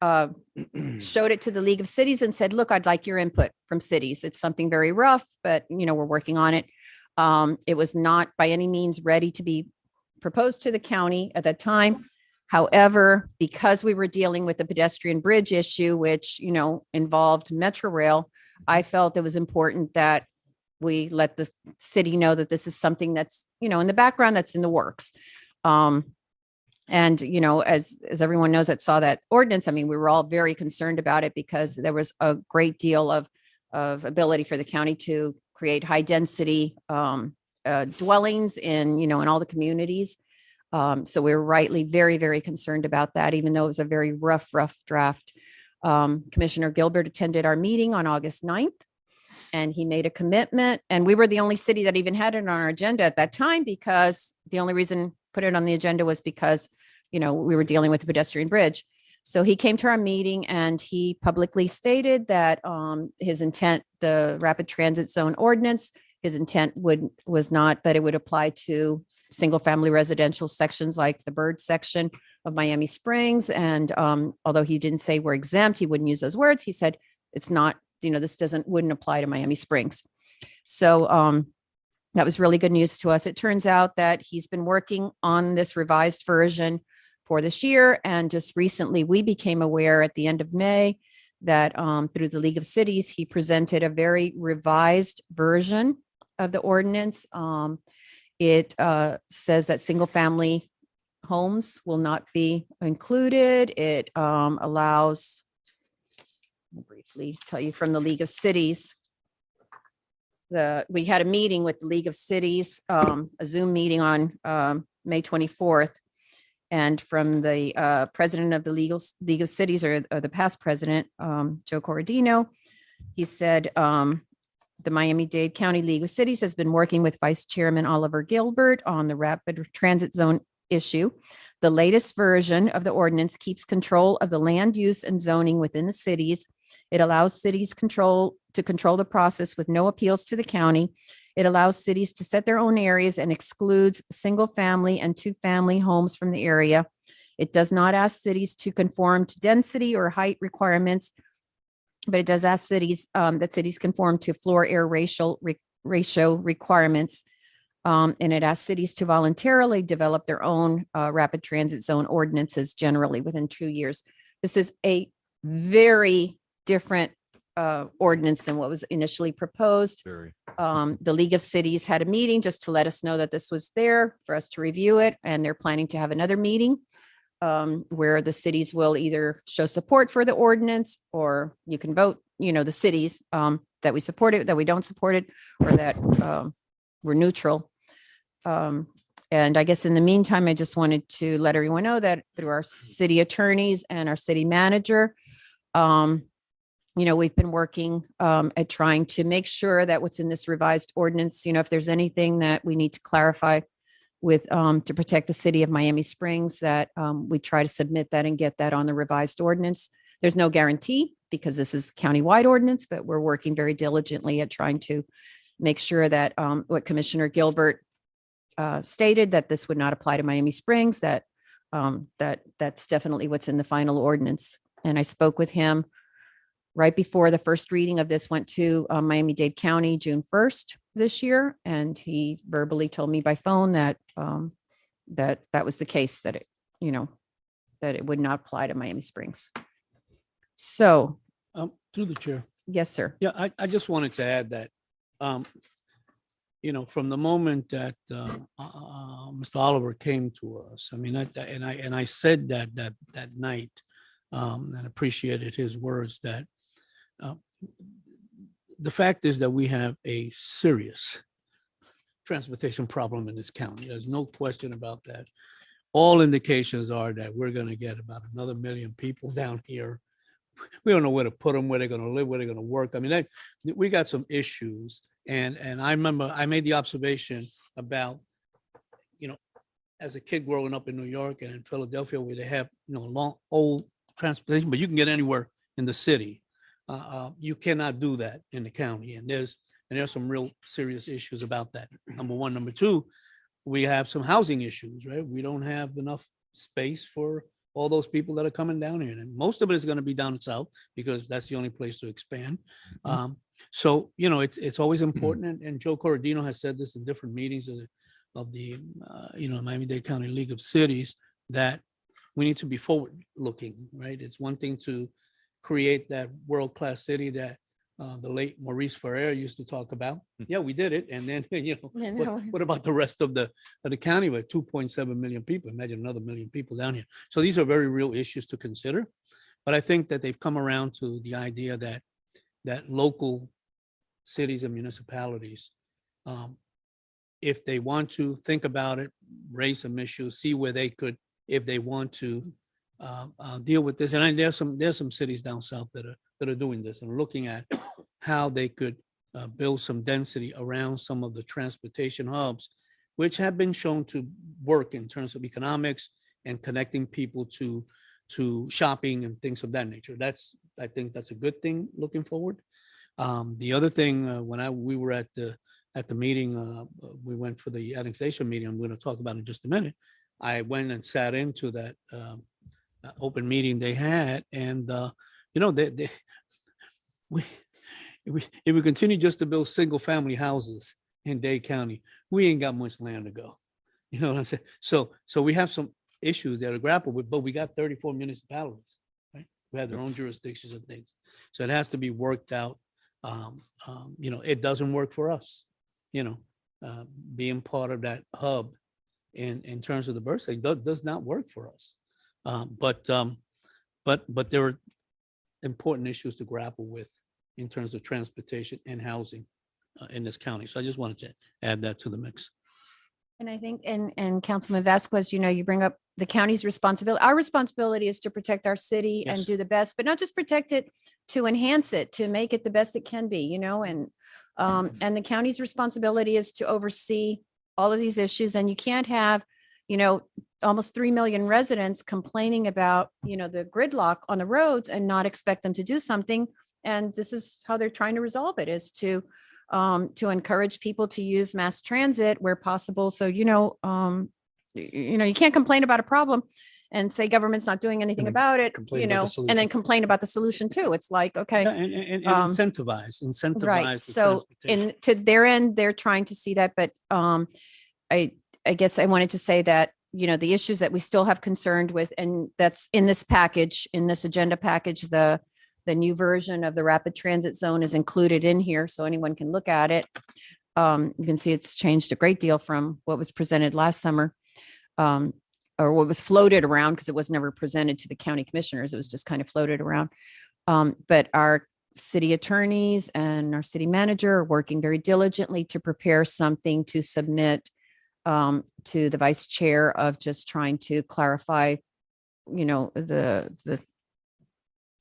showed it to the League of Cities and said, look, I'd like your input from cities. It's something very rough, but we're working on it. It was not by any means ready to be proposed to the county at that time. However, because we were dealing with the pedestrian bridge issue, which, involved Metro Rail, I felt it was important that we let the city know that this is something that's, in the background, that's in the works. And, you know, as everyone knows that saw that ordinance, I mean, we were all very concerned about it because there was a great deal of ability for the county to create high density dwellings in, you know, in all the communities. So we were rightly very, very concerned about that, even though it was a very rough draft. Commissioner Gilbert attended our meeting on August 9th, and he made a commitment. And we were the only city that even had it on our agenda at that time, because the only reason put it on the agenda was because, you know, we were dealing with the pedestrian bridge. So he came to our meeting and he publicly stated that his intent, the rapid transit zone ordinance, his intent was not that it would apply to single family residential sections like the Bird section of Miami Springs. And although he didn't say we're exempt, he wouldn't use those words. He said it's not, you know, this wouldn't apply to Miami Springs. So that was really good news to us. It turns out that he's been working on this revised version for this year. And just recently we became aware at the end of May that through the League of Cities, he presented a very revised version of the ordinance. It says that single family homes will not be included. It allows, I'll briefly tell you from the League of Cities, we had a meeting with the League of Cities, a Zoom meeting on May 24th. And from the president of the League of Cities, or the past president, Joe Corradino, he said, the Miami-Dade County League of Cities has been working with Vice Chairman Oliver Gilbert on the rapid transit zone issue. The latest version of the ordinance keeps control of the land use and zoning within the cities. It allows cities to control the process with no appeals to the county. It allows cities to set their own areas and excludes single family and two family homes from the area. It does not ask cities to conform to density or height requirements, but it does ask cities that cities conform to floor area ratio requirements. And it asks cities to voluntarily develop their own rapid transit zone ordinances generally within 2 years. This is a very different ordinance than what was initially proposed. The League of Cities had a meeting just to let us know that this was there for us to review it. And they're planning to have another meeting where the cities will either show support for the ordinance, or you can vote, you know, the cities that we support it, that we don't support it, or that we're neutral. And I guess in the meantime, I just wanted to let everyone know that through our city attorneys and our city manager, you know, we've been working at trying to make sure that what's in this revised ordinance, you know, if there's anything that we need to clarify with to protect the city of Miami Springs, that we try to submit that and get that on the revised ordinance. There's no guarantee because this is countywide ordinance, but we're working very diligently at trying to make sure that what Commissioner Gilbert stated, that this would not apply to Miami Springs, that that's definitely what's in the final ordinance. And I spoke with him right before the first reading of this went to Miami-Dade County, June 1st this year. And he verbally told me by phone that that was the case, that it, you know, that it would not apply to Miami Springs. So. Through the chair. Yes, sir. Yeah, I just wanted to add that, you know, from the moment that Mr. Oliver came to us, I mean, I said that night, and appreciated his words, that the fact is that we have a serious transportation problem in this county. There's no question about that. All indications are that we're going to get about another 1 million people down here. We don't know where to put them, where they're going to live, where they're going to work. I mean, we got some issues. And I remember I made the observation about, you know, as a kid growing up in New York and in Philadelphia, where they have, you know, long, old transportation, but you can get anywhere in the city. You cannot do that in the county. And there's some real serious issues about that. Number one. Number two, we have some housing issues, right? We don't have enough space for all those people that are coming down here. And most of it is going to be down south because that's the only place to expand. So, you know, it's always important. And Joe Corradino has said this in different meetings of the you know, Miami-Dade County League of Cities, that we need to be forward looking, right? It's one thing to create that world-class city that the late Maurice Ferrer used to talk about. Yeah, we did it. And then, Yeah, no. what about the rest of the county with 2.7 million people? Imagine another million people down here. So these are very real issues to consider. But I think that they've come around to the idea that local cities and municipalities, if they want to think about it, raise some issues, see where they could, if they want to deal with this. And there's some cities down south that are doing this and looking at how they could build some density around some of the transportation hubs, which have been shown to work in terms of economics and connecting people to shopping and things of that nature. I think that's a good thing looking forward. The other thing, when we were at the meeting, we went for the annexation meeting, I'm going to talk about in just a minute. I went and sat into that open meeting they had, and if we continue just to build single family houses in Dade County, we ain't got much land to go. You know what I'm saying? So we have some issues that are grappled with, but we got 34 municipalities, right? We have their own jurisdictions and things. So it has to be worked out. It doesn't work for us, being part of that hub in terms of the birth rate does not work for us. But there are important issues to grapple with in terms of transportation and housing in this county. So I just wanted to add that to the mix. And I think, and Councilman Vasquez, you bring up the county's responsibility. Our responsibility is to protect our city and Yes. do the best, but not just protect it, to enhance it, to make it the best it can be, and the county's responsibility is to oversee all of these issues. And you can't have, almost 3 million residents complaining about, the gridlock on the roads and not expect them to do something. And this is how they're trying to resolve it, is to encourage people to use mass transit where possible. So, you can't complain about a problem and say government's not doing anything then about it, complain about the and solution. then complain about the solution too. It's like, okay. Yeah, and incentivize Right. the So transportation. to their end, they're trying to see that, but I guess I wanted to say that, the issues that we still have concerned with, and that's in this package, in this agenda package, the new version of the rapid transit zone is included in here, so anyone can look at it. You can see it's changed a great deal from what was presented last summer, or what was floated around, because it was never presented to the county commissioners. It was just kind of floated around. But our city attorneys and our city manager are working very diligently to prepare something to submit to the vice chair, of just trying to clarify, the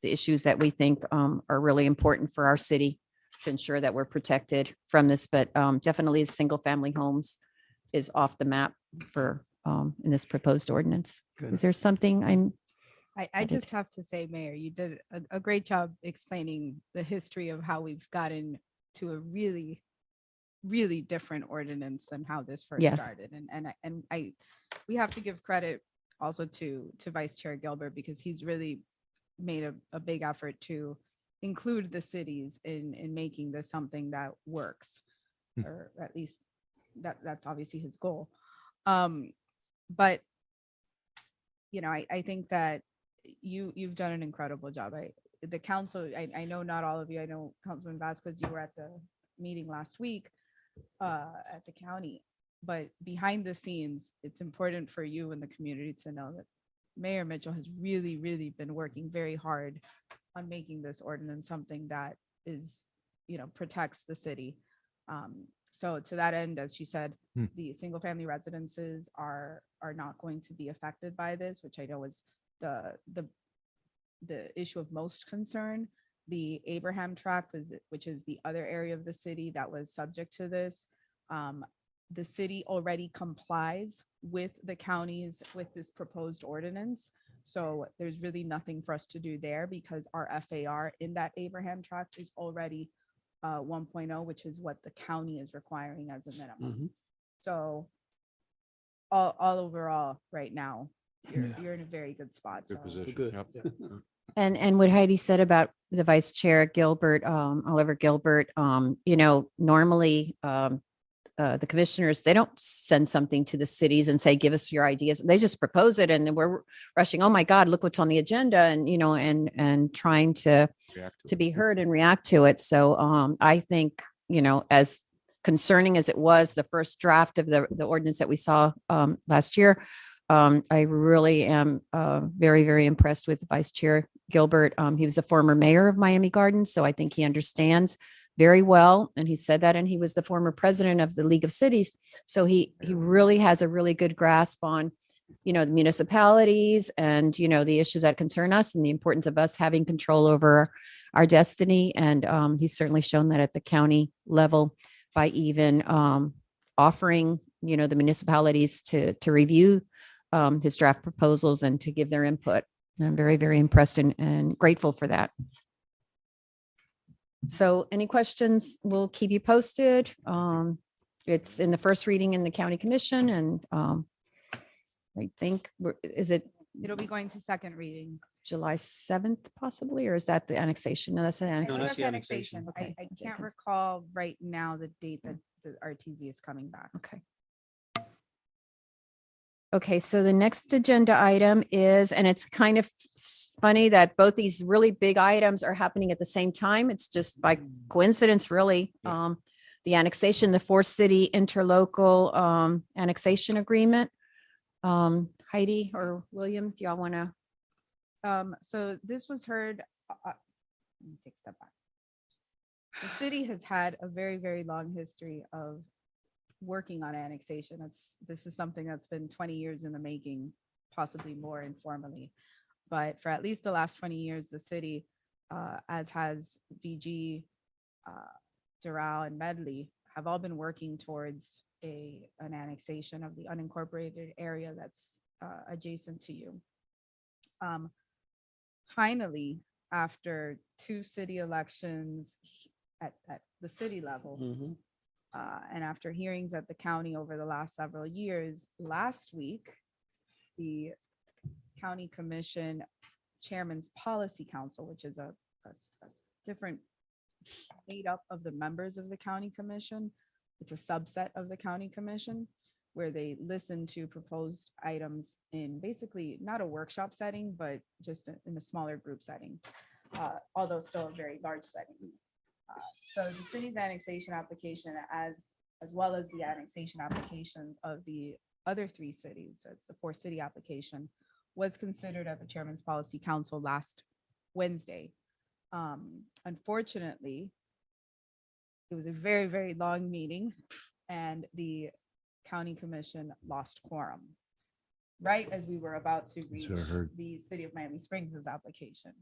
issues that we think are really important for our city to ensure that we're protected from this. But definitely single family homes is off the map for in this proposed ordinance. Good. Is there something I just have to say, Mayor, you did a great job explaining the history of how we've gotten to a really, really different ordinance than how this first Yes. started. And we have to give credit also to Vice Chair Gilbert, because he's really made a big effort to include the cities in making this something that works, or at least that's obviously his goal. But I think that you've done an incredible job. The council, I know not all of you, I know Councilman Vasquez, you were at the meeting last week at the county, but behind the scenes, it's important for you and the community to know that Mayor Mitchell has really, really been working very hard on making this ordinance something that is, protects the city. So to that end, as she said, the single family residences are not going to be affected by this, which I know is the issue of most concern. The Abraham tract, which is the other area of the city that was subject to this. The city already complies with the counties with this proposed ordinance. So there's really nothing for us to do there, because our FAR in that Abraham tract is already 1.0, which is what the county is requiring as a minimum. So all overall, right now, you're in a very good spot. Good So. position. Good. Yep. And what Heidi said about the vice chair Gilbert, Oliver Gilbert, normally the commissioners, they don't send something to the cities and say, give us your ideas. They just propose it, and then we're rushing, oh my God, look what's on the agenda, and, you know, and trying to be heard and react to it. So I think, you know, as concerning as it was, the first draft of the ordinance that we saw last year, I really am very, very impressed with Vice Chair Gilbert. He was a former mayor of Miami Gardens, so I think he understands very well. And he said that, and he was the former president of the League of Cities. So he really has a really good grasp on, you know, the municipalities and, you know, the issues that concern us and the importance of us having control over our destiny. And he's certainly shown that at the county level by even offering, you know, the municipalities to review his draft proposals and to give their input. And I'm very, very impressed and grateful for that. So any questions, we'll keep you posted. It's in the first reading in the county commission, and I think, It'll be going to second reading. July 7th possibly, or is that the annexation? No, that's the I think annexation. that's the annexation. annexation. I Okay. can't recall right now the date that the RTZ is coming back. Okay. Okay, so the next agenda item is, and it's kind of funny that both these really big items are happening at the same time. It's just by coincidence, really. The annexation, the four-city interlocal annexation agreement. Heidi or William, do y'all want to? So this was heard, let me take a step back. The city has had a very, very long history of working on annexation. This is something that's been 20 years in the making, possibly more informally. But for at least the last 20 years, the city, as has VG, Doral, and Medley, have all been working towards an annexation of the unincorporated area that's adjacent to you. Finally, after 2 city elections at the city level, and after hearings at the county over the last several years, last week, the county commission chairman's policy council, which is a different made up of the members of the county commission. It's a subset of the county commission where they listen to proposed items in basically not a workshop setting, but just in a smaller group setting, although still a very large setting. So the city's annexation application, as well as the annexation applications of the other 3 cities, so it's the 4-city application, was considered at the Chairman's Policy Council last Wednesday. Unfortunately, it was a very, very long meeting, and the county commission lost quorum right as we were about to reach the city of Miami Springs' application.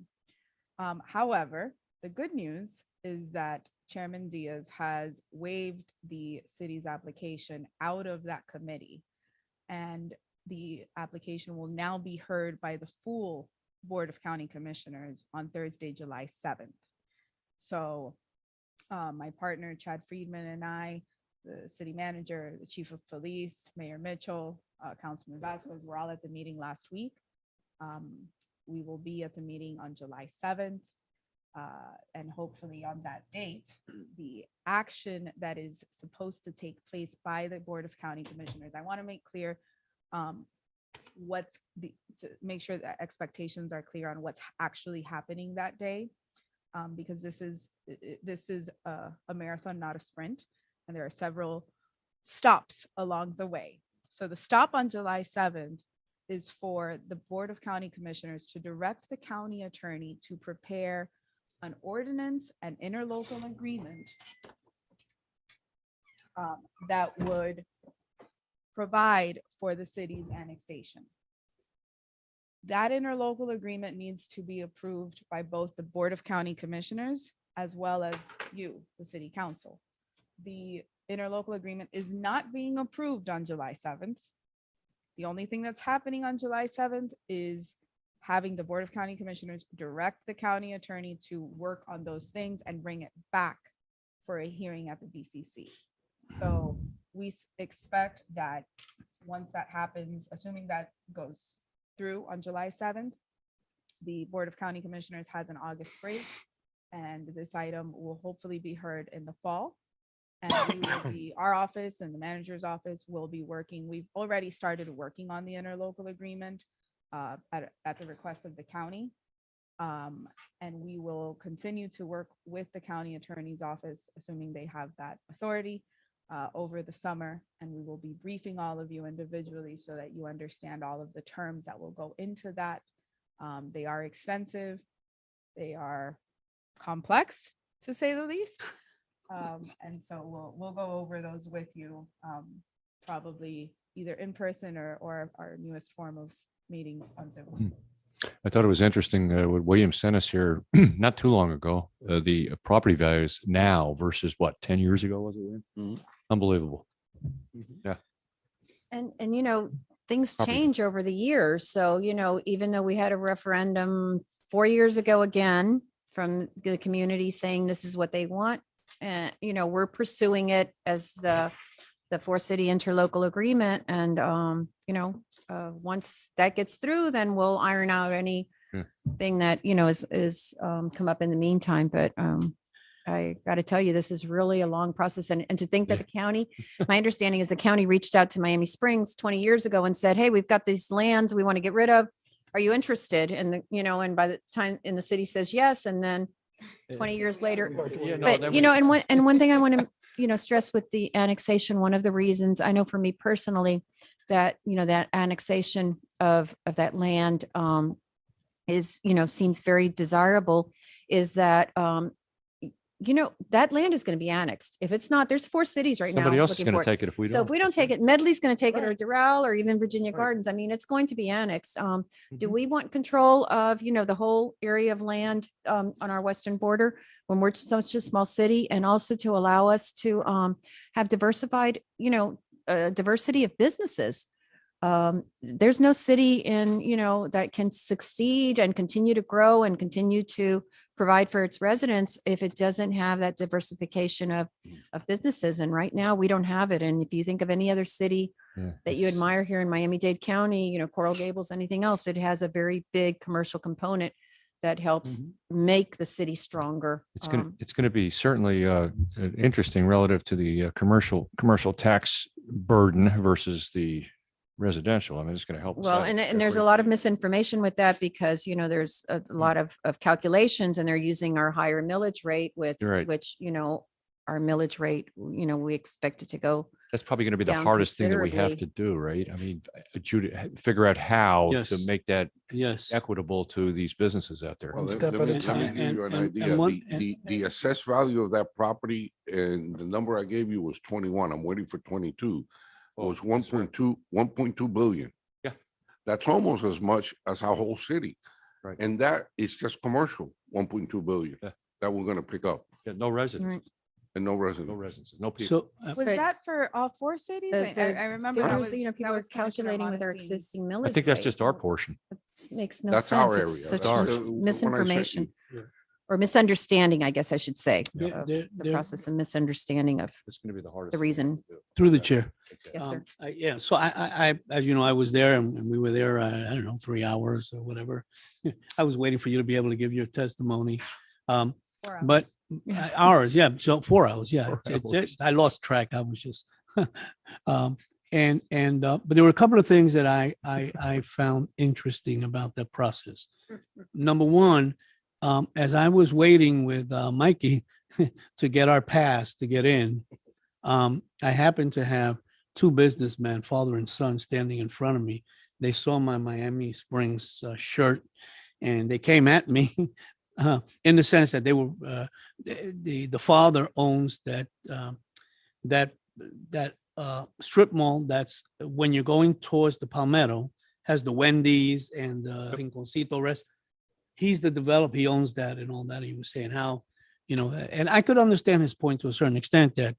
However, the good news is that Chairman Diaz has waived the city's application out of that committee, and the application will now be heard by the full Board of County Commissioners on Thursday, July 7th. So my partner, Chad Friedman, and I, the city manager, the chief of police, Mayor Mitchell, Councilman Vasquez, were all at the meeting last week. We will be at the meeting on July 7th. And hopefully on that date, the action that is supposed to take place by the Board of County Commissioners. I want to make clear to make sure that expectations are clear on what's actually happening that day, because this is a marathon, not a sprint, and there are several stops along the way. So the stop on July 7th is for the Board of County Commissioners to direct the county attorney to prepare an ordinance and interlocal agreement that would provide for the city's annexation. That interlocal agreement needs to be approved by both the Board of County Commissioners as well as you, the City Council. The interlocal agreement is not being approved on July 7th. The only thing that's happening on July 7th is having the Board of County Commissioners direct the county attorney to work on those things and bring it back for a hearing at the BCC. So we expect that once that happens, assuming that goes through on July 7th, the Board of County Commissioners has an August break, and this item will hopefully be heard in the fall. And we will be, our office and the manager's office will be working. We've already started working on the interlocal agreement at the request of the county. And we will continue to work with the county attorney's office, assuming they have that authority, over the summer. And we will be briefing all of you individually so that you understand all of the terms that will go into that. They are extensive. They are complex, to say the least. And so we'll go over those with you, probably either in person or our newest form of meetings on Zoom. I thought it was interesting what William sent us here not too long ago, the property values now versus what, 10 years ago, was it? William? Unbelievable. Yeah. And, you know, things Property. change over the years. So, you know, even though we had a referendum 4 years ago again from the community saying this is what they want, and, you know, we're pursuing it as the four-city interlocal agreement. And, you know, once that gets through, then we'll iron out anything that, you know, is come up in the meantime. But I got to tell you, this is really a long process. And to think that the county, my understanding is the county reached out to Miami Springs 20 years ago and said, hey, we've got these lands we want to get rid of. Are you interested? And, you know, and by the time the city says yes, and then 20 years later, but, you know, and one thing I want to, you know, stress with the annexation, one of the reasons I know for me personally that, you know, that annexation of that land is, you know, seems very desirable, is that, you know, that land is going to be annexed. If it's not, there's 4 cities right now. Somebody else is looking going to for it. take it if we So don't. if we don't take it, Medley's going to take it, or Doral, or even Virginia Gardens. I mean, it's going to be annexed. Do we want control of, you know, the whole area of land on our western border when we're such a small city, and also to allow us to have diversified, you know, diversity of businesses? There's no city in, you know, that can succeed and continue to grow and continue to provide for its residents if it doesn't have that diversification of businesses. And right now we don't have it. And if you think of any other city that you admire here in Miami-Dade County, you know, Coral Gables, anything else, it has a very big commercial component that helps make the city stronger. It's going to be certainly interesting relative to the commercial tax burden versus the residential. I mean, it's going to help. Well, and there's a lot of misinformation with that, because, you know, there's a lot of calculations, and they're using our higher millage rate with which, you know, our millage rate, you know, we expect it to go. That's probably going to be the down hardest thing that we have to considerably. do, right? I mean, figure out how to Yes. make that Yes. equitable to these businesses out there. Well, Step let at a me time. give you an And idea. one- The assessed value of that property, and the number I gave you was 21. I'm waiting for 22. Was 1.2 billion. Yeah. That's almost as much as our whole city. Right. And that is just commercial, 1.2 billion Yeah. that we're gonna pick up, Yeah, no residents, and no residents. no residents, no people. So, Was But that for all 4 cities? I remember that figures, was, you know, that people are was Commissioner calculating with our Modestine's. existing millage. I think that's rate. just our portion. It makes no That's our sense. area. It's such That's ours. the one I sent misinformation you. or misunderstanding, I guess I should say, There- of there- the there- process of misunderstanding of It's going to be the hardest. the reason. through the chair. Yes, sir. Yeah, so I, as you know, I was there, and we were there, I don't know, 3 hours or whatever. I was waiting for you to be able to give your testimony. 4 But hours, yeah, so 4 hours, yeah. 4 hours. I lost track. I was just, but there were a couple of things that I found interesting about that process. Number one, as I was waiting with Mikey to get our pass to get in, I happened to have 2 businessmen, father and son, standing in front of me. They saw my Miami Springs shirt, and they came at me in the sense that they were the father owns that strip mall that's when you're going towards the Palmetto, has the Wendy's and the Rinconcito rest. He's the developer, he owns that and all that. He was saying how, you know, and I could understand his point to a certain extent, that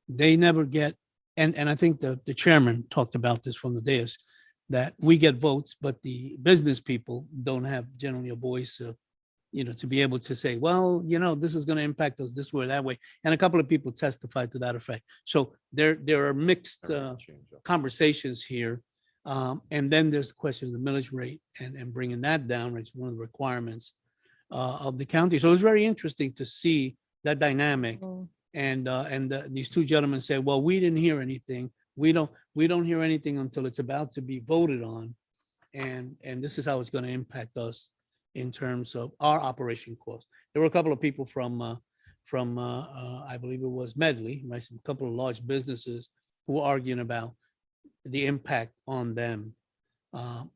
they never get, and I think the chairman talked about this from the dais, that we get votes, but the business people don't have generally a voice, you know, to be able to say, well, you know, this is going to impact us this way or that way. And a couple of people testified to that effect. So there are mixed conversations here. And then there's the question of the millage rate and bringing that down. It's one of the requirements of the county. So it's very interesting to see that dynamic These two gentlemen said, well, we didn't hear anything. We don't hear anything until it's about to be voted on. And this is how it's going to impact us in terms of our operation costs. There were a couple of people from I believe it was Medley, right? A couple of large businesses who were arguing about the impact on them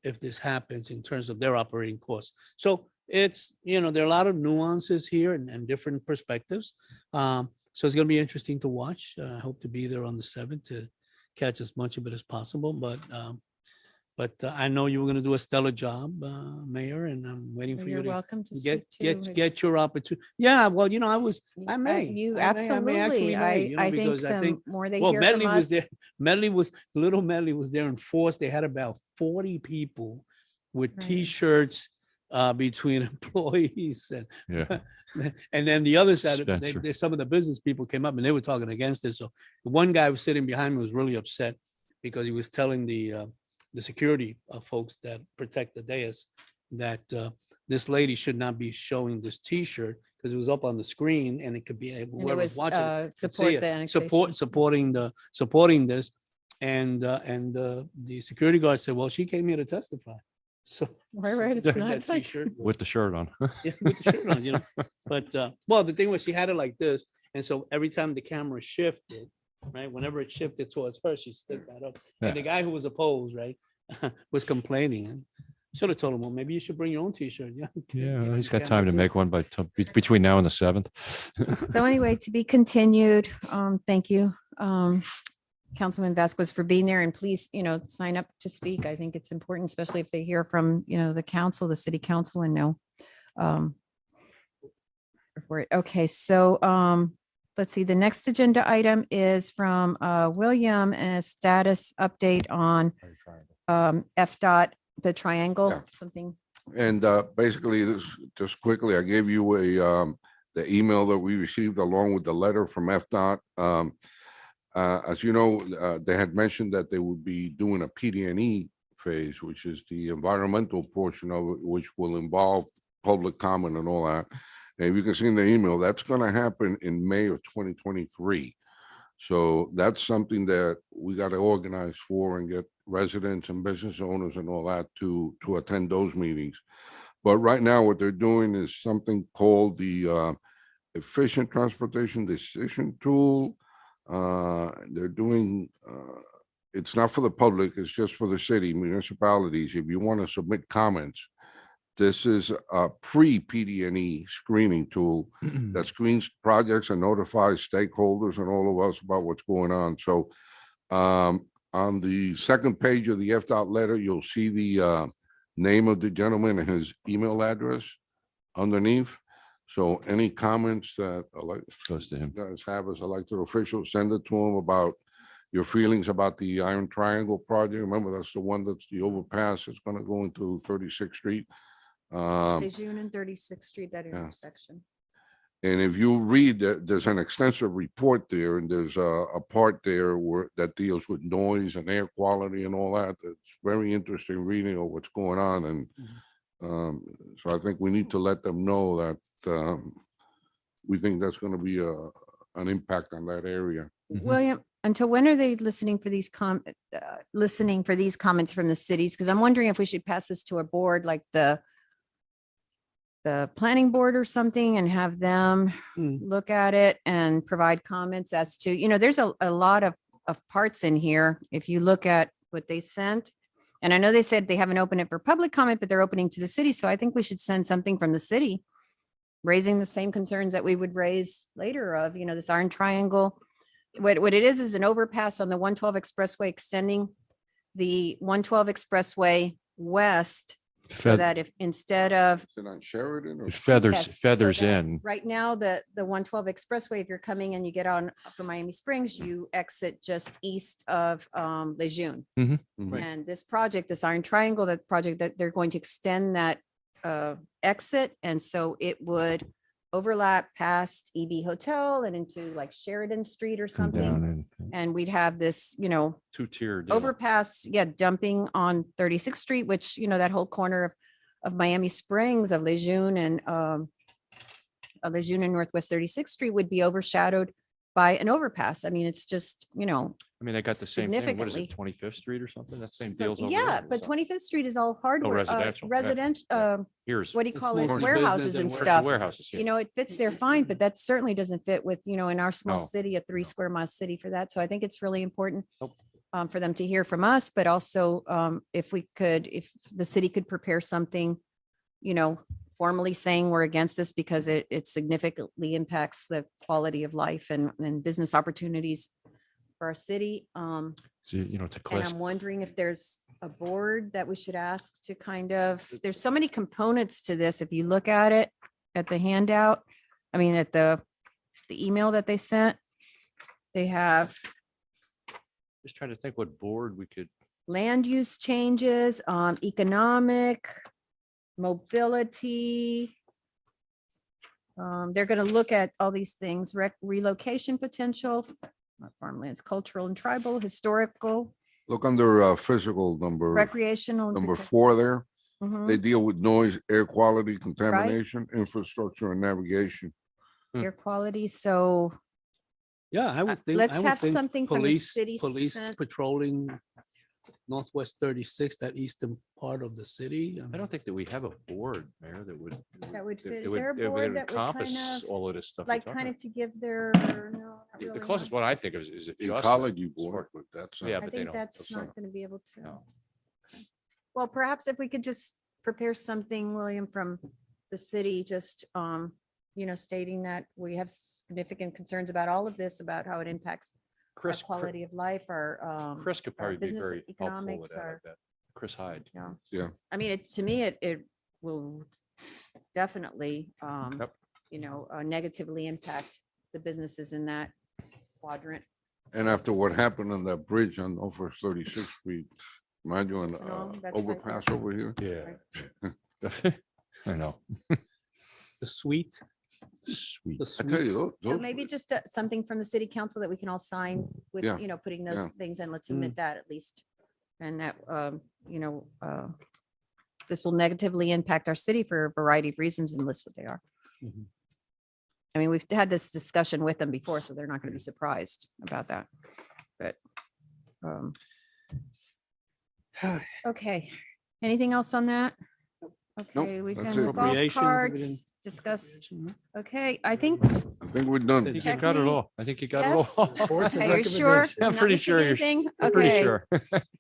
if this happens in terms of their operating costs. So it's, there are a lot of nuances here and different perspectives. So it's going to be interesting to watch. I hope to be there on the 7th to catch as much of it as possible. But I know you were going to do a stellar job, Mayor, and I'm waiting for you You're to welcome to speak to. get your opportunity. Yeah, well, I may. You I may absolutely. actually may, I think because the more they well, hear Medley from was us. there. Little Medley was there in force. They had about 40 people with Right. T-shirts between employees Yeah. and then the other side, Spencer. some of the business people came up and they were talking against it. So the one guy was sitting behind me was really upset because he was telling the security folks that protect the dais that this lady should not be showing this T-shirt because it was up on the screen and it could be able And it whoever's was watching it could support see it. the annexation. supporting this, and the security guard said, "Well, she came here to testify." So Right, it's that not like- T-shirt With the shirt on. yeah, with the shirt on, But well, the thing was, she had it like this, and so every time the camera shifted, right, whenever it shifted towards her, she stick that up. Yeah. And the guy who was opposed, right, was complaining, and should have told him, well, maybe you should bring your own T-shirt. Yeah, Yeah, he's got camera time to too. make one between now and the 7th. So anyway, to be continued. Thank you, Councilman Vasquez, for being there, and please, sign up to speak. I think it's important, especially if they hear from, the council, the city council, and know. For it. Okay, so let's see. The next agenda item is from William, and a status update on FDOT, the triangle, Yeah. something. And basically, this, just quickly, I gave you the email that we received along with the letter from FDOT. As you know, they had mentioned that they would be doing a PD&E phase, which is the environmental portion of it, which will involve public comment and all that. And if you can see in the email, that's going to happen in May of 2023. So that's something that we got to organize for and get residents and business owners and all that to attend those meetings. But right now, what they're doing is something called the Efficient Transportation Decision Tool. They're doing, it's not for the public, it's just for the city, municipalities. If you want to submit comments, this is a pre-PD&E screening tool that screens projects and notifies stakeholders and all of us about what's going on. So on the second page of the FDOT letter, you'll see the name of the gentleman and his email address underneath. So any comments that Goes to him. you guys have as elected officials, send it to him about your feelings about the Iron Triangle project. Remember, that's the one that's the overpass. It's going to go into 36th Street. June and 36th Street, that intersection. And if you read that, there's an extensive report there, and there's a part there where that deals with noise and air quality and all that. It's very interesting reading of what's going on. And so I think we need to let them know that we think that's going to be an impact on that area. William, until when are they listening for these comments from the cities? Because I'm wondering if we should pass this to a board like the planning board or something and have them look at it and provide comments as to, there's a lot of parts in here. If you look at what they sent, and I know they said they haven't opened it for public comment, but they're opening to the city. So I think we should send something from the city raising the same concerns that we would raise later of, this Iron Triangle. What it is an overpass on the 112 expressway extending the 112 expressway west. So that if instead of Is it on Sheridan or? It feathers Yes, so that in. right now, the 112 expressway, if you're coming and you get on from Miami Springs, you exit just east of Lejeune. Mhm. Right. And this project, this Iron Triangle, that project that they're going to extend that exit. And so it would overlap past EB Hotel and into like Sheridan Street or Come down something. And we'd have this, two-tier deal. overpass, dumping on 36th Street, which, that whole corner of Miami Springs, of Lejeune and Northwest 36th Street would be overshadowed by an overpass. I mean, it's just, you know, I mean, they got the same thing. What is it, significantly. 25th Street or something? That same so- deal's over yeah, there. but 25th Street is all hardware, residential, yeah. residential, Yeah. Here's. what do you It's call it? mostly Warehouses business and and stuff. Warehouses, You yeah. know, it fits there fine, but that certainly doesn't fit with, you know, in our small No. city, a 3 square mile city for that. So I think it's really important Nope. for them to hear from us, but also if the city could prepare something, you know, formally saying we're against this because it significantly impacts the quality of life and business opportunities for our city. So, you know, it's a And class. I'm wondering if there's a board that we should ask to kind of, there's so many components to this. If you look at it, at the handout, I mean, at the email that they sent, they have Just trying to think what board we could. land use changes, economic, mobility. They're going to look at all these things, relocation potential, not farmlands, cultural and tribal, historical, Look under physical recreational. and number poten- 4 there. Mhm. They deal with noise, air quality, contamination, infrastructure and navigation. Air quality, so Yeah, I would think. let's I would have think something from the police- city Police cent- patrolling Northwest 36, that eastern part of the city. I don't think that we have a board, Mayor, that would. That would fit. that Is there a that board that would encompass kind of, all of this stuff. we're like, talking kind about. of to give their, no, not The really, closest huh? one I think of is just. Ecology as board, far- but that's. Yeah, I but they think don't. that's not going to be able to. No. Well, perhaps if we could just prepare something, William, from the city, just, you know, stating that we have significant concerns about all of this, about how it impacts our Chris, quality of life, our, Chris could our probably be business very helpful with economics, that. I our, bet. Chris Hyde. you know. Yeah. I mean, to me, it will definitely, Yep. you know, negatively impact the businesses in that quadrant. And after what happened on that bridge on Northwest 36th Street, mind you, an Yes, no, that's right there. overpass over here. Yeah. I know. The suite. Sweet. The I tell you, suites. So maybe just something from the city council that we can all sign with, Yeah, you know, putting those yeah. things in, let's submit that at least. And that, you know, this will negatively impact our city for a variety of reasons and list what they are. Mhm. I mean, we've had this discussion with them before, so they're not going to be surprised about that. But, okay, anything else on that? Okay, we've that's done it. the golf Appropriations, we carts, discuss, okay, I think, I think we're done. I think you got it all. I think you got it Yes. all. Boards and okay, you're sure? recommendations. I'm I'm not pretty missing sure you're. anything? I'm pretty Okay. sure.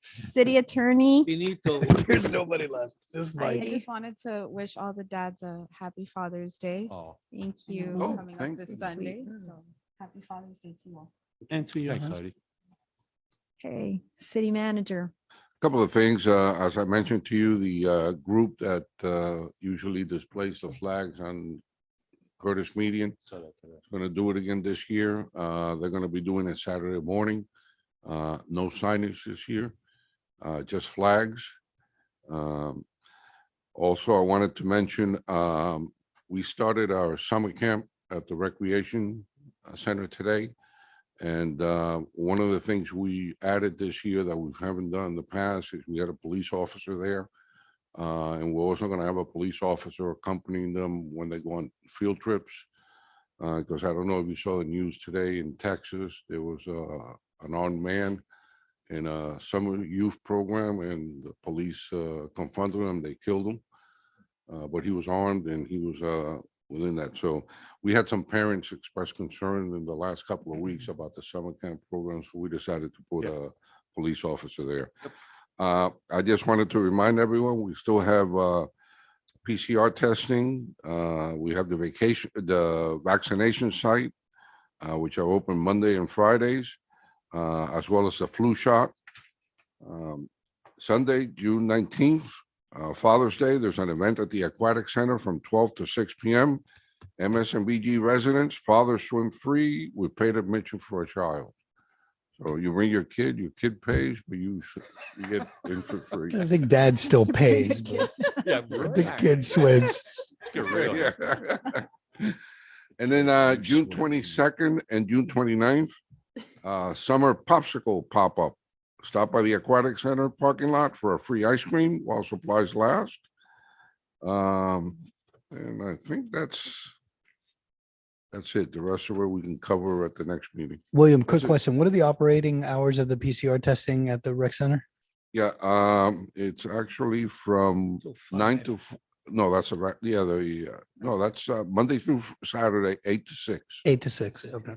City attorney, Finito. There's nobody left. Just I Mike. just wanted to wish all the dads a happy Father's Day. Oh, Thank you. Oh, Coming up thank this you. Sunday. So happy Father's Day to you all. And to your thanks, husband. Heidi. okay, city manager. Couple of things, as I mentioned to you, the group that usually displays the flags on Curtis Median Saw that today. is going to do it again this year. They're going to be doing it Saturday morning. No signage this year, just flags. Also, I wanted to mention, we started our summer camp at the Recreation Center today. And one of the things we added this year that we haven't done in the past is we had a police officer there. And we're also gonna have a police officer accompanying them when they go on field trips. Because I don't know if you saw the news today in Texas, there was an armed man in a summer youth program and the police confronted him, they killed him. But he was armed and he was within that. So we had some parents express concern in the last couple of weeks about the summer camp program, so we decided to put a police officer there. I just wanted to remind everyone, we still have PCR testing. We have the vaccination site, which are open Monday and Fridays, as well as the flu shot. Sunday, June 19th, Father's Day, there's an event at the Aquatic Center from 12 to 6 p.m. MSNBG residents, fathers swim free with paid admission for a child. So you bring your kid pays, but you get in for free. I think dad still pays, but Yeah. the kid swims. Let's get real here. Yeah. And then June 22nd and June 29th, summer popsicle pop-up. Stop by the Aquatic Center parking lot for a free ice cream while supplies last. And I think that's That's it. The rest of it we can cover at the next meeting. William, That's quick it. question. What are the operating hours of the PCR testing at the rec center? Yeah, it's actually from Till 9 5. to, no, that's about, yeah, no, that's Monday through Saturday, 8 to 6. 8 to 6. Okay.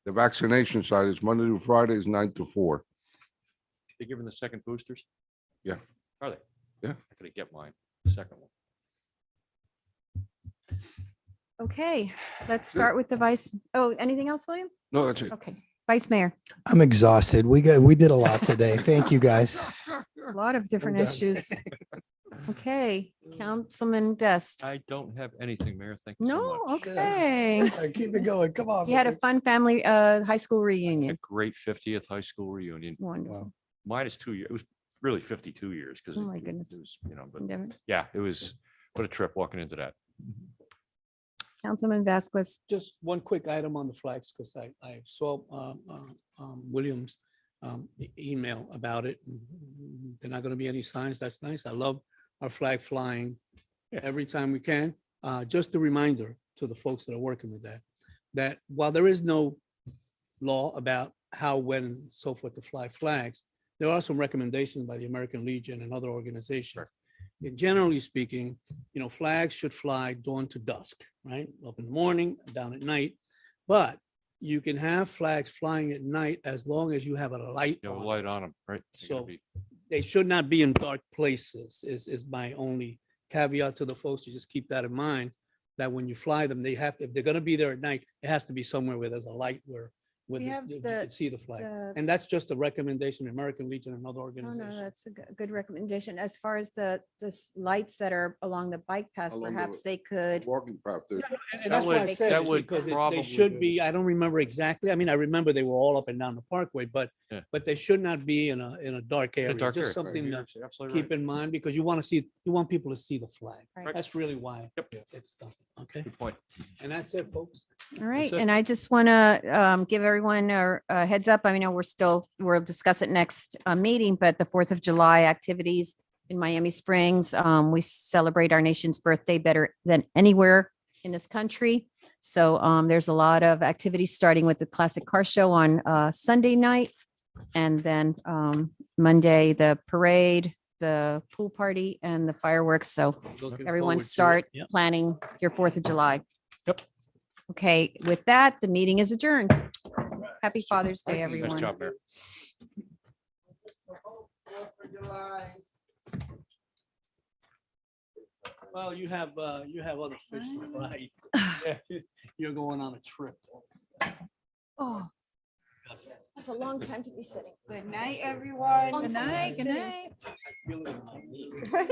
The vaccination side is Monday to Friday is 9 to 4. They giving the second boosters? Yeah. Are they? Yeah. I gotta get mine, the second one. Okay, let's start with the vice. Oh, anything else, William? No, that's it. Okay, Vice Mayor, I'm exhausted. We did a lot today. Thank you, guys. a lot of different done. issues. Okay, Councilman Best. I don't have anything, Mayor. Thank you so No, much. okay. Keep it going. Come on. You had a fun family, high school A reunion. great 50th high school reunion. Wonderful. Mine is 2 years. It was really 52 years because Oh, my goodness. it was, but Never- yeah, it was, what a trip walking into that. Councilman Vasquez. Just one quick item on the flags, because I saw William's email about it. They're not going to be any signs. That's nice. I love our flag flying every time we can. Just a reminder to the folks that are working with that while there is no law about how, when, and so forth to fly flags, there are some recommendations by the American Legion and other organizations. And generally speaking, flags should fly dawn to dusk, right? Up in the morning, down at night. But you can have flags flying at night as long as you have a light You know, on it. light on them, right? They gotta So be- they should not be in dark places is my only caveat to the folks. To just keep that in mind, that when you fly them, if they're gonna be there at night, it has to be somewhere where there's a light where We have you the- can see the flag. the- And that's just a recommendation, American Legion and other Oh, organizations. no, that's a good recommendation. As far as the lights that are along the bike path, Along the perhaps they could. Walking path there. And that's why I would- said that it, would because probably they should be- be, I don't remember exactly. I mean, I remember they were all up and down the Parkway, but Yeah. they should not be in a dark In a area. dark area. Just something You're to absolutely keep right. in mind, because you want people to see the flag. Right. That's really why Yep. it's done. Okay. Good point. And that's it, folks. All right, it. and I just want to give everyone a heads up. I know we'll discuss it next meeting, but the 4th of July activities in Miami Springs, we celebrate our nation's birthday better than anywhere in this country. So there's a lot of activities, starting with the Classic Car Show on Sunday night. And then Monday, the parade, the pool party, and the fireworks. So Looking everyone forward to it. start Yep. planning your 4th of July. Yep. Okay, with that, the meeting is adjourned. Happy Father's Day, Nice everyone. job, Mayor. Well, you have other fish to fry. You're going on a trip. Oh, that's a long time to be sitting. Good night, everyone. Good night, good night. I feel it in my knee. Right?